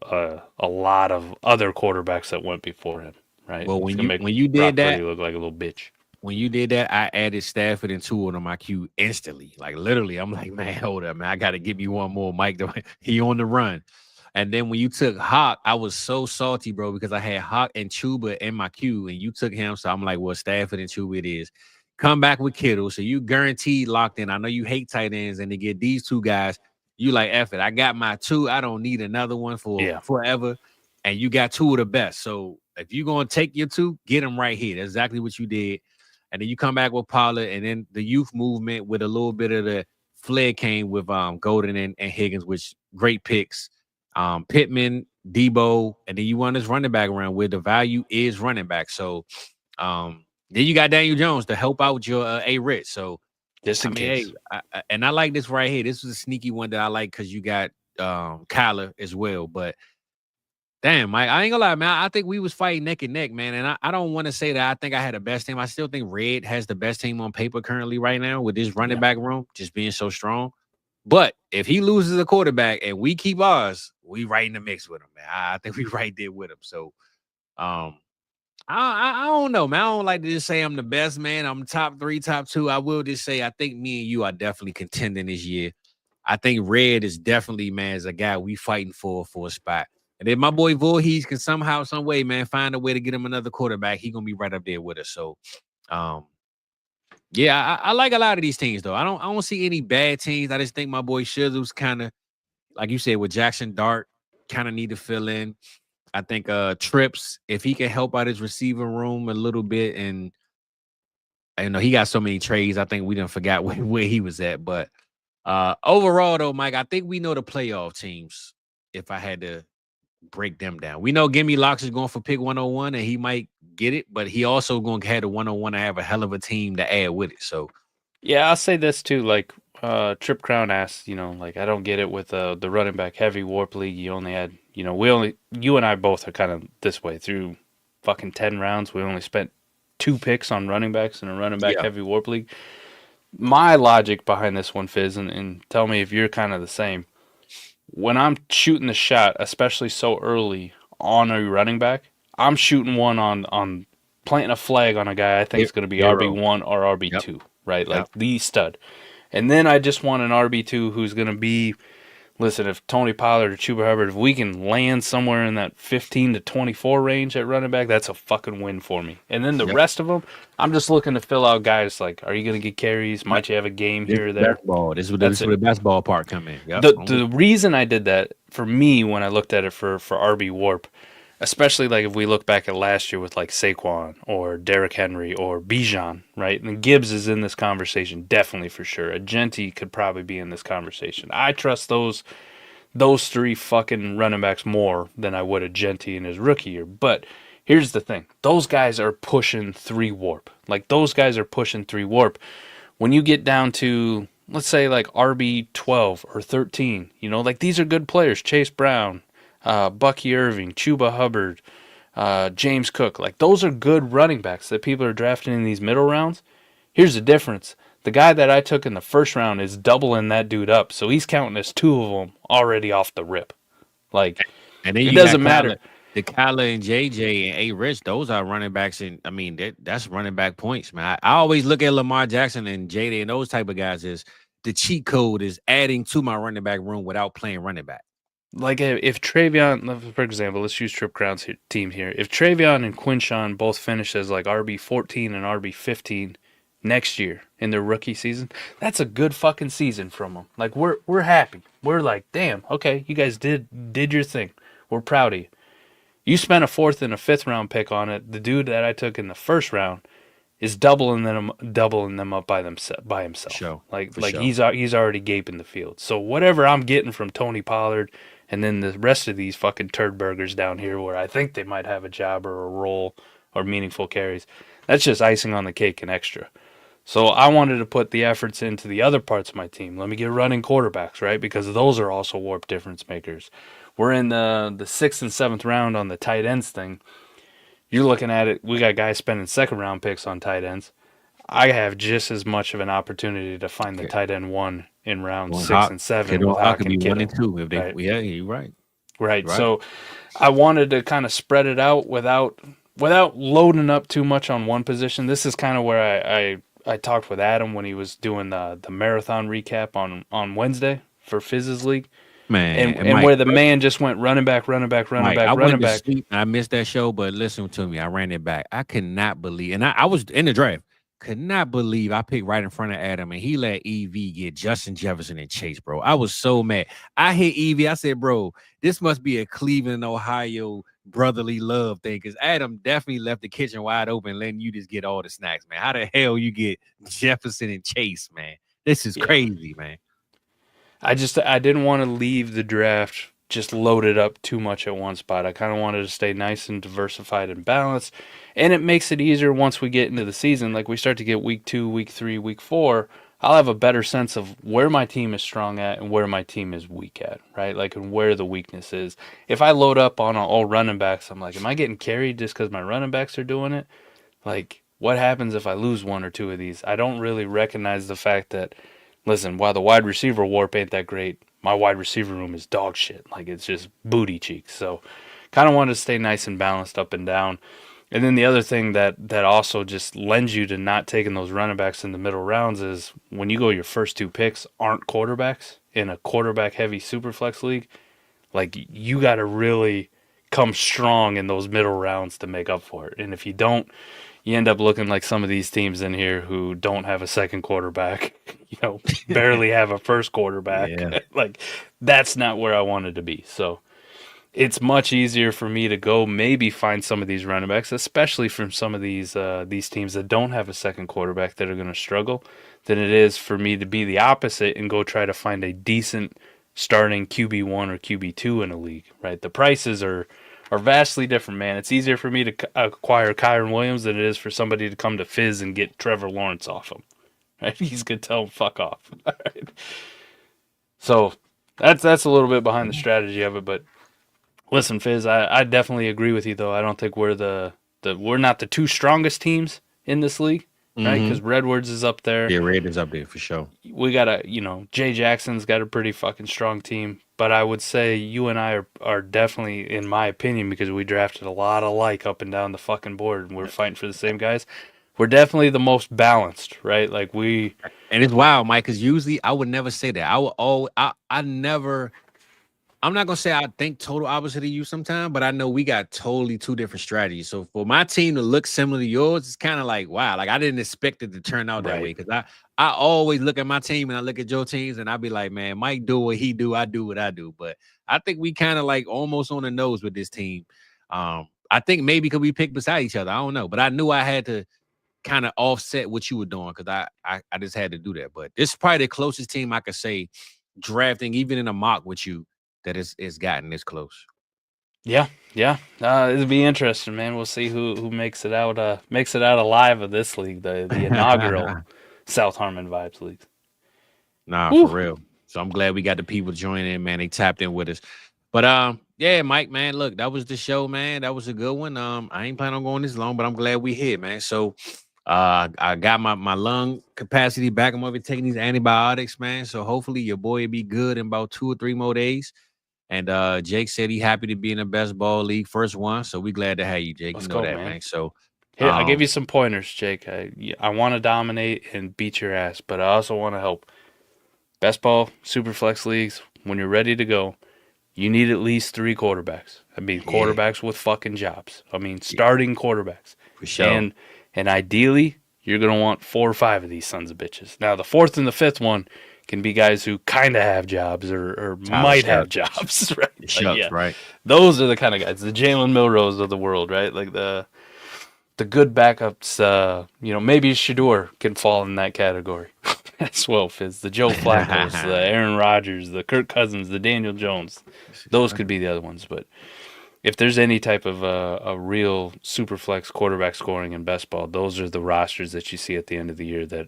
a lot of other quarterbacks that went before him, right? Well, when you did that, you look like a little bitch. When you did that, I added Stafford and Tua on my queue instantly. Like, literally, I'm like, man, hold up, man. I got to give me one more, Mike. He on the run. And then when you took Hawk, I was so salty, bro, because I had Hawk and Chuba in my queue, and you took him. So I'm like, well, Stafford and Chuba it is. Come back with Kittle. So you guaranteed locked in. I know you hate tight ends, and to get these two guys, you like, F it. I got my two. I don't need another one for forever. And you got two of the best. So if you're going to take your two, get them right here. That's exactly what you did. And then you come back with Pollard, and then the youth movement with a little bit of the flair came with Golden and Higgins, which great picks. Pittman, Debo, and then you want this running back around where the value is running back. So then you got Daniel Jones to help out your A-Rich. So just in case. I like this right here. This was a sneaky one that I like because you got Kyler as well. But damn, Mike, I ain't gonna lie, man. I think we was fighting neck and neck, man. And I don't want to say that I think I had the best team. I still think Red has the best team on paper currently right now with this running back room just being so strong. But if he loses a quarterback and we keep ours, we right in the mix with him, man. I think we right there with him. So I don't know, man. I don't like to just say I'm the best, man. I'm top 3, top 2. I will just say I think me and you are definitely contending this year. I think Red is definitely, man, is a guy we fighting for a spot. And then my boy Voorhees can somehow, some way, man, find a way to get him another quarterback. He gonna be right up there with us. So yeah, I like a lot of these teams though. I don't see any bad teams. I just think my boy Shizzle's kind of, like you said, with Jackson Dart, kind of need to fill in. I think Trips, if he can help out his receiver room a little bit, and I know he got so many trades, I think we done forgot where he was at. But overall though, Mike, I think we know the playoff teams. If I had to break them down, we know Gimme Locks is going for pick 101, and he might get it, but he also going to have a 101 and have a hell of a team to add with it. So yeah, I'll say this too. Like Trip Crown asked, like I don't get it with the running back heavy warp league. You only had, you and I both are kind of this way through fucking 10 rounds. We only spent 2 picks on running backs in a running back heavy warp league. My logic behind this one, Fizz, and tell me if you're kind of the same. When I'm shooting the shot, especially so early on a running back, I'm shooting one on planting a flag on a guy I think is going to be RB1 or RB2, right? Like the stud. And then I just want an RB2 who's going to be, listen, if Tony Pollard or Chuba Hubbard, if we can land somewhere in that 15 to 24 range at running back, that's a fucking win for me. And then the rest of them, I'm just looking to fill out guys like, are you going to get carries? Might you have a game here or there? This is where the best ball part come in. Yep. The reason I did that, for me, when I looked at it for RB Warp, especially like if we look back at last year with like Saquon or Derrick Henry or Bijan, right? And Gibbs is in this conversation, definitely for sure. Agenti could probably be in this conversation. I trust those those 3 fucking running backs more than I would a Genty in his rookie year. But here's the thing. Those guys are pushing 3 warp. Like, those guys are pushing 3 warp. When you get down to, let's say, like RB 12 or 13, you know, like, these are good players. Chase Brown, Bucky Irving, Chuba Hubbard, James Cook. Like, those are good running backs that people are drafting in these middle rounds. Here's the difference. The guy that I took in the first round is doubling that dude up. So he's counting as 2 of them already off the rip. Like, And then it you doesn't got matter. The Kyler and JJ and A Rich, those are running backs. And I mean, that's running back points, man. I always look at Lamar Jackson and JD and those type of guys as the cheat code is adding to my running back room without playing running back. Like, if Travion, for example, let's use Trip Crown's team here. If Travion and Quinshawn both finish as like RB14 and RB15 next year in their rookie season, that's a good fucking season from them. Like, we're happy. We're like, damn, okay, you guys did your thing. We're proud of you. You spent a 4th and a 5th round pick on it. The dude that I took in the first round is doubling them up by himself. Sure. Like Sure. he's already gaping the field. So whatever I'm getting from Tony Pollard and then the rest of these fucking turd burgers down here where I think they might have a job or a role or meaningful carries, that's just icing on the cake and extra. So I wanted to put the efforts into the other parts of my team. Let me get running quarterbacks, right? Because those are also warp difference makers. We're in the 6th and 7th round on the tight ends thing. You're looking at it, we got guys spending 2nd round picks on tight ends. I have just as much of an opportunity to find the tight end 1 in round 6 and 7 with Hawk and Kittle. 1 and 2 if they, right? Yeah, you're right. Right. So I wanted to kind of spread it out without loading up too much on one position. This is kind of where I talked with Adam when he was doing the marathon recap on Wednesday for Fizz's league. Man, and Mike, where the man just went running back. I went to sleep. I missed that show, but listen to me. I ran it back. I could not believe, and I was in the draft. Could not believe I picked right in front of Adam, and he let EV get Justin Jefferson and Chase, bro. I was so mad. I hit EV. I said, bro, this must be a Cleveland, Ohio brotherly love thing, because Adam definitely left the kitchen wide open, letting you just get all the snacks, man. How the hell you get Jefferson and Chase, man? This is crazy, man. I didn't want to leave the draft just loaded up too much at one spot. I kind of wanted to stay nice and diversified and balanced. And it makes it easier once we get into the season. Like, we start to get week 2, week 3, week 4. I'll have a better sense of where my team is strong at and where my team is weak at, right? Like, and where the weakness is. If I load up on all running backs, I'm like, am I getting carried just because my running backs are doing it? Like, what happens if I lose 1 or 2 of these? I don't really recognize the fact that, listen, while the wide receiver warp ain't that great, my wide receiver room is dog shit. Like, it's just booty cheeks. So kind of wanted to stay nice and balanced up and down. And then the other thing that also just lends you to not taking those running backs in the middle rounds is when you go your first 2 picks aren't quarterbacks in a quarterback-heavy superflex league, like, you got to really come strong in those middle rounds to make up for it. And if you don't, you end up looking like some of these teams in here who don't have a second quarterback, barely have a first quarterback. Yeah. Like, that's not where I wanted to be. So it's much easier for me to go maybe find some of these running backs, especially from some of these teams that don't have a second quarterback that are going to struggle, than it is for me to be the opposite and go try to find a decent starting QB1 or QB2 in a league, right? The prices are vastly different, man. It's easier for me to acquire Kyron Williams than it is for somebody to come to Fizz and get Trevor Lawrence off him. Right? He's going to tell him, fuck off. All right. So that's a little bit behind the strategy of it. But listen, Fizz, I definitely agree with you, though. I don't think we're we're not the 2 strongest teams in this league, right? Because Redwoods is up there. Yeah, Red is up there for sure. We got Jay Jackson's got a pretty fucking strong team. But I would say you and I are definitely, in my opinion, because we drafted a lot alike up and down the fucking board, and we're fighting for the same guys, we're definitely the most balanced, right? Like, we... And it's wild, Mike, because usually I would never say that. I'm not going to say I think total opposite of you sometime, but I know we got totally 2 different strategies. So for my team to look similar to yours, it's kind of like, wow, like I didn't expect it to turn out that way. Because I always look at my team and I look at your teams and I be like, man, Mike do what he do, I do what I do. But I think we kind of like almost on the nose with this team. I think maybe because we picked beside each other. I don't know. But I knew I had to kind of offset what you were doing because I just had to do that. But this is probably the closest team I could say drafting, even in a mock with you, that it's gotten this close. Yeah. It'll be interesting, man. We'll see who makes it out alive of this league, the inaugural South Harmon Vibes League. Nah, Woo. for real. So I'm glad we got the people joining in, man. They tapped in with us. But yeah, Mike, man, look, that was the show, man. That was a good one. I ain't planning on going this long, but I'm glad we hit, man. So I got my lung capacity back. I'm over taking these antibiotics, man. So hopefully your boy will be good in about 2 or 3 more days. And Jake said he happy to be in the best ball league, first one. So we glad to have you, Jake. Let's you know go, that, man. So here, I'll give you some pointers, Jake. I want to dominate and beat your ass, but I also want to help. Best ball, super flex leagues, when you're ready to go, you need at least 3 quarterbacks. I mean, quarterbacks with fucking jobs. I mean, starting quarterbacks. For sure. And ideally, you're going to want 4 or 5 of these sons of bitches. Now, the 4th and the 5th one can be guys who kind of have jobs or might have jobs, right? Shucks, right. Those are the kind of guys, the Jalen Milrose of the world, right? Like the good backups, maybe Shador can fall in that category as well, Fizz. The Joe Flacco's, the Aaron Rodgers, the Kirk Cousins, the Daniel Jones. Those could be the other ones. But if there's any type of a real super flex quarterback scoring in best ball, those are the rosters that you see at the end of the year that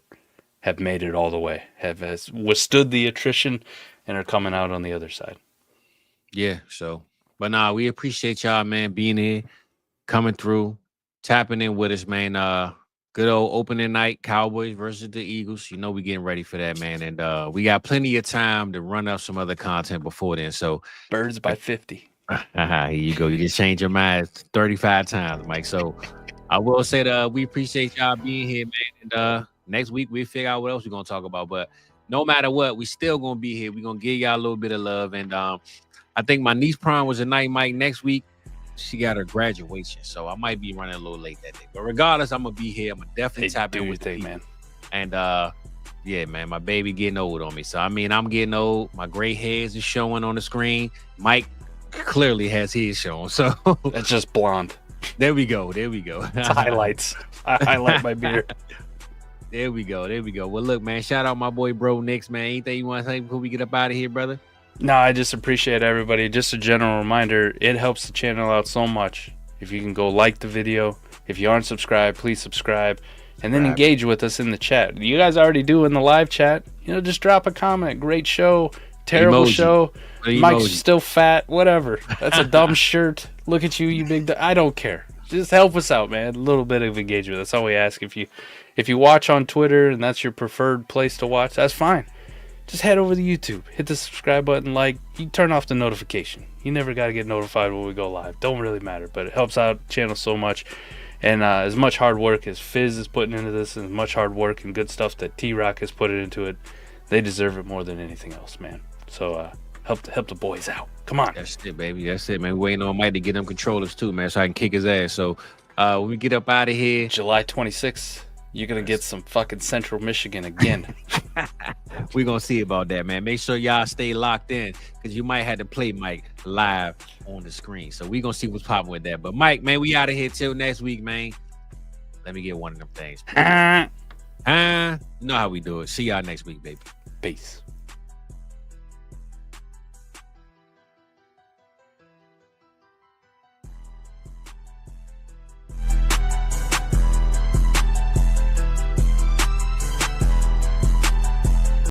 have made it all the way, have withstood the attrition, and are coming out on the other side. Yeah, so. But nah, we appreciate y'all, man, being here, coming through, tapping in with us, man. Good old opening night, Cowboys versus the Eagles. You know we getting ready for that, man. And we got plenty of time to run up some other content before then. So Birds by 50. Here you go. You just change your mind 35 times, Mike. So I will say that we appreciate y'all being here, man. And next week we'll figure out what else we're gonna talk about. But no matter what, we still gonna be here. We're gonna give y'all a little bit of love. And I think my niece prom was tonight, Mike. Next week she got her graduation, so I might be running a little late that day. But regardless, I'm gonna be here. I'm gonna definitely tap in with the people, man. And yeah, man, my baby getting old on me. So I mean, I'm getting old. My gray hairs is showing on the screen. Mike clearly has his shown. So that's just blonde. There we go. It's highlights. I highlight my beard. There we go. Well, look, man, shout out my boy, bro, Nix, man. Anything you want to say before we get up out of here, brother? No, I just appreciate everybody. Just a general reminder, it helps the channel out so much. If you can go like the video. If you aren't subscribed, please subscribe. And then engage with us in the chat. You guys already do in the live chat. Just drop a comment. Great show. Terrible show. Mike's still fat. Whatever. That's a dumb shirt. Look at you, you big... I don't care. Just help us out, man. A little bit of engagement. That's all we ask. If you watch on Twitter and that's your preferred place to watch, that's fine. Just head over to YouTube. Hit the subscribe button. You turn off the notification. You never got to get notified when we go live. Don't really matter, but it helps out the channel so much. And as much hard work as Fizz is putting into this, and as much hard work and good stuff that T-Rock has put into it, they deserve it more than anything else, man. So help the boys out. Come on. That's it, baby. That's it, man. We're waiting on Mike to get them controllers too, man, so I can kick his ass. So when we get up out of here, July 26th, you're going to get some fucking Central Michigan again. We're going to see about that, man. Make sure y'all stay locked in because you might have to play Mike live on the screen. So we're going to see what's popping with that. But, Mike, man, we out of here till next week, man. Let me get one of them things. You know how we do it. See y'all next week, baby. Peace.